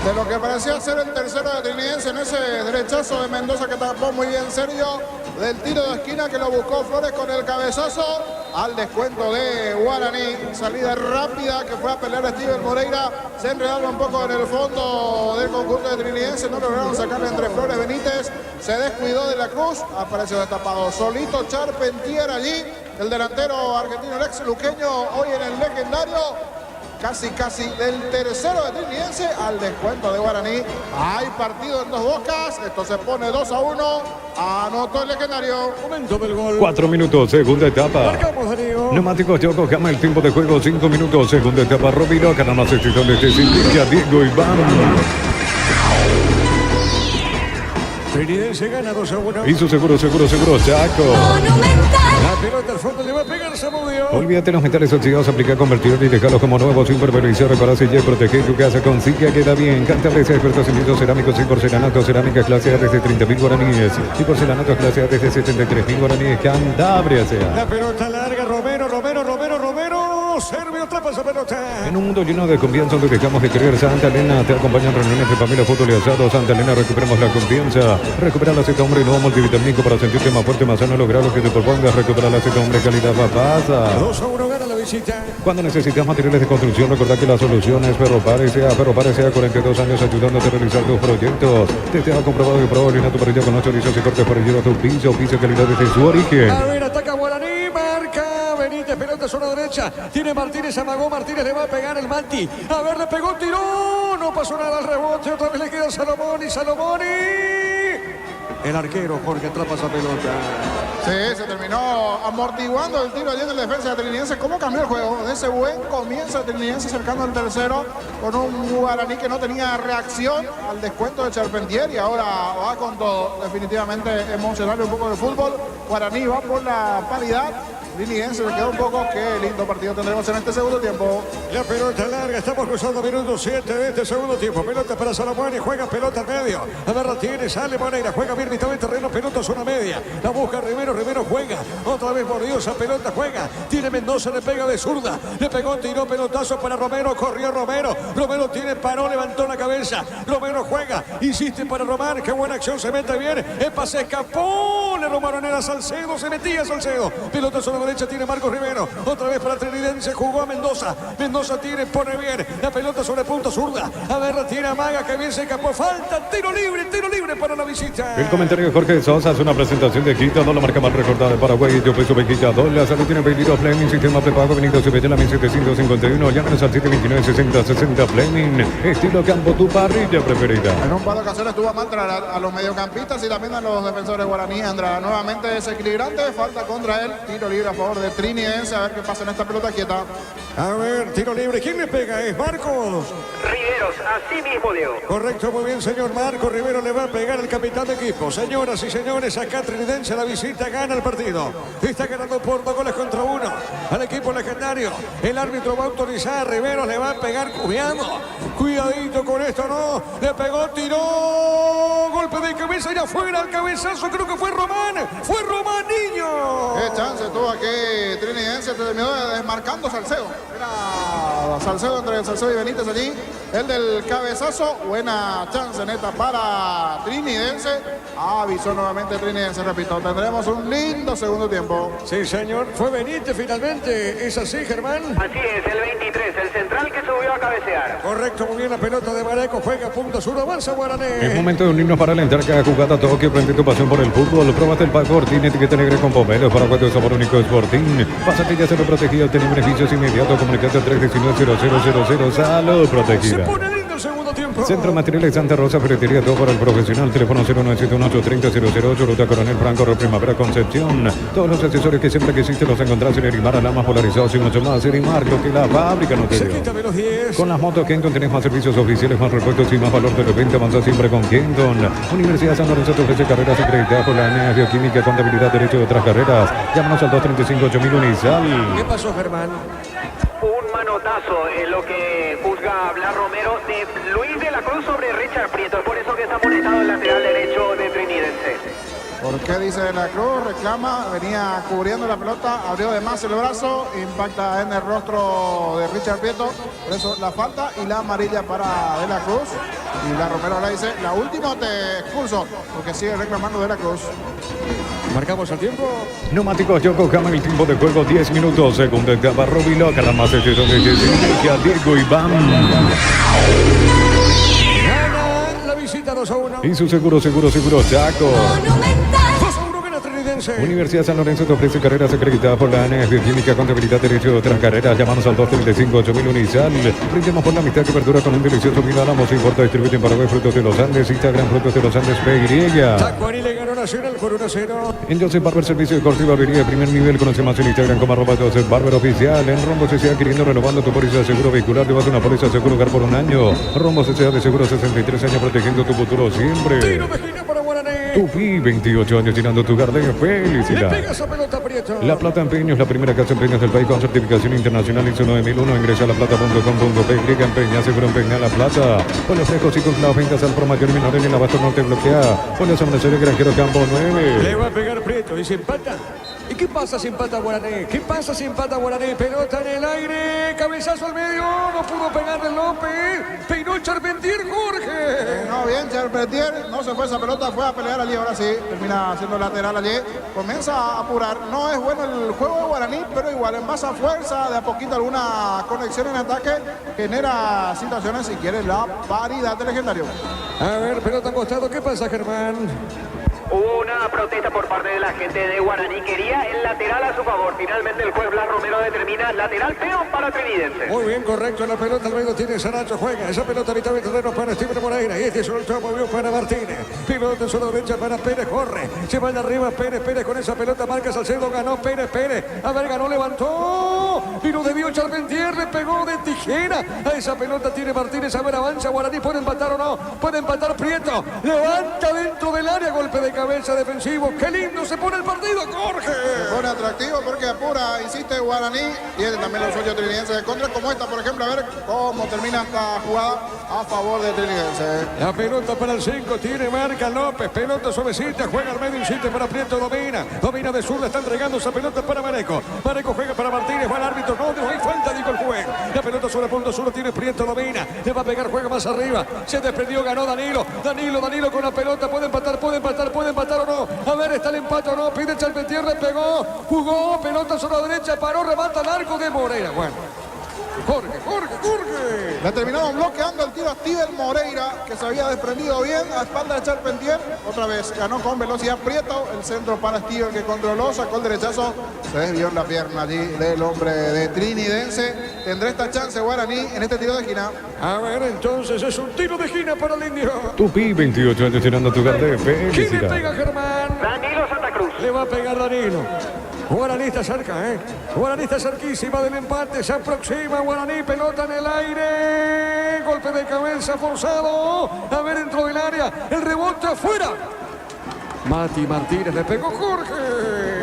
de lo que parecía ser el tercero de Trinidense en ese derechazo de Mendoza que tapó muy bien Sergio, del tiro de esquina que lo buscó Flores con el cabezazo al descuento de Guaraní. Salida rápida que fue a pelear a Steven Moreira, se enredaron un poco en el fondo del conjunto de Trinidense, no lograron sacarle entre Flores Benítez, se descuidó de la Cruz, apareció destapado solito Charpentier allí, el delantero argentino, el ex luqueño, hoy en el legendario. Casi del tercero de Trinidense al descuento de Guaraní. Hay partido en Dos Bocas. Esto se pone 2-1. Anotó el legendario. Momento del gol. 4 minutos, segunda etapa. Marcamos, Darío. Neumáticos Yokohama, el tiempo de juego 5 minutos, segunda etapa. Robilo, nada más excepción de este Silvia, Diego Iván. Trinidense gana 2-1. Hizo seguro, Chaco. La pelota al fondo le va a pegar Zamudio. Olvídate los metales oxidados, aplica convertidor y dejarlos como nuevos, sin supervisar, reparar, sellar, proteger tu casa con Silvia, queda bien. Cantables expertos en pisos cerámicos y porcelanatos, cerámicas clase A desde 30.000 guaraníes y porcelanatos clase A desde 73.000 guaraníes. Cantabria sea. La pelota larga, Romero. Servio atrapa esa pelota. En un mundo lleno de confianza donde dejamos de creer, Santa Elena te acompaña en reuniones de familia, fútbol y asado. Santa Elena, recuperamos la confianza. Recupera la Z Hombre, nuevo multivitamínico para sentirte más fuerte, más sano, lograr lo que te propongas. Recupera la Z Hombre, calidad papasa. 2-1 gana la visita. Cuando necesitas materiales de construcción, recordad que la solución es Ferropare sea 42 años ayudándote a realizar tus proyectos. Te ha comprobado que probó tu parrilla con 8 rizos y cortes para llevar tu piso calidad desde su origen. A ver, ataca Guaraní, marca Benítez, pelota zona derecha. Tiene Martínez, amagó, Martínez le va a pegar el Manti. A ver, le pegó, tiró. No pasó nada al rebote, otra vez le queda Salomoni. El arquero Jorge atrapa esa pelota. Sí, se terminó amortiguando el tiro allí en la defensa de Trinidense. ¿Cómo cambió el juego? De ese buen comienzo de Trinidense cercando al tercero con un Guaraní que no tenía reacción al descuento de Charpentier y ahora va con todo. Definitivamente emocionarle un poco de fútbol. Guaraní va por la paridad. Trinidense le queda un poco. Qué lindo partido tendremos en este segundo tiempo. La pelota larga, estamos cruzando minuto 7 de este segundo tiempo. Pelota para Salomón y juega pelota al medio. A ver, la tiene, sale Moreira, juega bien mitad de terreno, pelota zona media. La busca Rivero juega. Otra vez Bordiosa, pelota juega. Tiene Mendoza, le pega de zurda. Le pegó, tiró pelotazo para Romero, corrió Romero. Romero tiene, paró, levantó la cabeza. Romero juega, insiste para Román. Qué buena acción, se mete bien. Epa, se escapó. Le robaron a Salcedo, se metía Salcedo. Pelota zona derecha, tiene Marcos Rivero. Otra vez para Trinidense, jugó a Mendoza. Mendoza tiene, pone bien. La pelota sobre punta zurda. A ver, la tiene Amaga, que bien se escapó. Falta, tiro libre para la visita. El comentario de Jorge Sosa es una presentación de Quito, no la marca más recordada de Paraguay. Yo peso Bequita, la salud tiene pedido Fleming, sistema prepago, Benito Cepeda, la 1751. Llámenos al 729-6060 Fleming. Estilo campo, tu parrilla preferida. En un par de ocasiones tuvo a mantra a los mediocampistas y también a los defensores guaraní. Andrada nuevamente desequilibrante, falta contra él. Tiro libre a favor de Trinidense, a ver qué pasa en esta pelota quieta. A ver, tiro libre. ¿Quién le pega? Es Marcos Riveros, así mismo, Diego. Correcto, muy bien, señor Marcos Rivero. Le va a pegar el capitán de equipo. Señoras y señores, acá Trinidense la visita gana el partido. Está ganando por 2 goles contra 1 al equipo legendario. El árbitro va a autorizar. Rivero le va a pegar. Cuidadito con esto, ¿no? Le pegó, tiró. Golpe de cabeza y afuera al cabezazo. Creo que fue Román. Fue Román, niño. Qué chance tuvo aquí Trinidense. Terminó desmarcando Salcedo. Era Salcedo, entre Salcedo y Benítez allí. El del cabezazo. Buena chance neta para Trinidense. Avisó nuevamente Trinidense, repito. Tendremos un lindo segundo tiempo. Sí, señor. Fue Benítez finalmente. ¿Es así, Germán? Así es, el 23, el central que subió a cabecear. Correcto, muy bien la pelota de Mareco. Juega punto sur, avanza Guaraní. Es momento de unirnos para alentar cada jugada. Todo que prende tu pasión por el fútbol. Próbate el pack Fortín, etiqueta negra con pomelos para cuatro sabor único Fortín. Pásate ya se lo protegido, tiene beneficios inmediatos. Comunicate al 319-0000. Salud protegida. Se pone lindo el segundo tiempo. Centro Materiales Santa Rosa, ferretería todo para el profesional. Teléfono 0971830-008, Ruta Coronel Franco, Primavera Concepción. Todos los accesorios que siempre que existen los encontrás en Erimar, Alamas polarizados y mucho más. Erimar, lo que la fábrica no te dio. Los 10. Con las motos Kenton tenés más servicios oficiales, más repuestos y más valor de repente. Avanza siempre con Kenton. Universidad San Lorenzo te ofrece carreras acreditadas por la ANEA, bioquímica, contabilidad, derecho de otras carreras. Llámanos al 235-8000 Unizal. ¿Qué pasó, Germán? Un manotazo es lo que juzga Blas Romero de Luis de la Cruz sobre Richard Prieto. Es por eso que está amonestado el lateral derecho de Trinidense. ¿Por qué dice de la Cruz? Reclama, venía cubriendo la pelota, abrió de más el brazo, impacta en el rostro de Richard Prieto. Por eso la falta y la amarilla para de la Cruz. Y Blas Romero le dice, la última te expulso, porque sigue reclamando de la Cruz. Marcamos el tiempo. Neumáticos Yokohama, el tiempo de juego 10 minutos. Segunda etapa, Rubiloca, la más de donde se Diego Iván. Gana la visita 2-1. Y su seguro, Chaco. Universidad San Lorenzo te ofrece carreras acreditadas por la ANES de Química, Contabilidad, Derecho de otras carreras. Llámanos al 235-8000 Unisal. Brindemos por la amistad que perdura con un delicioso vino Álamos. Importa, distribuye en Paraguay Frutos de los Andes. Instagram Frutos de los Andes PY. Tacuarí le ganó Nacional por 1-0. En Joseph Barber Servicio de Corte y Barbería de primer nivel. Conoce más en Instagram como @Joseph Barber Oficial. En Rombo se sigue adquiriendo, renovando tu póliza de seguro vehicular. Llevas una póliza de seguro hogar por un año. Rombo se de seguro 63 años, protegiendo tu futuro siempre. Tiro de esquina para Guaraní. Tupi, 28 años llenando tu hogar de felicidad. La Plata Empeños, la primera casa de empeños del país con certificación internacional ISO 9001. Ingresa a laplata.com.py. Empeña, seguro empeña La Plata. Pollos frescos y congelados, ventas al por mayor y menor en el abasto norte bloquea. Pollos amanecer granjero Campo 9. Le va a pegar Prieto y se empata. ¿Y qué pasa si empata Guaraní? ¿Qué pasa si empata Guaraní? Pelota en el aire, cabezazo al medio, no pudo pegarle López. Peinó Charpentier, Jorge. No, bien, Charpentier, no se fue esa pelota, fue a pelear allí, ahora sí, termina siendo lateral allí. Comienza a apurar, no es bueno el juego de Guaraní, pero igual en base a fuerza, de a poquito alguna conexión en ataque, genera situaciones, si quiere, la paridad del legendario. A ver, pelota acostado, ¿qué pasa, Germán? Hubo una protesta por parte de la gente de Guaraní. Quería el lateral a su favor. Finalmente el juez Blas Romero determina lateral, pero para Trinidense. Muy bien, correcto. La pelota al medio tiene Saracho. Juega esa pelota ahorita de terreno para Steven Moreira. Y este soltó, movió para Martínez. Pelota en su derecha para Pérez. Corre. Se va de arriba Pérez. Pérez con esa pelota. Marca Salcedo. Ganó Pérez. Pérez. A ver, ganó, levantó. Vino de Dio Charpentier. Le pegó de tijera. A esa pelota tiene Martínez. A ver, avanza Guaraní. ¿Puede empatar o no? Puede empatar Prieto. Levanta dentro del área. Golpe de cabeza defensivo. Qué lindo se pone el partido, Jorge. Se pone atractivo porque apura, insiste Guaraní. Tiene también los sueños trinidenses de contra, como esta, por ejemplo. A ver cómo termina esta jugada a favor de Trinidense. La pelota para el 5, tiene marca López. Pelota suavecita, juega al medio, insiste para Prieto, domina. Domina de sur, le está entregando esa pelota para Mareco. Mareco juega para Martínez, va al árbitro. No hay falta, dijo el juez. La pelota sobre punto sur, tiene Prieto, domina. Le va a pegar, juega más arriba. Se desprendió, ganó Danilo. Danilo con la pelota. Puede empatar o no. A ver, está el empate o no. Pide Charpentier, le pegó. Jugó, pelota sobre la derecha, paró, remata el arco de Moreira. Bueno. Jorge. Le terminaron bloqueando el tiro a Steven Moreira, que se había desprendido bien a espalda de Charpentier. Otra vez ganó con velocidad Prieto. El centro para Steven, que controló, sacó el derechazo. Se desvió en la pierna allí del hombre de Trinidense. Tendrá esta chance Guaraní en este tiro de esquina. A ver, entonces es un tiro de esquina para el indio. Tupi, 28 años llenando tu hogar de ¿Quién le felicidad. pega, Germán? Danilo Santa Cruz. Le va a pegar Danilo. Guaraní está cerca, Guaraní está cerquísima del empate. Se aproxima Guaraní, pelota en el aire. Golpe de cabeza forzado. A ver, dentro del área. El rebote afuera. Mati Martínez le pegó Jorge.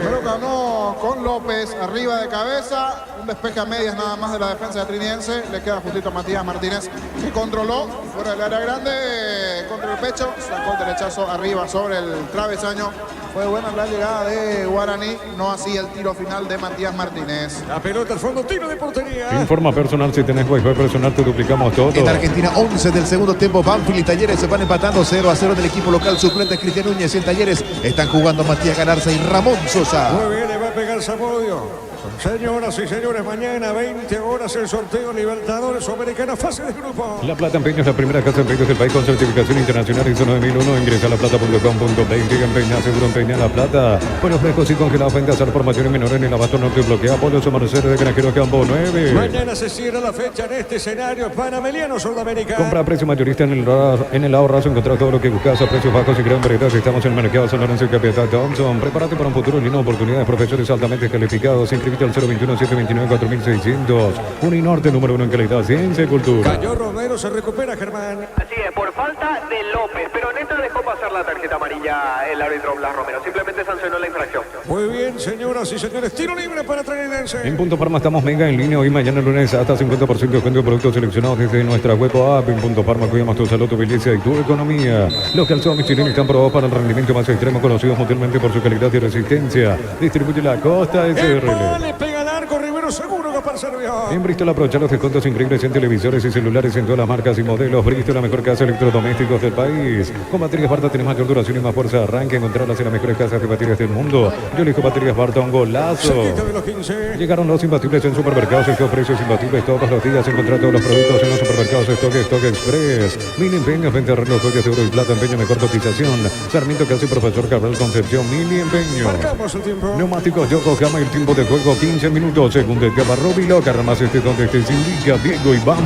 Pero ganó con López arriba de cabeza. Un despeje a medias nada más de la defensa de Trinidense. Le queda justito a Matías Martínez, que controló fuera del área grande contra el pecho. Sacó el derechazo arriba sobre el travesaño. Fue buena la llegada de Guaraní, no así el tiro final de Matías Martínez. La pelota al fondo, tiro de portería. Informa personal, si tenés Wi-Fi personal te duplicamos todo. En Argentina, 11 del segundo tiempo, Banfield y Talleres se van empatando 0-0 del equipo local. Suplente Cristian Núñez. En Talleres están jugando Matías Galarza y Ramón Sosa. Muy bien, le va a pegar Zamudio. Señoras y señores, mañana 20 horas el sorteo Libertadores Sudamericana, fase de grupo. La Plata Empeños, la primera casa de empeños del país con certificación internacional ISO 9001. Ingresa a laplata.com.py. Empeña, seguro empeña La Plata. Pollos frescos y congelados, ventas al por mayor y menor en el abasto norte bloquea. Pollos amanecer de granjero Campo 9. Mañana se cierra la fecha en este escenario panameliano sudamericano. Compra a precio mayorista en el ahorrazo. Encontrar todo lo que buscas a precios bajos y gran variedad. Estamos en el mercado San Lorenzo y Capital Thompson. Prepárate para un futuro lleno de oportunidades. Profesores altamente calificados. Inscríbete al 021-729-4600. Uninorte, número 1 en calidad, ciencia y cultura. Cayó Romero, se recupera, Germán. Así es, por falta de López, pero neta dejó pasar la tarjeta amarilla el árbitro Blas Romero. Simplemente sancionó la infracción. Muy bien, señoras y señores, tiro libre para Trinidense. En Punto Parma estamos mega en línea hoy, mañana lunes, hasta 50% de descuento de productos seleccionados desde nuestra web o app. En Punto Parma cuidamos tu salud, tu belleza y tu economía. Los calzones Michelin están probados para el rendimiento más extremo, conocidos mundialmente por su calidad y resistencia. Distribuye la Costa SRL. Le pega al arco, Rivero seguro, Gaspar Servio. En Bristol aprovecha los descuentos increíbles en televisores y celulares en todas las marcas y modelos. Bristol, la mejor casa de electrodomésticos del país. Con baterías Barton tenés mayor duración y más fuerza de arranque. Encontrarlas en las mejores casas de baterías del mundo. Yo elijo baterías Barton, golazo. Cerquita de los 15. Llegaron los imbatibles en supermercados. Estos precios imbatibles todos los días. Encontrar todos los productos en los supermercados Stock Express. Mil empeños, venta reloj, joyas de oro y plata, empeño, mejor cotización. Sarmiento Casi, Profesor Cabral Concepción, Mil empeños. Marcamos el tiempo. Neumáticos Yokohama, el tiempo de juego 15 minutos. Segundo etapa, Robiloca, más donde estés, indica Diego Iván.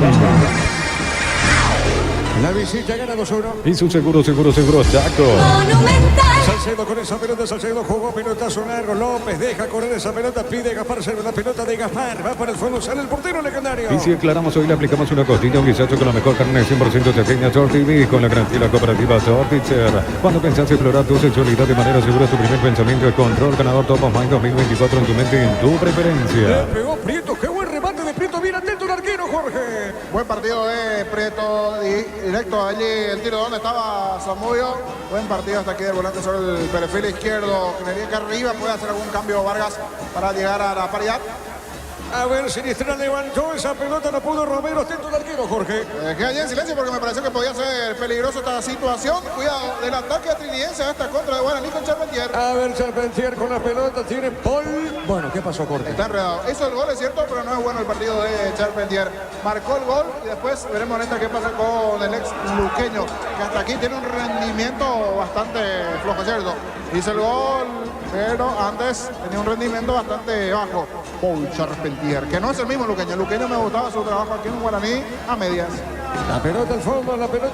La visita gana 2-1. Y su seguro, Chaco. Salcedo con esa pelota, Salcedo jugó pelotazo largo, López deja correr esa pelota, pide Gaspar Servio, la pelota de Gaspar, va para el fondo, sale el portero legendario. Y si aclaramos, hoy le aplicamos una costilla, un guisacho con la mejor carne 100% chaqueña, Tortv, con la garantía de la cooperativa Torticher. Cuando pensás explorar tu sexualidad de manera segura, tu primer pensamiento es control, ganador Top of Mind 2024 en tu mente y en tu preferencia. Le pegó Prieto, qué buen remate de Prieto, bien atento el arquero, Jorge. Buen partido de Prieto, directo allí el tiro donde estaba Zamudio. Buen partido hasta aquí del volante sobre el perfil izquierdo. Creería que arriba puede hacer algún cambio Vargas para llegar a la paridad. A ver, Sinisterra levantó esa pelota, no pudo Romero, atento el arquero, Jorge. Quedé allí en silencio porque me pareció que podía ser peligroso esta situación. Cuidado del ataque trinidense a esta contra de Guaraní con Charpentier. A ver, Charpentier con la pelota, tiene Paul. Bueno, ¿qué pasó, Jorge? Está enredado. Hizo el gol, es cierto, pero no es bueno el partido de Charpentier. Marcó el gol y después veremos en esta qué pasa con el ex luqueño, que hasta aquí tiene un rendimiento bastante flojo, ¿cierto? Hizo el gol, pero antes tenía un rendimiento bastante bajo. Paul Charpentier, que no es el mismo luqueño. El luqueño me gustaba su trabajo aquí en Guaraní a medias. La pelota al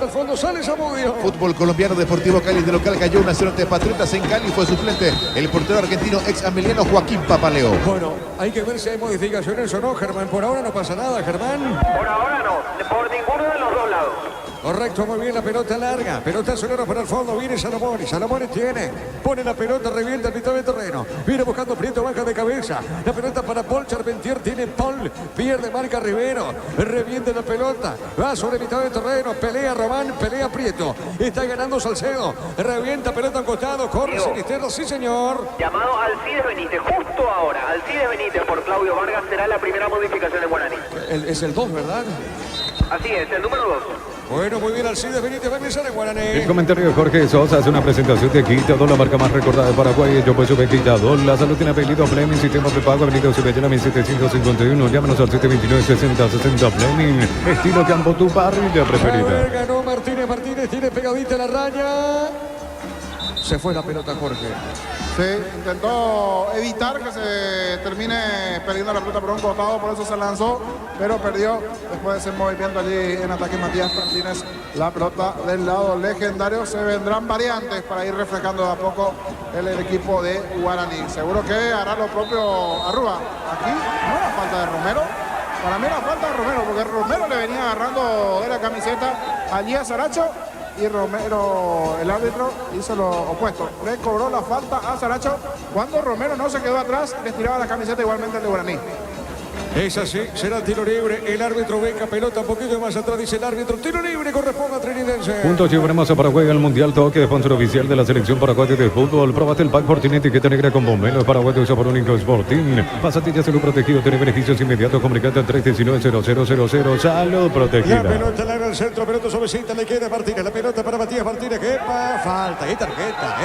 fondo, sale Zamudio. Fútbol colombiano, Deportivo Cali de local cayó 1-0 ante Patriotas en Cali. Fue suplente el portero argentino ex ameliano Joaquín Papaleo. Bueno, hay que ver si hay modificaciones o no, Germán. Por ahora no pasa nada, Germán. Por ahora no, por ninguno de los dos lados. Correcto, muy bien, la pelota larga. Pelota sonora para el fondo, viene Salomón. Salomón tiene, pone la pelota, revienta el mitad del terreno. Viene buscando Prieto, baja de cabeza. La pelota para Paul Charpentier, tiene Paul. Pierde, marca Rivero. Reviente la pelota. Va sobre mitad del terreno. Pelea Román, pelea Prieto. Está ganando Salcedo. Revienta, pelota al costado. Corre Sinisterra, sí señor. Llamado Alcides Benítez, justo ahora. Alcides Benítez por Claudio Vargas será la primera modificación en Guaraní. Es el 2, ¿verdad? Así es, el número 2. Bueno, muy bien, Alcides Benítez va a empezar en Guaraní. El comentario de Jorge Sosa hace una presentación de Quitador, la marca más recordada de Paraguay. Yo pues sube Quitador. La salud tiene apellido Fleming, sistema prepago, avenida Cibellena 1751. Llámanos al 729-6060 Fleming. Estilo Campo, tu parrilla preferida. Ganó Martínez, tiene pegadita la raya. Se fue la pelota, Jorge. Sí, intentó evitar que se termine perdiendo la pelota por un costado, por eso se lanzó, pero perdió después de ese movimiento allí en ataque Matías Martínez. La pelota del lado legendario. Se vendrán variantes para ir refrescando de a poco el equipo de Guaraní. Seguro que hará lo propio Arrua. Aquí no era falta de Romero. Para mí era falta de Romero, porque Romero le venía agarrando de la camiseta allí a Saracho. Y Romero, el árbitro, hizo lo opuesto. Le cobró la falta a Saracho cuando Romero no se quedó atrás, le tiraba la camiseta igualmente al de Guaraní. Es así, será tiro libre. El árbitro venga, pelota un poquito más atrás, dice el árbitro. Tiro libre, corresponde a Trinidense. Juntos llevaremos a Paraguay al Mundial. Toque, sponsor oficial de la selección paraguaya de fútbol. Probate el pack Fortín, etiqueta negra con bomberos paraguayo y sabor único Sporting. Pasatilla Salud Protegido, tiene beneficios inmediatos. Comunicate al 319-0000. Salud Protegida. La pelota larga al centro, pelota suavecita, le queda Martínez. La pelota para Matías Martínez, que va, falta. Es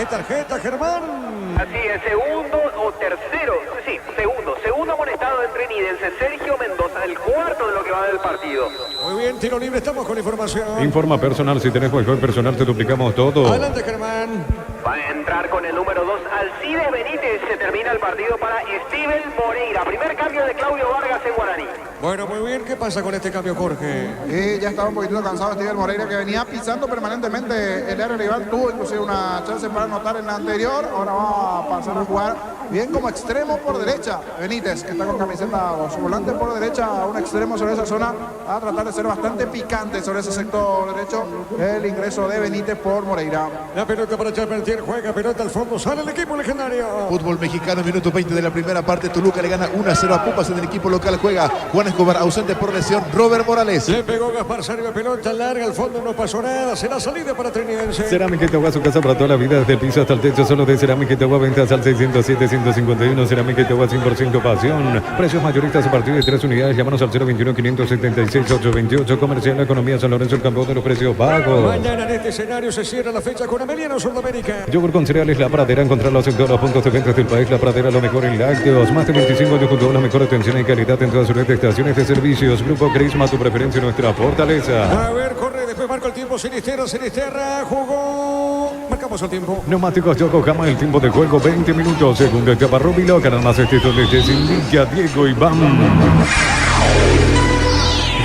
tarjeta, Germán. Así es, segundo o tercero, sí, segundo amonestado en Trinidense, Sergio Mendoza, el cuarto de lo que va del partido. Muy bien, tiro libre, estamos con información. Informa personal, si tenés juego personal te duplicamos todo. Adelante, Germán. Va a entrar con el número 2, Alcides Benítez. Se termina el partido para Steven Moreira. Primer cambio de Claudio Vargas en Guaraní. Bueno, muy bien, ¿qué pasa con este cambio, Jorge? Y ya estaba un poquito cansado Steven Moreira, que venía pisando permanentemente el área rival. Tuvo inclusive una chance para anotar en la anterior. Ahora va a pasar a jugar bien como extremo por derecha. Benítez, que está con camiseta o su volante por derecha, a un extremo sobre esa zona, a tratar de ser bastante picante sobre ese sector derecho. El ingreso de Benítez por Moreira. La pelota para Charpentier, juega pelota al fondo, sale el equipo legendario. Fútbol mexicano, minuto 20 de la primera parte. Toluca le gana 1-0 a Pumas. En el equipo local juega Juan Escobar, ausente por lesión. Robert Morales. Le pegó Gaspar Sergio, pelota larga al fondo, no pasó nada. Será salida para Trinidense. Cerámica Itagua, su casa para toda la vida, desde el piso hasta el techo, solo de Cerámica Itagua, ventas al 607-151. Cerámica Itagua, 100% pasión. Precios mayoristas a partir de 3 unidades. Llámanos al 021-576-828. Comercial La Economía San Lorenzo, el campeón de los precios bajos. Mañana en este escenario se cierra la fecha con Ameliano Sudamérica. Yogur con cereales La Pradera, encontrarlos en todos los puntos de venta del país. La Pradera, lo mejor en lácteos. Más de 25 años junto a la mejor atención y calidad en todas sus red de estaciones de servicios. Grupo Crisma, tu preferencia y nuestra fortaleza. A ver, corre, después marca el tiempo. Sinisterra, jugó. Marcamos el tiempo. Neumáticos Yokohama, el tiempo de juego 20 minutos. Segunda etapa, Rubilo, canal más extenso desde Indica, Diego Iván.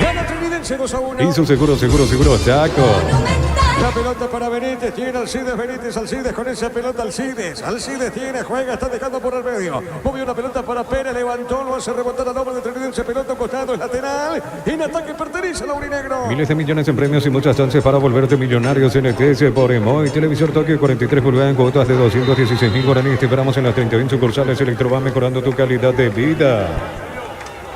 Gana Trinidense 2-1. Y su seguro, Chaco. La pelota para Benítez, tiene Alcides con esa pelota Alcides tiene, juega, está dejando por el medio, movió una pelota para Pérez, levantó, lo hace rebotar al hombre de Trinidense, pelota costado, es lateral, en ataque pertenece al aurinegro. Miles de millones en premios y muchas chances para volverte millonarios en el TS por Emoy. Televisor Tokio 43 pulgadas en cuotas de 216.000 guaraníes. Te esperamos en las 31 sucursales Electroban, mejorando tu calidad de vida.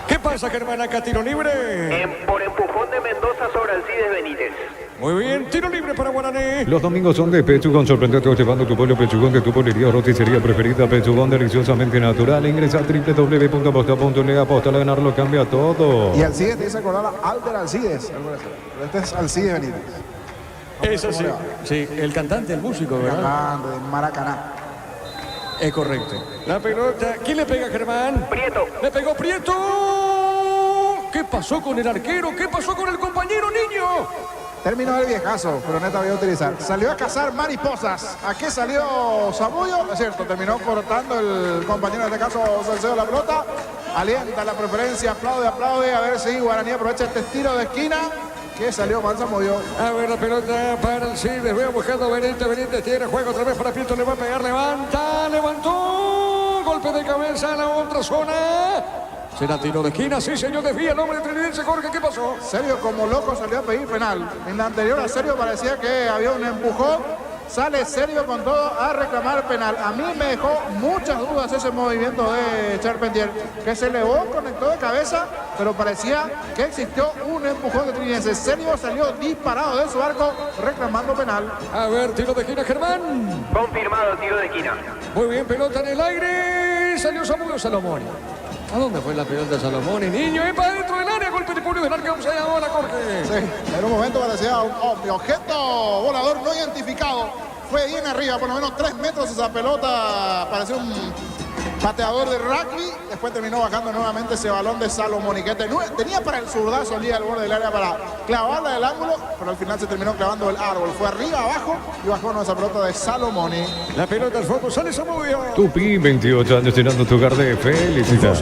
¿Qué pasa, Germán? Acá tiro libre. Por empujón de Mendoza sobre Alcides Benítez. Muy bien, tiro libre para Guaraní. Los domingos son de Pechugón, sorprendente llevando tu pollo Pechugón de tu pollería o roticería preferida. Pechugón, deliciosamente natural. Ingresa a www.aposta.le. Aposta a ganarlo, cambia todo. Y Alcides te dice acordar a Alder Alcides. Este es Alcides Benítez. Eso sí. Sí, el cantante, el músico, ¿verdad? De Maracaná. Es correcto. La pelota, ¿quién le pega, Germán? Prieto. Le pegó Prieto. ¿Qué pasó con el arquero? ¿Qué pasó con el compañero, niño? Terminó el viejazo, pero neta voy a utilizar. Salió a cazar mariposas. ¿A qué salió Zamudio? Es cierto, terminó cortando el compañero, en este caso Salcedo, la pelota. Alienta la preferencia, aplaude. A ver si Guaraní aprovecha este tiro de esquina. Que salió mal Zamudio. A ver la pelota para el Alcides. Veo buscando a Benítez. Tiene juego otra vez para Prieto. Le va a pegar, levantó. Golpe de cabeza a la otra zona. ¿Será tiro de esquina? Sí, señor, desvía el hombre de Trinidense. Jorge, ¿qué pasó? Sergio como loco salió a pedir penal. En la anterior a Sergio parecía que había un empujón. Sale Sergio con todo a reclamar penal. A mí me dejó muchas dudas ese movimiento de Charpentier, que se elevó, conectó de cabeza, pero parecía que existió un empujón de Trinidense. Sergio salió disparado de su arco reclamando penal. A ver, tiro de esquina, Germán. Confirmado, tiro de esquina. Muy bien, pelota en el aire. Salió Samudio Salomón. ¿A dónde fue la pelota de Salomón? Y niño, para dentro del área, golpe de puño del arco. Vamos allá ahora, Jorge. Sí, en un momento parecía un objeto volador no identificado. Fue bien arriba, por lo menos 3 metros esa pelota. Parecía un pateador de rugby. Después terminó bajando nuevamente ese balón de Salomón. Y que tenía para el zurdazo allí al borde del área para clavarla del ángulo, pero al final se terminó clavando el árbol. Fue arriba, abajo y bajó esa pelota de Salomón. La pelota al fondo, sale Samudio. Tupi, 28 años llenando tu hogar de felicidad.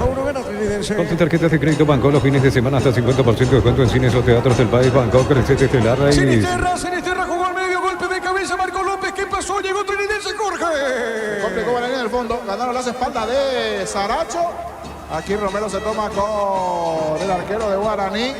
Con tu tarjeta de crédito Banco los fines de semana hasta 50% de descuento en cines o teatros del país. Banco, Crecete Estelar. Sinisterra jugó al medio, golpe de cabeza, Marco López. ¿Qué pasó? Llegó Trinidense, Jorge. Complicó Guaraní en el fondo, ganaron las espaldas de Saracho. Aquí Romero se toma con el arquero de Guaraní.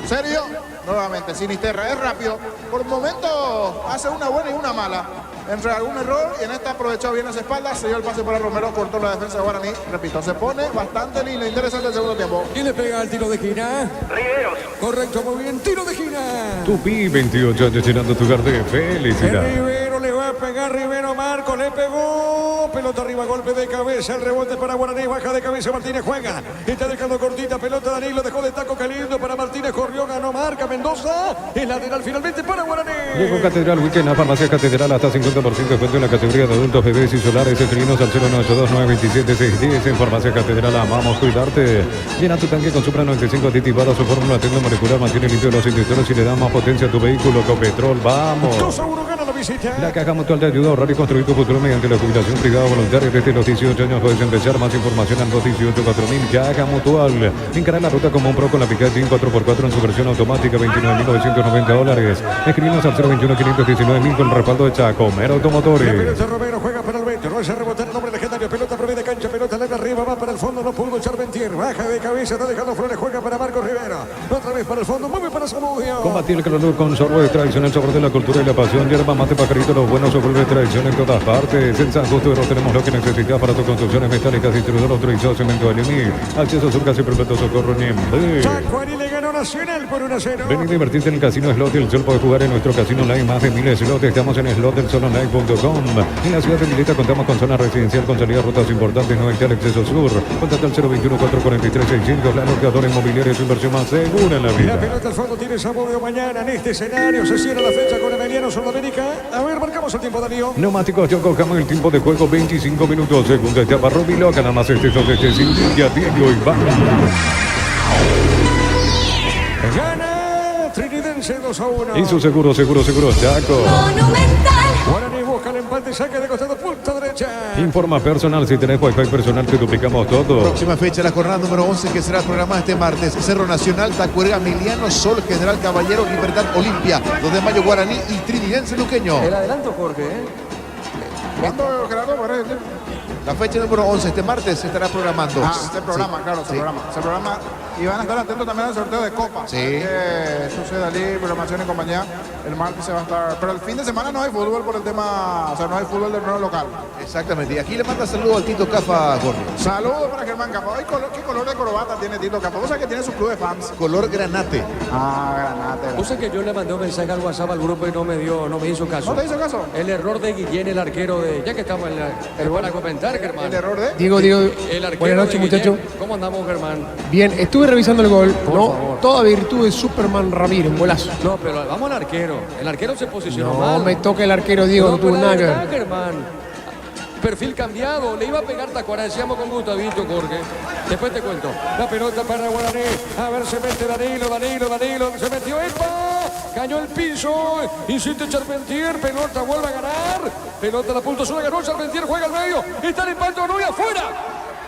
Sergio, nuevamente Sinisterra, es rápido. Por momentos hace una buena y una mala. Entre algún error y en esta aprovechó bien las espaldas, se dio el pase para Romero, cortó la defensa de Guaraní. Repito, se pone bastante lindo, interesante el segundo tiempo. ¿Quién le pega al tiro de esquina? Riveros. Correcto, muy bien, tiro de esquina. Tupi, 28 años llenando tu hogar de felicidad. Rivero le va a pegar, Rivero Marco, le pegó. Pelota arriba, golpe de cabeza, el rebote para Guaraní, baja de cabeza, Martínez juega. Está dejando cortita, pelota Danilo, dejó de taco caliente para Martínez, corrió, ganó, marca Mendoza. El lateral finalmente para Guaraní. Llegó Catedral Weekend a Farmacia Catedral hasta 50% de descuento en la categoría de adultos, bebés y solares. Escribinos al 0982-927-610. En Farmacia Catedral amamos cuidarte. Llena tu tanque con Supra 95 aditivada. Su fórmula tecnomolecular mantiene limpio los inductores y le da más potencia a tu vehículo. Con Petrol, vamos. 2-1 gana la visita. La Caja Mutual te ayuda a ahorrar y construir tu futuro mediante la jubilación privada voluntaria. Desde los 18 años puedes empezar. Más información al 218-4000. Caja Mutual. Encara la ruta como un pro con la Picatinny 4x4 en su versión automática. $29.990. Escribinos al 021-519.000 con el respaldo de Chacomero Automotores. Romero juega para el 20, no es a rebotar el nombre legendario, pelota proviene de cancha, pelota larga arriba, va para el fondo, no pudo echar Charpentier, baja de cabeza, está dejando Flores, juega para Marcos Rivera. Otra vez para el fondo, mueve para Zamudio. Combatir el calor con sorbo de tradicional sabor de la cultura y la pasión. Yerba mate, pajarito, los buenos sabores de tradición en todas partes. En San Justo de Oro tenemos lo que necesitas para tus construcciones metálicas, distribuidor autorizado, cemento Alemí. Acceso sur, casi perpetuo socorro Niembe. Tacuarí le ganó Nacional por 1-0. Ven y divertirte en el Casino Slot del Sol. Puedes jugar en nuestro casino online, más de 1000 slots. Estamos en slotdelsolonline.com. En la ciudad de Mileta contamos con zona residencial con salida a rutas importantes, no está el acceso sur. Contacta al 021-443-600. La locadora inmobiliaria es su inversión más segura en la vida. La pelota al fondo tiene Zamudio mañana en este escenario. Se cierra la fecha con Emiliano Sudamérica. A ver, marcamos el tiempo, Darío. Neumáticos Yokohama, el tiempo de juego 25 minutos. Segunda etapa, Robiloca, nada más este son desde Silvia, Diego y Iván. Gana Trinidense 2-1. Y su seguro, Chaco. Guaraní busca el empate, saque de costado, punta derecha. Informa personal, si tenés wifi personal te duplicamos todo. Próxima fecha, la jornada número 11 que será programada este martes. Cerro Nacional, Tacuarega, Emiliano, Sol, General Caballero, Libertad, Olimpia. 2 de mayo, Guaraní y Trinidense Luqueño. El adelanto, Jorge. ¿Cuándo, Gerardo? La fecha número 11 este martes se estará programando. Se programa, claro, se programa. Y van a estar atentos también al sorteo de Copa. Sí. Que sucede allí, programación y compañía. El martes se va a estar. Pero el fin de semana no hay fútbol por el tema. O sea, no hay fútbol del nuevo local. Exactamente. Y aquí le manda saludos al Tito Cafa, Jorge. Saludos para Germán Cafa. ¿Qué color de corbata tiene Tito Cafa? ¿Vos sabés que tiene su club de fans? Color granate. Granate. Vos sabés que yo le mandé un mensaje al WhatsApp al grupo y no me hizo caso. ¿No te hizo caso? El error de Guillén, el arquero de. Ya que estamos en el van a comentar, Germán. ¿El error de? Diego, El arquero buenas noches, de muchachos. Guillén. ¿Cómo andamos, Germán? Bien, estuve revisando el gol. Por favor. Toda virtud de Superman Ramírez, un golazo. No, pero vamos al arquero. El arquero se posicionó No mal. me toque el arquero, Diego, no tuvo pero nada la que verdad, ver. Germán. Perfil cambiado, le iba a pegar Tacuara, decíamos con Gustavito, Jorge. Después te cuento. La pelota para Guaraní. A ver, se mete Danilo. Se metió ¡epa! Cayó el piso. Insiste Charpentier. Pelota vuelve a ganar. Pelota a la punta sur, ganó Charpentier. Juega al medio. Está el empate o no y afuera.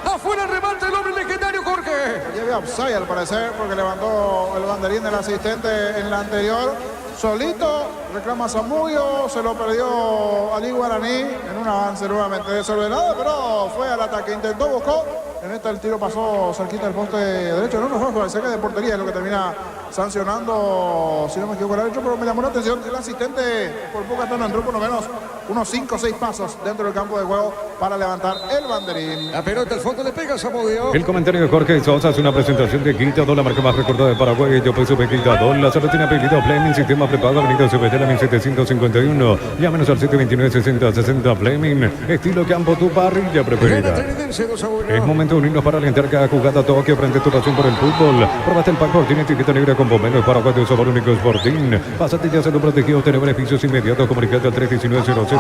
Afuera el remate el hombre legendario, Jorge. Allí había offside al parecer porque levantó el banderín del asistente en la anterior. Solito reclama Zamudio, se lo perdió Ali Guaraní en un avance nuevamente desordenado, pero fue al ataque, intentó, buscó. En esta el tiro pasó cerquita del poste derecho, no fue cerca de portería, es lo que termina sancionando, si no me equivoco, el árbitro, pero me llamó la atención el asistente, por poco hasta no entró por lo menos unos 5 o 6 pasos dentro del campo de juego para levantar el banderín. La pelota al fondo le pega a Zamudio. El comentario de Jorge Sosa es una presentación de Quitador, la marca más recordada de Paraguay. Yo pues supe Quitador, la sala tiene apellido Fleming, sistema prepago, avenida CBT, la 1751. Llámenos al 729-6060 Fleming, estilo campo, tu parrilla preferida. Es momento de unirnos para alentar cada jugada. Toque, aprende tu pasión por el fútbol. Probaste el pack tiene etiqueta negra con bomberos Paraguay de sabor único Sporting. Pásate ya, salud protegido, tener beneficios inmediatos. Comunicate al 319-0000.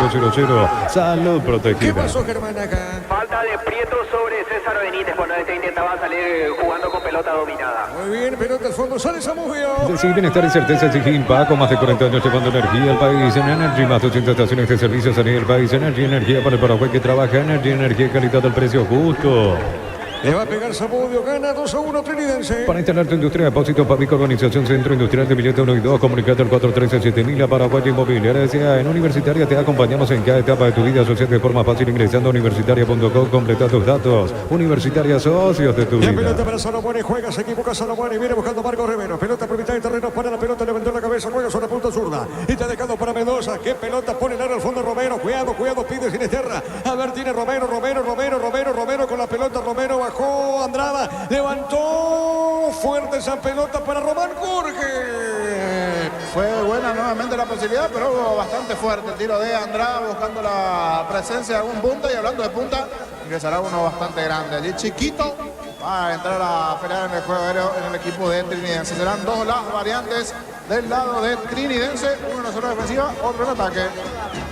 Salud protegida. ¿Qué pasó, Germán, acá? Falta de Prieto sobre César Benítez cuando este intentaba salir jugando con pelota dominada. Muy bien, pelota al fondo, sale Zamudio. Decir bienestar y certeza exige Impaco, más de 40 años llevando energía al país. En Energy, más de 200 estaciones de servicios a nivel país. Energía para el Paraguay que trabaja. Energía y calidad al precio justo. Le va a pegar Zamudio, gana 2-1 Trinidense. Para instalar tu industria, depósito, Pavico, Organización Centro Industrial de Billete 1 y 2, comunicate al 413-7000 a Paraguay Inmobiliaria. En Universitaria te acompañamos en cada etapa de tu vida social de forma fácil ingresando a universitaria.com, completa tus datos. Universitaria, socios de tu La vida. pelota para Salomón, juega, se equivoca Salomón y viene buscando Marcos Rivero. Pelota por mitad de terreno, para la pelota, levantó la cabeza, juega sobre la punta zurda. Y está dejando para Mendoza. ¿Qué pelota pone el área al fondo Romero? Cuidado, pide Sinisterra. A ver, tiene Romero con la pelota. Romero bajó, Andrada. Levantó fuerte esa pelota para Román Jorge. Fue buena nuevamente la posibilidad, pero bastante fuerte el tiro de Andrada buscando la presencia de algún punta. Y hablando de punta, ingresará uno bastante grande. Allí chiquito va a entrar a pelear en el juego aéreo en el equipo de Trinidense. Serán dos las variantes del lado de Trinidense. Uno en la zona defensiva, otro en ataque.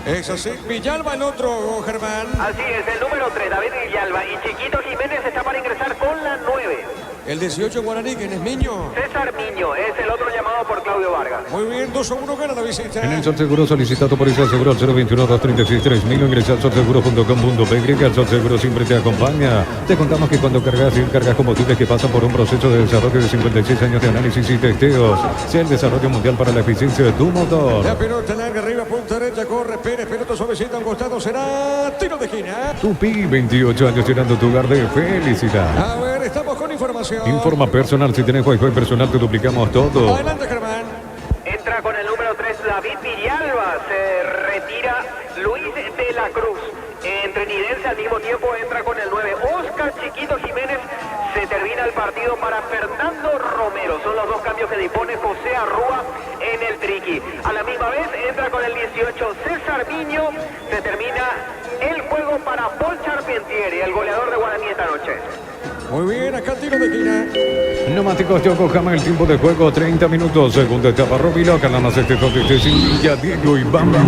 Es así. Villalba el otro, Germán. Así es, el número 3, David Villalba. Y Chiquito Jiménez está para ingresar con la 9. El 18 Guaraní, ¿quién es Miño? César Miño es el otro llamado por Claudio Vargas. Muy bien, 2-1 gana la visita. En el Sol Seguro solicitado por Isal Seguro al 021-236-3000 o ingresa al solseguro.com.py, que el Sol Seguro siempre te acompaña. Te contamos que cuando cargas combustibles que pasan por un proceso de desarrollo de 56 años de análisis y testeos, sea el desarrollo mundial para la eficiencia de tu motor. La pelota larga arriba, punta derecha, corre Pérez, pelota suavecita al costado, será tiro de esquina. Tupi, 28 años llenando tu hogar de felicidad. A ver, estamos con información. Informa personal, si tenés Wi-Fi personal te duplicamos todo. Adelante, Germán. Entra con el número 3 David Villalba, se retira Luis de la Cruz. En Trinidense al mismo tiempo entra con el 9 Oscar Chiquito Jiménez. Se termina el partido para Fernando Romero. Son los dos cambios que dispone José Arrúa en el triqui. A la misma vez entra con el 18 César Miño. Se termina el juego para Paul Charpentieri, el goleador de Guaraní esta noche. Muy bien, acá tiro de esquina. Neumáticos Yokohama, el tiempo de juego 30 minutos. Segunda etapa, Robilo, Calama, Setezón de Tecilla, Diego y Bam. 2-1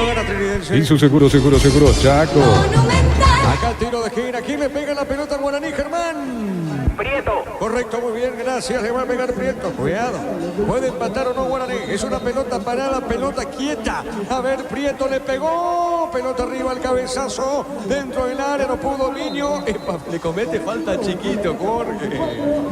gana Trinidense. Y su seguro, Chaco. Acá tiro de esquina. ¿Quién le pega la pelota al Guaraní, Germán? Prieto. Correcto, muy bien, gracias. Le va a pegar Prieto. Cuidado. ¿Puede empatar o no Guaraní? Es una pelota parada, pelota quieta. A ver, Prieto le pegó. Pelota arriba, el cabezazo. Dentro del área, no pudo Miño. Epa, le comete falta Chiquito, Jorge.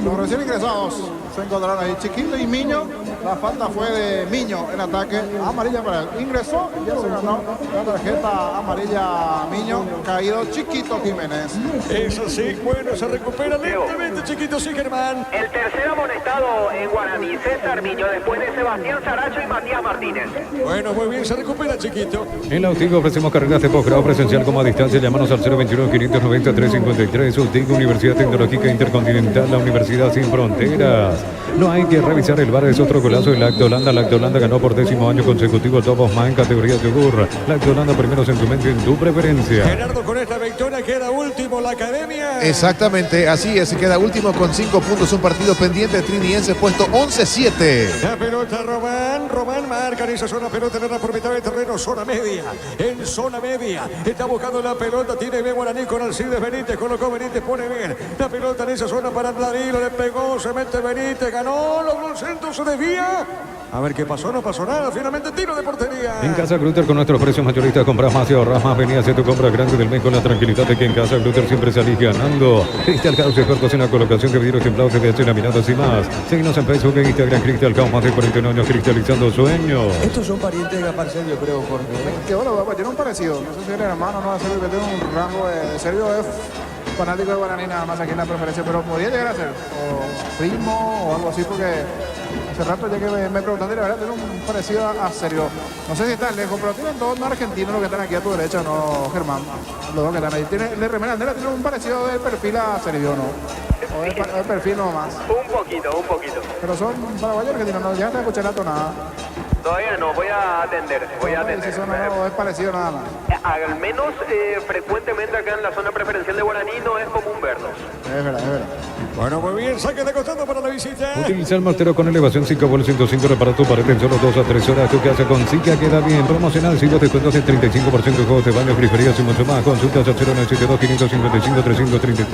Los recién ingresados se encontraron ahí. Chiquito y Miño. La falta fue de Miño en ataque. Amarilla para él. Ingresó y ya se ganó la tarjeta amarilla Miño. Caído Chiquito Jiménez. Eso sí, bueno, se recupera lentamente Chiquito, sí, Germán. El tercer amonestado en Guaraní, César Miño, después de Sebastián Saracho y Matías Martínez. Bueno, muy bien, se recupera Chiquito. En la UTIG ofrecemos carreras de posgrado presencial como a distancia. Llámanos al 021-590-353. UTIG, Universidad Tecnológica Intercontinental, la Universidad Sin Fronteras. No hay que revisar el bar, es otro golazo en Lactolanda. Lactolanda ganó por 10º año consecutivo Top of Mind categoría yogur. Lactolanda, primeros en tu mente, en tu preferencia. Gerardo, con esta victoria queda último la academia. Exactamente, así es, queda último con 5 puntos, un partido pendiente. Trinidense puesto 11-7. La pelota Román marca en esa zona, pelota en la por mitad del terreno, zona media, en zona media, está buscando la pelota, tiene bien Guaraní con Alcides Benítez, colocó Benítez, pone bien, la pelota en esa zona para Danilo, le pegó, se mete Benítez, ganó, logró el centro, se desvía. A ver qué pasó, no pasó nada, finalmente tiro de portería. En Casa Grutter con nuestros precios mayoristas compras más y ahorras más. Vení a hacer tu compra grande del mes con la tranquilidad de que en Casa Grutter siempre salís ganando. Crystal House, cortos en la colocación de vidrios templados, TVH, laminados y más. Seguinos en Facebook e Instagram, Crystal House, más de 49 años cristalizando sueños. Estos son parientes de Gaspar Sergio, creo, Jorge. Que bueno, tiene un parecido. No sé si era hermano, no va a ser que tiene un rango de Sergio es fanático de Guaraní nada más aquí en la preferencia, pero podría llegar a ser o primo o algo así, porque hace rato ya que me preguntaste, la verdad tiene un parecido a Sergio. No sé si está lejos, pero tienen todos argentinos los que están aquí a tu derecha, ¿no, Germán? Los dos que están ahí. Le Remenandela tiene un parecido de perfil a Sergio, ¿no? O de perfil nomás. Un poquito. Pero son paraguayos argentinos, no llegaste a escuchar la tonada. Todavía no, voy a atender. Si son, no, es parecido nada más. Al menos frecuentemente acá en la zona preferencial de Guaraní no es común verlos. Es verdad. Bueno, muy bien, saque de costado para la visita. Utiliza el mortero con elevación 5 vuelo 105, repara tu pared en solo 2 a 3 horas. Tu casa con Zika queda bien. Promocional, 5 descuentos del 35% de juegos de baño, frigorías y mucho más. Consultas al 0972-555-333.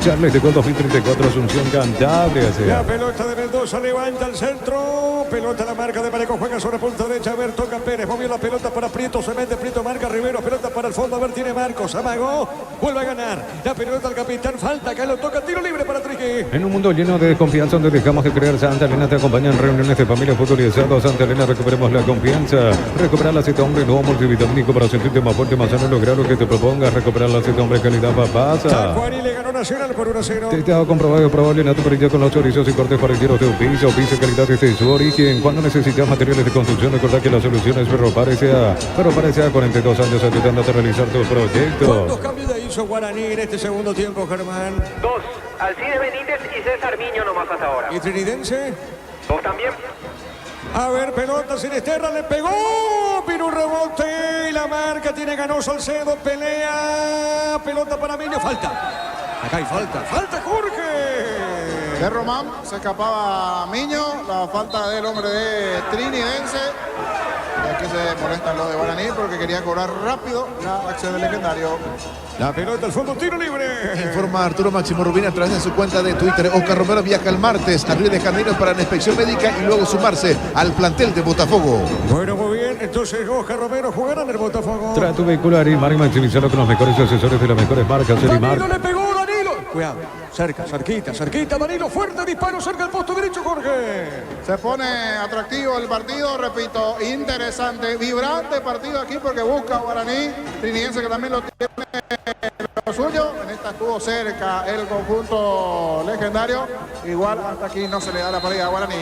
Charles de Gol 2034, Asunción Cantabria. La pelota de Mendoza levanta al centro. Pelota a la marca de Parejo, juega sobre punta derecha. A ver, toca Pérez. Movió la pelota para Prieto. Se mete Prieto, marca Rivero. Pelota para el fondo. A ver, tiene Marcos. Amagó. Vuelve a ganar. La pelota al capitán. Falta. Acá lo toca. Tiro libre para Triqui. En un mundo lleno de desconfianza donde dejamos de creer, Santa Elena te acompaña en reuniones de familia futurizados. Santa Elena, recuperemos la confianza. Recuperar la Z Hombre nuevo multivitamínico para sentirte más fuerte, más sano, lograr lo que te propongas. Recuperar la Z Hombre calidad papasa. Juaní le ganó Nacional por 1-0. Testado comprobado y probable en tu perilla con los chorizos y cortes parrilleros de Opiso. Opiso calidad desde su origen. Cuando necesitas materiales de construcción, recordad que la solución es Ferropar S.A. Ferropar S.A. 42 años ayudándote a realizar tu proyecto. ¿Cuántos cambios de hizo Guaraní en este segundo tiempo, Germán? 2. Alcides Benítez y César Miño nomás hasta ahora. ¿Y Trinidense? 2 también. A ver, pelota Sinisterra, le pegó, vino un rebote y la marca tiene ganó Salcedo, pelea, pelota para Miño, falta. Acá hay falta Jorge. De Román se escapaba Miño, la falta del hombre de Trinidense. Y aquí se molestan los de Guaraní porque quería cobrar rápido la acción del legendario. La pelota al fondo, tiro libre. Informa Arturo Máximo Rubín a través de su cuenta de Twitter. Oscar Romero viaja el martes a Río de Janeiro para la inspección médica y luego sumarse al plantel de Botafogo. Bueno, muy bien. Entonces Oscar Romero jugará en el Botafogo. Trato vehicular y mar maximizarlo con los mejores asesores de las mejores marcas. Danilo le pegó, Danilo. Cuidado. Cerquita. Danilo, fuerte disparo cerca del posto derecho, Jorge. Se pone atractivo el partido, repito, interesante, vibrante partido aquí porque busca Guaraní. Trinidense que también lo tiene los suyo. En esta estuvo cerca el conjunto legendario. Igual hasta aquí no se le da la pared a Guaraní.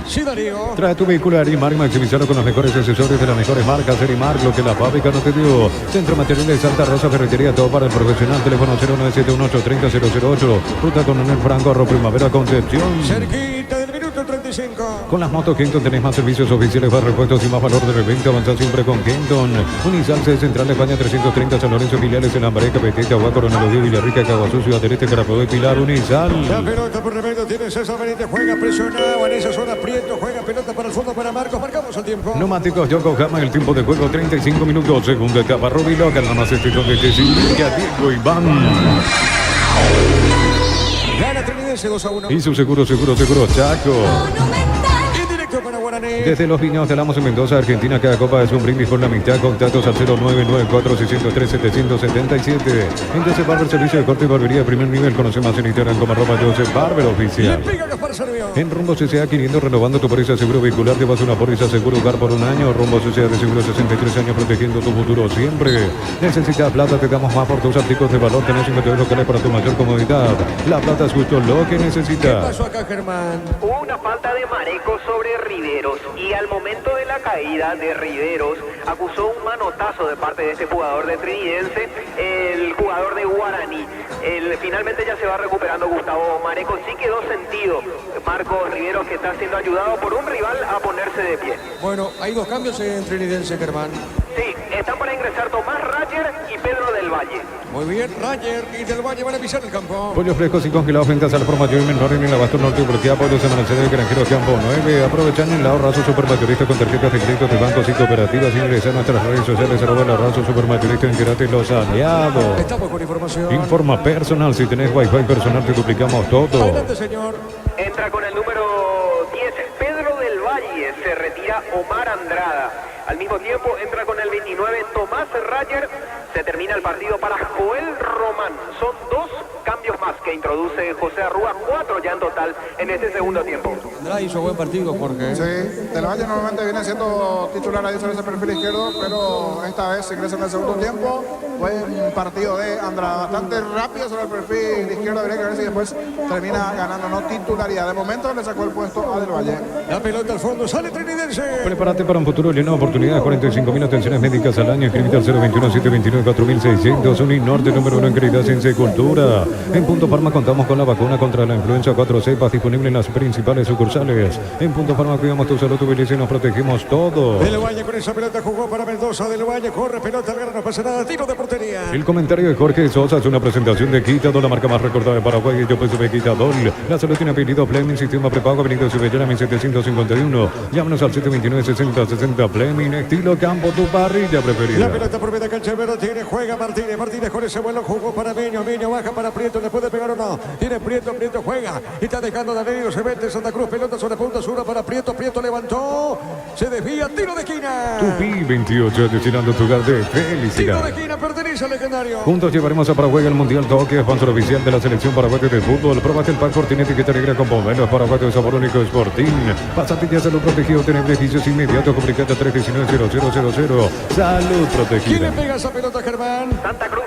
Sí, Darío. Trae tu vehículo a Erimark, maximizarlo con los mejores accesorios de las mejores marcas. Erimark, lo que la fábrica no te dio. Centro Materiales Santa Rosa, ferretería, todo para el profesional. Teléfono 0971830008. Ruta Coronel Franco, Arro Primavera, Concepción. Cerquita del minuto 35. Con las motos Kenton tenés más servicios oficiales para repuestos y más valor de reventa. Avanzar siempre con Kenton. Unizal, sede Central de España 330, San Lorenzo, filiales en Lambaré, Capeteta, Agua, Coronel Oviedo, Villarrica, Caguazú, Ciudad del Este, Carabobo y Pilar. Unizal. La pelota por remedio tiene César Benítez, juega presionado en esa zona. Prieto juega pelota para el fondo para Marcos. Marcamos el tiempo. Neumáticos Yokohama, el tiempo de juego 35 minutos. Segunda etapa, Rubilo, que nada más donde te significa Diego Iván. Gana Trinidense 2-1. Y su seguro, Chaco. Indirecto para Guaraní. Desde los Viñedos de Lamos en Mendoza, Argentina, cada copa es un brindis por la mitad. Contactos al 0994-603-777. En Joseph Barber, servicio de corte y barbería de primer nivel. Conoce más en Instagram como @Joseph Barber oficial. En Rumbo CCA 500, renovando tu póliza seguro vehicular. Llevas una póliza seguro hogar por un año. Rumbo CCA de seguro 63 años, protegiendo tu futuro siempre. Necesitas plata, te damos más por tus artículos de valor. Tenés 52 locales para tu mayor comodidad. La plata es justo lo que necesitas. ¿Qué pasó acá, Germán? Hubo una falta de Mareco sobre Riveros y al momento de la caída de Riveros acusó un manotazo de parte de este jugador de Trinidense, el jugador de Guaraní. Finalmente ya se va recuperando Gustavo Mareco, sí quedó sentido Marcos Riveros, que está siendo ayudado por un rival a ponerse de pie. Bueno, hay dos cambios en Trinidense, Germán. Sí, están para ingresar Tomás Rayer y Pedro del Valle. Muy bien, Rayer y del Valle van a pisar el campo. Pollos frescos y congelados, ventas al por mayor y menor en el Abasto Norte, bloquea pollos en Mercedes de Granjero Campo 9. Aprovechan el ahorrazo supermayorista con tarjetas de crédito de bancos y cooperativas. Ingresa a nuestras redes sociales, @ el ahorrazo supermayorista en Querate Los Aliados. Estamos con información. Informa personal, si tenés wifi personal te duplicamos todo. Adelante, señor. Entra con el número 10, Pedro del Valle, se retira Omar Andrada. Al mismo tiempo entra con el 29, Tomás Rayer. Se termina el partido para Joel Román. Son dos cambios más que introduce José Arrúa, 4 ya en total en este segundo tiempo. Andrada hizo buen partido, Jorge. Sí, Del Valle normalmente viene siendo titular ahí sobre ese perfil izquierdo, pero esta vez ingresa en el segundo tiempo. Buen partido de Andrada, bastante rápido sobre el perfil izquierdo, habría que ver si después termina ganando no titularidad. De momento le sacó el puesto a Del Valle. La pelota al fondo, sale Trinidense. Prepárate para un futuro lleno de oportunidades. 45.000 atenciones médicas al año. Inscríbete al 021-729-4600. Uninorte, número 1 en calidad, ciencia y cultura. En Punto Farma contamos con la vacuna contra la influenza 4 cepas disponible en las principales sucursales. En Punto Farma cuidamos tu salud, tu belleza y nos protegemos todos. Del Valle con esa pelota jugó para Mendoza. Del Valle corre, pelota al grano, no pasa nada. Tiro de portería. El comentario de Jorge Sosa es una presentación de Quitadol, la marca más recordada de Paraguay. Yo PSV Quitadol. La salud tiene apellido Fleming, sistema prepago, Avenida Cibellera 1751. Llámanos al 729-6060 Fleming, estilo campo, tu parrilla preferida. La pelota por media cancha, pero tiene, juega Martínez. Martínez con ese vuelo jugó para Meño. Meño baja para Prieto, ¿le puede pegar o no? Tiene Prieto, Prieto juega. Y está dejando Danilo, se mete Santa Cruz, pelota sobre punta sur para Prieto. Prieto levantó, se desvía, tiro de esquina. Tupi 28, destinando tu lugar de felicidad. Tiro de esquina, pertenece al legendario. Juntos llevaremos a Paraguay al Mundial Toque, sponsor oficial de la selección paraguaya de fútbol. Probate el pack Fortín, etiqueta negra con bomberos paraguayos de sabor único Sporting. Pasatillas Salud Protegido, tiene beneficios inmediatos, comunicate 319-0000. Salud Protegida. ¿Quién le pega esa pelota, Germán? Santa Cruz.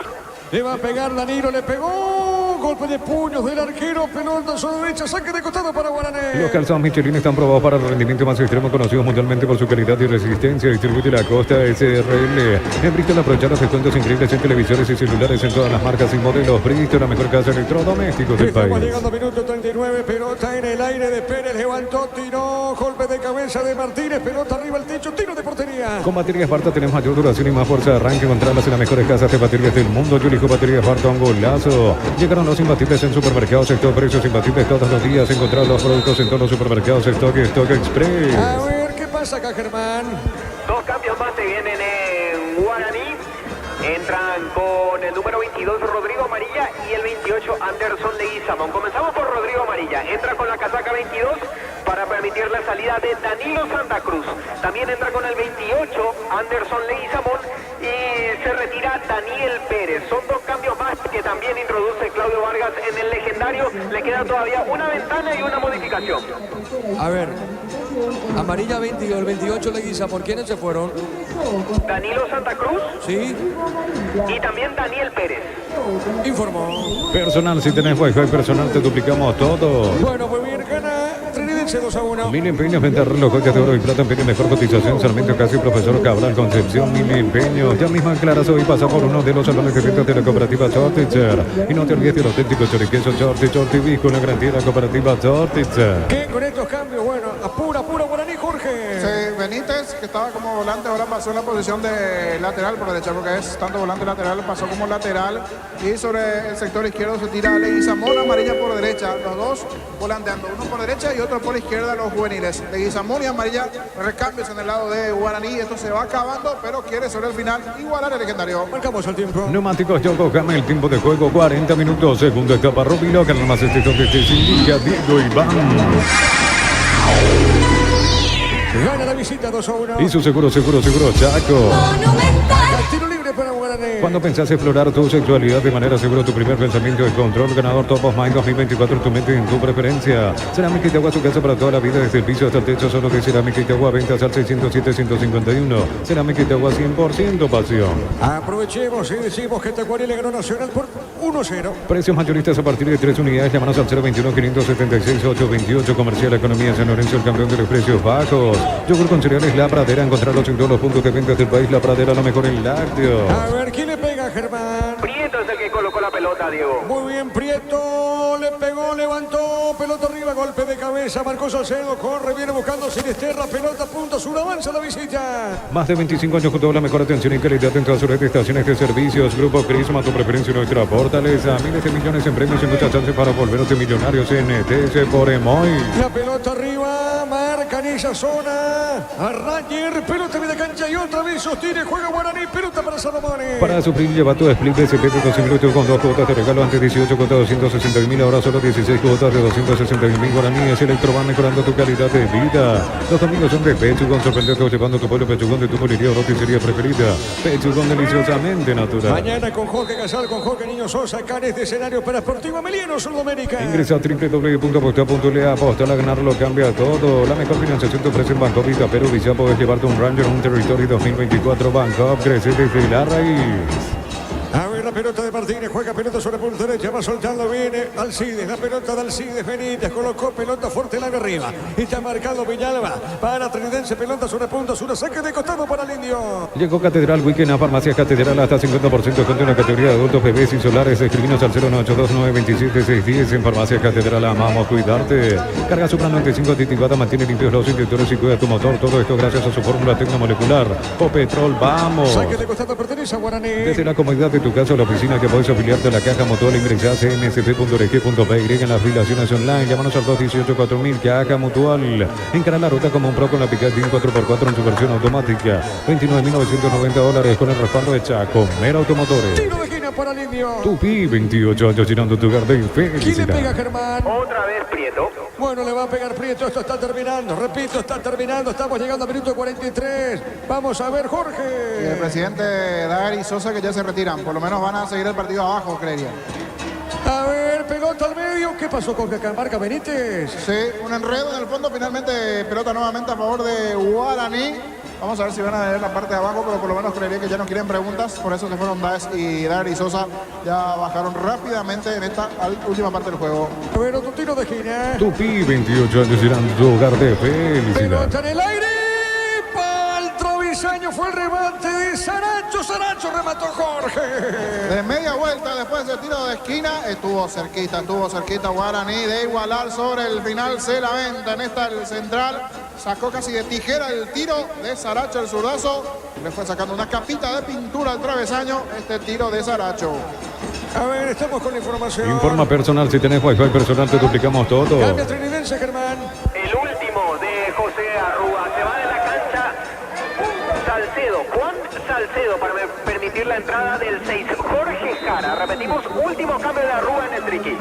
Le va a pegar Danilo, le pegó. Golpe de puños del arquero, pelota sobre derecha, saque de costado para Guaraní. Los calzados Michelin están probados para el rendimiento más extremo, conocidos mundialmente por su calidad y resistencia. Distribuye la Costa SRL. En Bristol aprovechar los descuentos increíbles en televisores y celulares en todas las marcas y modelos. Bristol, la mejor casa de electrodomésticos del Estamos país. llegando a minuto 39, pelota en el aire de Pérez, levantó, tiró, golpe de cabeza de Martínez, pelota arriba al techo, tiro de portería. Con baterías Barta tenemos mayor duración y más fuerza de arranque. Encontrarlas en las mejores casas de baterías del mundo. Yo elijo baterías Barta, un golazo. Llegaron los imbatibles en supermercados, Stock, precios imbatibles todos los días. Encontrar los productos en todos los supermercados, Stock Express. A ver, ¿qué pasa acá, Germán? Dos cambios más se vienen en Guaraní. Entran con el número 22 Rodrigo Amarilla y el 28 Anderson Leguizamón. Comenzamos por Rodrigo Amarilla. Entra con la casaca 22 para permitir la salida de Danilo Santa Cruz. También entra con el 28 Anderson Leguizamón y se retira Daniel Pérez. Son dos cambios más que también introduce Claudio Vargas en el legendario. Le queda todavía una ventana y una modificación. A ver, Amarilla 22, el 28 Leguizamón. ¿Quiénes se fueron? Danilo Santa Cruz Sí, y también Daniel Pérez. informó. Personal, si tenés Wi-Fi personal, te duplicamos todo. Bueno, muy bien, gana Trinidense 2-1. Mil empeños, venta reloj, joyas de oro y plata, empeño, mejor cotización, Sarmiento Casi, Profesor Cabral, Concepción, Mil empeños. Ya mismo aclaras hoy, pasa por uno de los salones de ventas de la cooperativa Tortitzer. Y no te olvides del auténtico choriqueso Tortitzer con la garantía de la cooperativa Tortitzer. ¿Qué con estos cambios? Bueno, apura Guaraní, Jorge. Sí, Benítez, que estaba como volante, ahora pasó en la posición de lateral por derecha, porque es tanto volante lateral, pasó como lateral. Y sobre el sector izquierdo se tira Leguizamón, amarilla por derecha. Los dos volanteando, uno por derecha y otro por izquierda, los juveniles. Leguizamón y amarilla, recambios en el lado de Guaraní. Esto se va acabando, pero quiere sobre el final igualar el legendario. Marcamos el tiempo. Neumáticos Yokohama, el tiempo de juego 40 minutos. Segundo etapa Rubilo, que nomás este toque que se indica Diego Iván. Gana la visita 2-1. Y su seguro, Chaco. Tiro libre para Guaraní. Cuando pensás explorar tu sexualidad de manera segura, tu primer pensamiento es Control Ganador Top of Mind 2024, tu mente en tu preferencia. Cerámica Itagua, su casa para toda la vida, desde el piso hasta el techo, solo de Cerámica Itagua, ventas al 607-151. Cerámica Itagua, 100% pasión. Aprovechemos y decimos que Tacuarí le ganó Nacional por 1-0. Precios mayoristas a partir de 3 unidades, llámanos al 021-576-828, Comercial Economía San Lorenzo, el campeón de los precios bajos. Yogur con cereales La Pradera, encontrarlos en todos los puntos de venta del país. La Pradera, lo mejor en lácteos. A ver, ¿quién le pega, Germán? Prieto es el que colocó la pelota, Diego. Muy bien, Prieto, le pegó, levantó, pelota arriba, golpe de cabeza, Marcos Salcedo, corre, viene buscando Sinisterra, pelota, punto sur, avanza la visita. Más de 25 años con toda la mejor atención y calidad en todas sus redes de estaciones de servicios. Grupo Crisma, tu preferencia y nuestra fortaleza. Miles de millones en premios y muchas chances para volverse millonarios en TS por Emoy. La pelota arriba, marca en esa zona. A Ranger, pelota de cancha y otra vez sostiene, juega Guaraní, pelota para Salomones. Para sufrir, lleva tu split de SP de 12 minutos con 2 cuotas de regalo. Antes 18 cuotas de 260.000, ahora solo 16 cuotas de 260.000 guaraníes. Electro va mejorando tu calidad de vida. Los domingos son de Pechugón, sorprendente llevando tu pueblo Pechugón de tu poliría o roticería preferida. Pechugón, deliciosamente natural. Mañana con Jorge Casal, con Jorge Niño Sosa, acá en este escenario para Sportivo Emiliano Sudamérica. Ingresa a www.aposta.le, apostar a ganar lo cambia todo. La mejor financiación te ofrece en Banco Vista Perú. Visa, puedes llevarte un Ranger, un Territory 2024. Banco, crece desde la raíz. A ver la pelota de Martínez, juega pelota sobre punto derecha, va soltando, viene Alcides, la pelota de Alcides Benítez, colocó pelota fuerte larga arriba, y está marcado Villalba, para Trinidense, pelota sobre punto sur, saque de costado para el Indio. Llegó Catedral Weekend a Farmacia Catedral, hasta 50% con una categoría de adultos, bebés y solares. Escribinos al 0982927-610 en Farmacia Catedral, amamos cuidarte. Carga Supra 95 aditivada, mantiene limpios los inyectores y cuida tu motor, todo esto gracias a su fórmula tecnomolecular. O Petrol, vamos. Saque de costado pertenece a Guaraní. Desde la comodidad de tu casa o la oficina que puedes afiliarte a la caja mutual, ingresás en msp.org.py en las afiliaciones online. Llámanos al 218-4000, caja mutual. Encara la ruta como un pro con la Picatinny 4x4 en su versión automática. $29.990 con el respaldo de Chaco Mera Automotores. Tiro de esquina para el Indio. Tupi, 28 años llenando tu hogar de ¿Quién le felicidad. pega, Germán? Otra vez Prieto. Bueno, le va a pegar Prieto, esto está terminando, repito, está terminando, estamos llegando al minuto 43. Vamos a ver, Y Jorge. el presidente Daer y Sosa que ya se retiran, por lo menos van a seguir el partido abajo, creería. A ver, pelota al medio, ¿qué pasó con que marca Benítez? Sí, un enredo en el fondo, finalmente pelota nuevamente a favor de Guaraní. Vamos a ver si van a ver la parte de abajo, pero por lo menos creería que ya no quieren preguntas, por eso se fueron Daes y Daer y Sosa, ya bajaron rápidamente en esta última parte del juego. A ver, otro tiro de esquina. Tupi, 28 años llenando tu hogar de felicidad. Pelota en el aire. Pal travesaño fue el remate de Saracho. Saracho remató Jorge. De media vuelta después del tiro de esquina, estuvo cerquita Guaraní de igualar sobre el final. Se la venta en esta el central. Sacó casi de tijera el tiro de Saracho, el zurdazo. Le fue sacando una capita de pintura al travesaño este tiro de Saracho. A ver, estamos con la información. Informa personal, si tenés wifi personal te duplicamos todo. Cambia Trinidense, Germán. El último de José Arrúa. Se va de la cancha Salcedo, Juan Salcedo, para permitir la entrada del 6, Jorge Jara. Jara. Repetimos, último cambio de la Rúa en el triqui.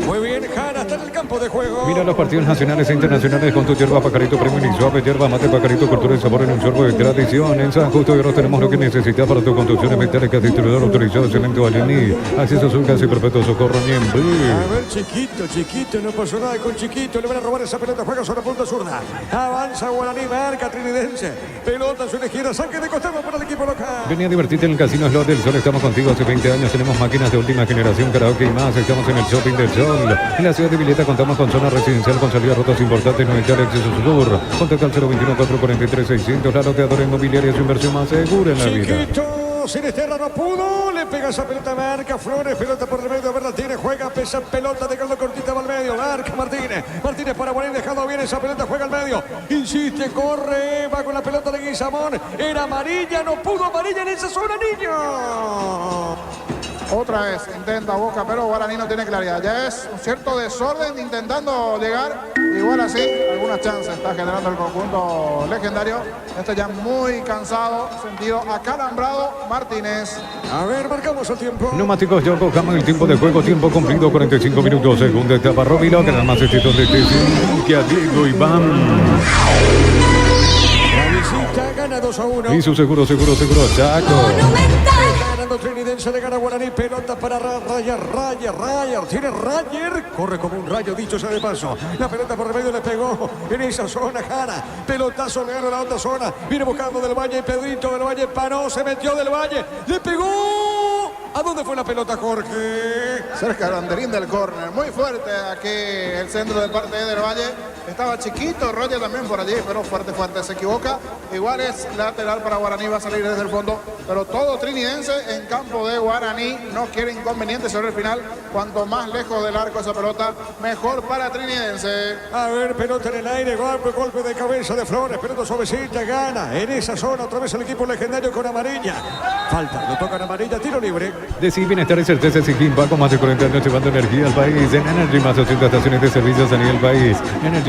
Muy bien, Jara está en el campo de juego. Mira los partidos nacionales e internacionales con tu hierba Pajarito Premium y suave, hierba mate Pajarito, cultura y sabor en un sorbo de tradición. En San Justo de Oro tenemos lo que necesitas para tu construcción metálica, distribuidor autorizado de cemento Alení, acceso a su casa y perpetuo socorro Niembri. A ver, chiquito, no pasó nada con Chiquito, le van a robar esa pelota, juega sobre punta zurda. Avanza Guaraní, marca Trinidense. Pelota a su izquierda, saque de costado para el equipo local. Venía a divertirte en el Casino Slot del Sol, estamos contigo hace 20 años, tenemos máquinas de última generación, karaoke y más, estamos en el Shopping del Sol. En la ciudad de Vileta contamos con zona residencial con salidas rotas importantes, no entrar acceso sur. Contacta al 021-443-600, la loteadora inmobiliaria, su inversión más segura en la vida. Sinisterra no pudo, le pega esa pelota, marca Flores, pelota por el medio, Martínez juega, pesa pelota, dejando cortita va al medio, marca Martínez para Guaraní, dejando bien esa pelota, juega al medio, insiste, corre, va con la pelota de Guizamón, era amarilla, no pudo, amarilla en esa zona, niño. Otra vez intenta Boca, pero Guaraní no tiene claridad. Ya es un cierto desorden intentando llegar. Igual así, algunas chances está generando el conjunto legendario. Este ya muy cansado, sentido acalambrado Martínez. A ver, marcamos el tiempo. Neumáticos Yokohama, el tiempo de juego, tiempo cumplido, 45 minutos, segunda etapa, Robilo, que más éxitos de que a Diego Iván. La visita gana 2-1. Y su seguro, Chaco. Ganando Trinidense, le gana Guaraní, pelota para Rayer, tiene Rayer, corre como un rayo, dicho sea de paso, la pelota por el medio le pegó en esa zona, Jara, pelotazo, le ganó la otra zona, viene buscando del Valle, Pedrito del Valle, paró, se metió del Valle, le pegó, ¿a dónde fue la pelota, Jorge? Cerca del banderín del córner, muy fuerte aquí el centro de parte del Valle, estaba chiquito, Roger también por allí, pero fuerte, se equivoca, igual es lateral para Guaraní, va a salir desde el fondo, pero todo trinidense en campo de Guaraní, no quiere inconvenientes sobre el final, cuanto más lejos del arco esa pelota, mejor para Trinidense. A ver, pelota en el aire, golpe de cabeza de Flores, pelota suavecita, gana en esa zona, otra vez el equipo legendario con amarilla, falta, lo tocan amarilla, tiro libre. Decir bienestar y certeza Sigimba con más de 40 años llevando energía al país. En Energy más de 80 estaciones de servicios a nivel país.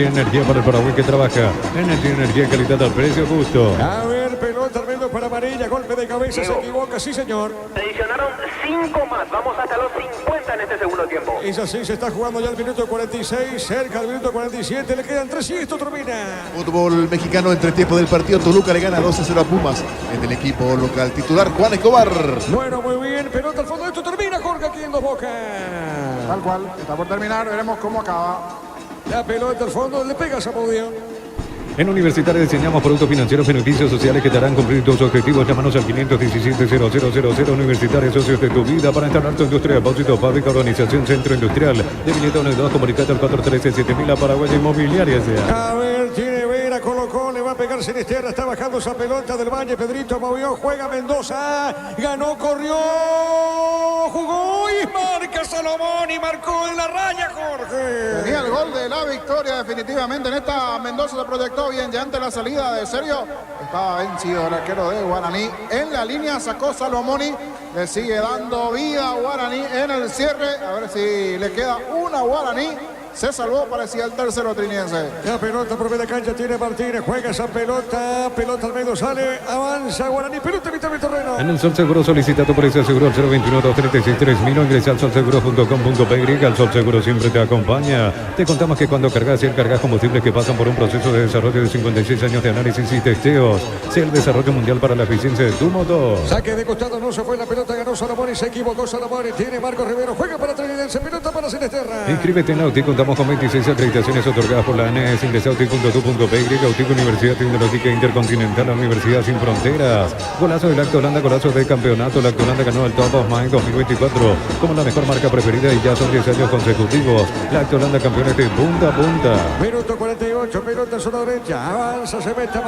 Energía para el Paraguay que trabaja. Energía, calidad al precio justo. A ver, pelota al medio para amarilla, golpe de cabeza, se equivoca, sí señor. Adicionaron 5 más, vamos hasta los 50 en este segundo tiempo. Es así, se está jugando ya el minuto 46, cerca del minuto 47, le quedan 3 y esto termina. Fútbol mexicano, entre tiempo del partido, Toluca le gana 2-0 a Pumas. En el equipo local titular, Juan Escobar. Bueno, muy bien, pelota al fondo, esto termina, Jorge, aquí en Dos Bocas. Tal cual, está por terminar, veremos cómo acaba. La pelota al fondo, le pega a Zamudio. En Universitario diseñamos productos financieros, beneficios sociales que te harán cumplir tus objetivos. Llámanos al 517-0000 Universitario, socios de tu vida, para instalar tu industria, depósito, fábrica, organización, centro industrial. De Vileta 1 y 2, comunicate al 413-7000, Paraguay Inmobiliaria sea. A ver, tiene Vera, colocó, le va a pegar Sinisterra, está bajando esa pelota del Valle, Pedrito movió, juega Mendoza, ganó, corrió, jugó y marca Salomón y marcó en la raya, Jorge. Tenía el gol de la victoria definitivamente en esta. Mendoza se proyectó bien ya ante la salida de Sergio. Estaba vencido el arquero de Guaraní. En la línea sacó Salomoni. Le sigue dando vida a Guaraní en el cierre. A ver si le queda una Guaraní. Se salvó, parecía el tercero triniense. La pelota por media cancha tiene Martínez, juega esa pelota al medio, sale, avanza Guaraní, pelota mitad de terreno. En el Sol Seguro solicita tu precio seguro al 021-236-3000 o ingresa al solseguro.com.py. El Sol Seguro siempre te acompaña. Te contamos que cuando cargas y cargas combustibles que pasan por un proceso de desarrollo de 56 años de análisis y testeos, sea el desarrollo mundial para la eficiencia de tu motor. Saque de costado, no se fue la pelota, ganó Salomón y se equivocó Salomón. Tiene Marcos Rivero, juega para Trinidense, pelota para Sinisterra. Inscríbete en Auti, contamos con 26 acreditaciones otorgadas por la ANES. Ingresa a auti.tu.py. Auti, Universidad Tecnológica Intercontinental, la Universidad Sin Fronteras. Golazo de Lacto Holanda, golazo de campeonato. Lacto Holanda ganó el Top of Mind 2024 como la mejor marca preferida y ya son 10 años consecutivos. Lacto Holanda, campeones de punta a punta. Minuto 48, pelota en zona derecha, avanza, se mete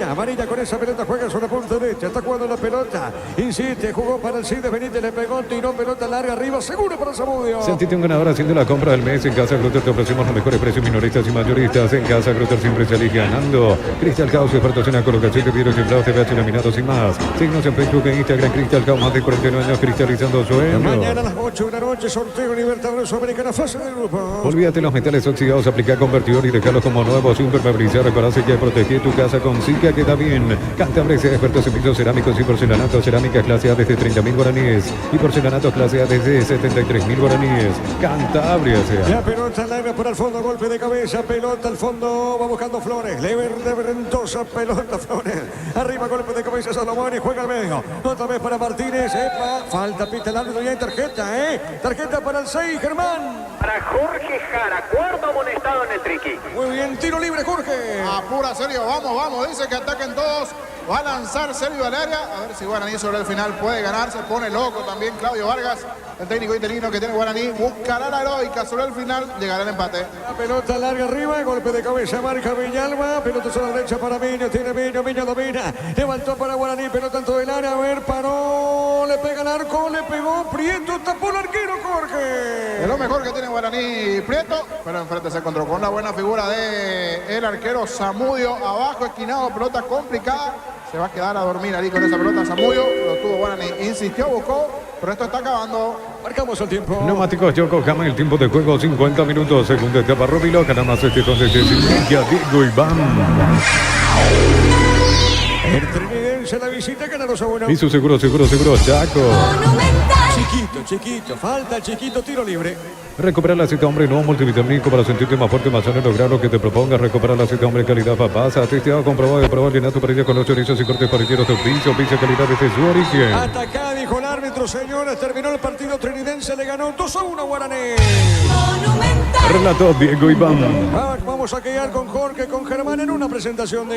amarilla con esa pelota, juega sobre la punta derecha, está jugando la pelota, insiste, jugó para el Cid Benítez, le pegó, tiró pelota larga arriba, seguro para Zamudio. Sentite un ganador haciendo la compra del mes en Casa Gluten te ofrecemos los mejores precios minoristas y mayoristas. En Casa Grutter siempre salís ganando. Crystal House, expertos en la colocación de vidrios inflados, TVH laminados y más. Síguenos en Facebook e Instagram. Crystal House, más de 49 años cristalizando sueños. Mañana a las 8 de la noche, sorteo Libertadores Sudamericana, fase de grupo. Olvídate los metales oxidados, aplica convertidor y dejarlos como nuevos. Impermeabilizar, reparar, sellar y proteger tu casa con Zika, queda bien. Cantabria, expertos en pisos cerámicos y porcelanatos. Cerámicas clase A desde 30.000 guaraníes y porcelanatos clase A desde 73.000 guaraníes. Cantabria sea. La pelota larga por el fondo, golpe de cabeza, pelota al fondo, va buscando Flores. Lever de Ventosa, pelota Flores. Arriba, golpe de cabeza, Salomón y juega al medio. Otra vez para Martínez, epa, falta, pita el árbitro y hay tarjeta, tarjeta para el 6, Germán. Para Jorge Jara, cuarto amonestado en el triqui. Muy bien, tiro libre, Jorge. Apura Sergio, vamos, dice que ataquen todos. Va a lanzar Sergio al área, a ver si Guaraní sobre el final puede ganar. Se pone loco también Claudio Vargas, el técnico interino que tiene Guaraní. Buscará la heroica sobre el final, llegará el empate. La pelota larga arriba, golpe de cabeza, marca Villalba. Pelota sobre la derecha para Miño, tiene Miño domina. Levantó para Guaraní, pelota dentro del área, a ver, paró, le pega el arco, le pegó Prieto, tapó el arquero, Jorge. Es lo mejor que tiene Guaraní Prieto, pero enfrente se encontró con la buena figura de el arquero Zamudio, abajo esquinado, pelota complicada. Se va a quedar a dormir ahí con esa pelota Zamudio, lo tuvo Guaraní, insistió, buscó, pero esto está acabando. Marcamos el tiempo. Neumáticos Yokohama, el tiempo de juego 50 minutos. Segunda etapa, Rubilo, nada más donde se inicia Diego Iván. El trinidense la visita, Ganarosa bueno. Y su seguro, Chaco. Chiquito, falta el chiquito, tiro libre. Recuperar la cita hombre nuevo multivitamínico para sentirte más fuerte, más sano, lograr lo que te propongas. Recuperar la cita hombre calidad papasa, testeado, comprobado y probado. Llenar tu parrilla con los chorizos y cortes parrilleros de pizza calidad desde su origen. Hasta acá dijo el árbitro, señores, terminó el partido trinidense, le ganó 2-1 Guaraní. Relató Diego Iván. Vamos a quedar con Jorge, con Germán en una presentación de...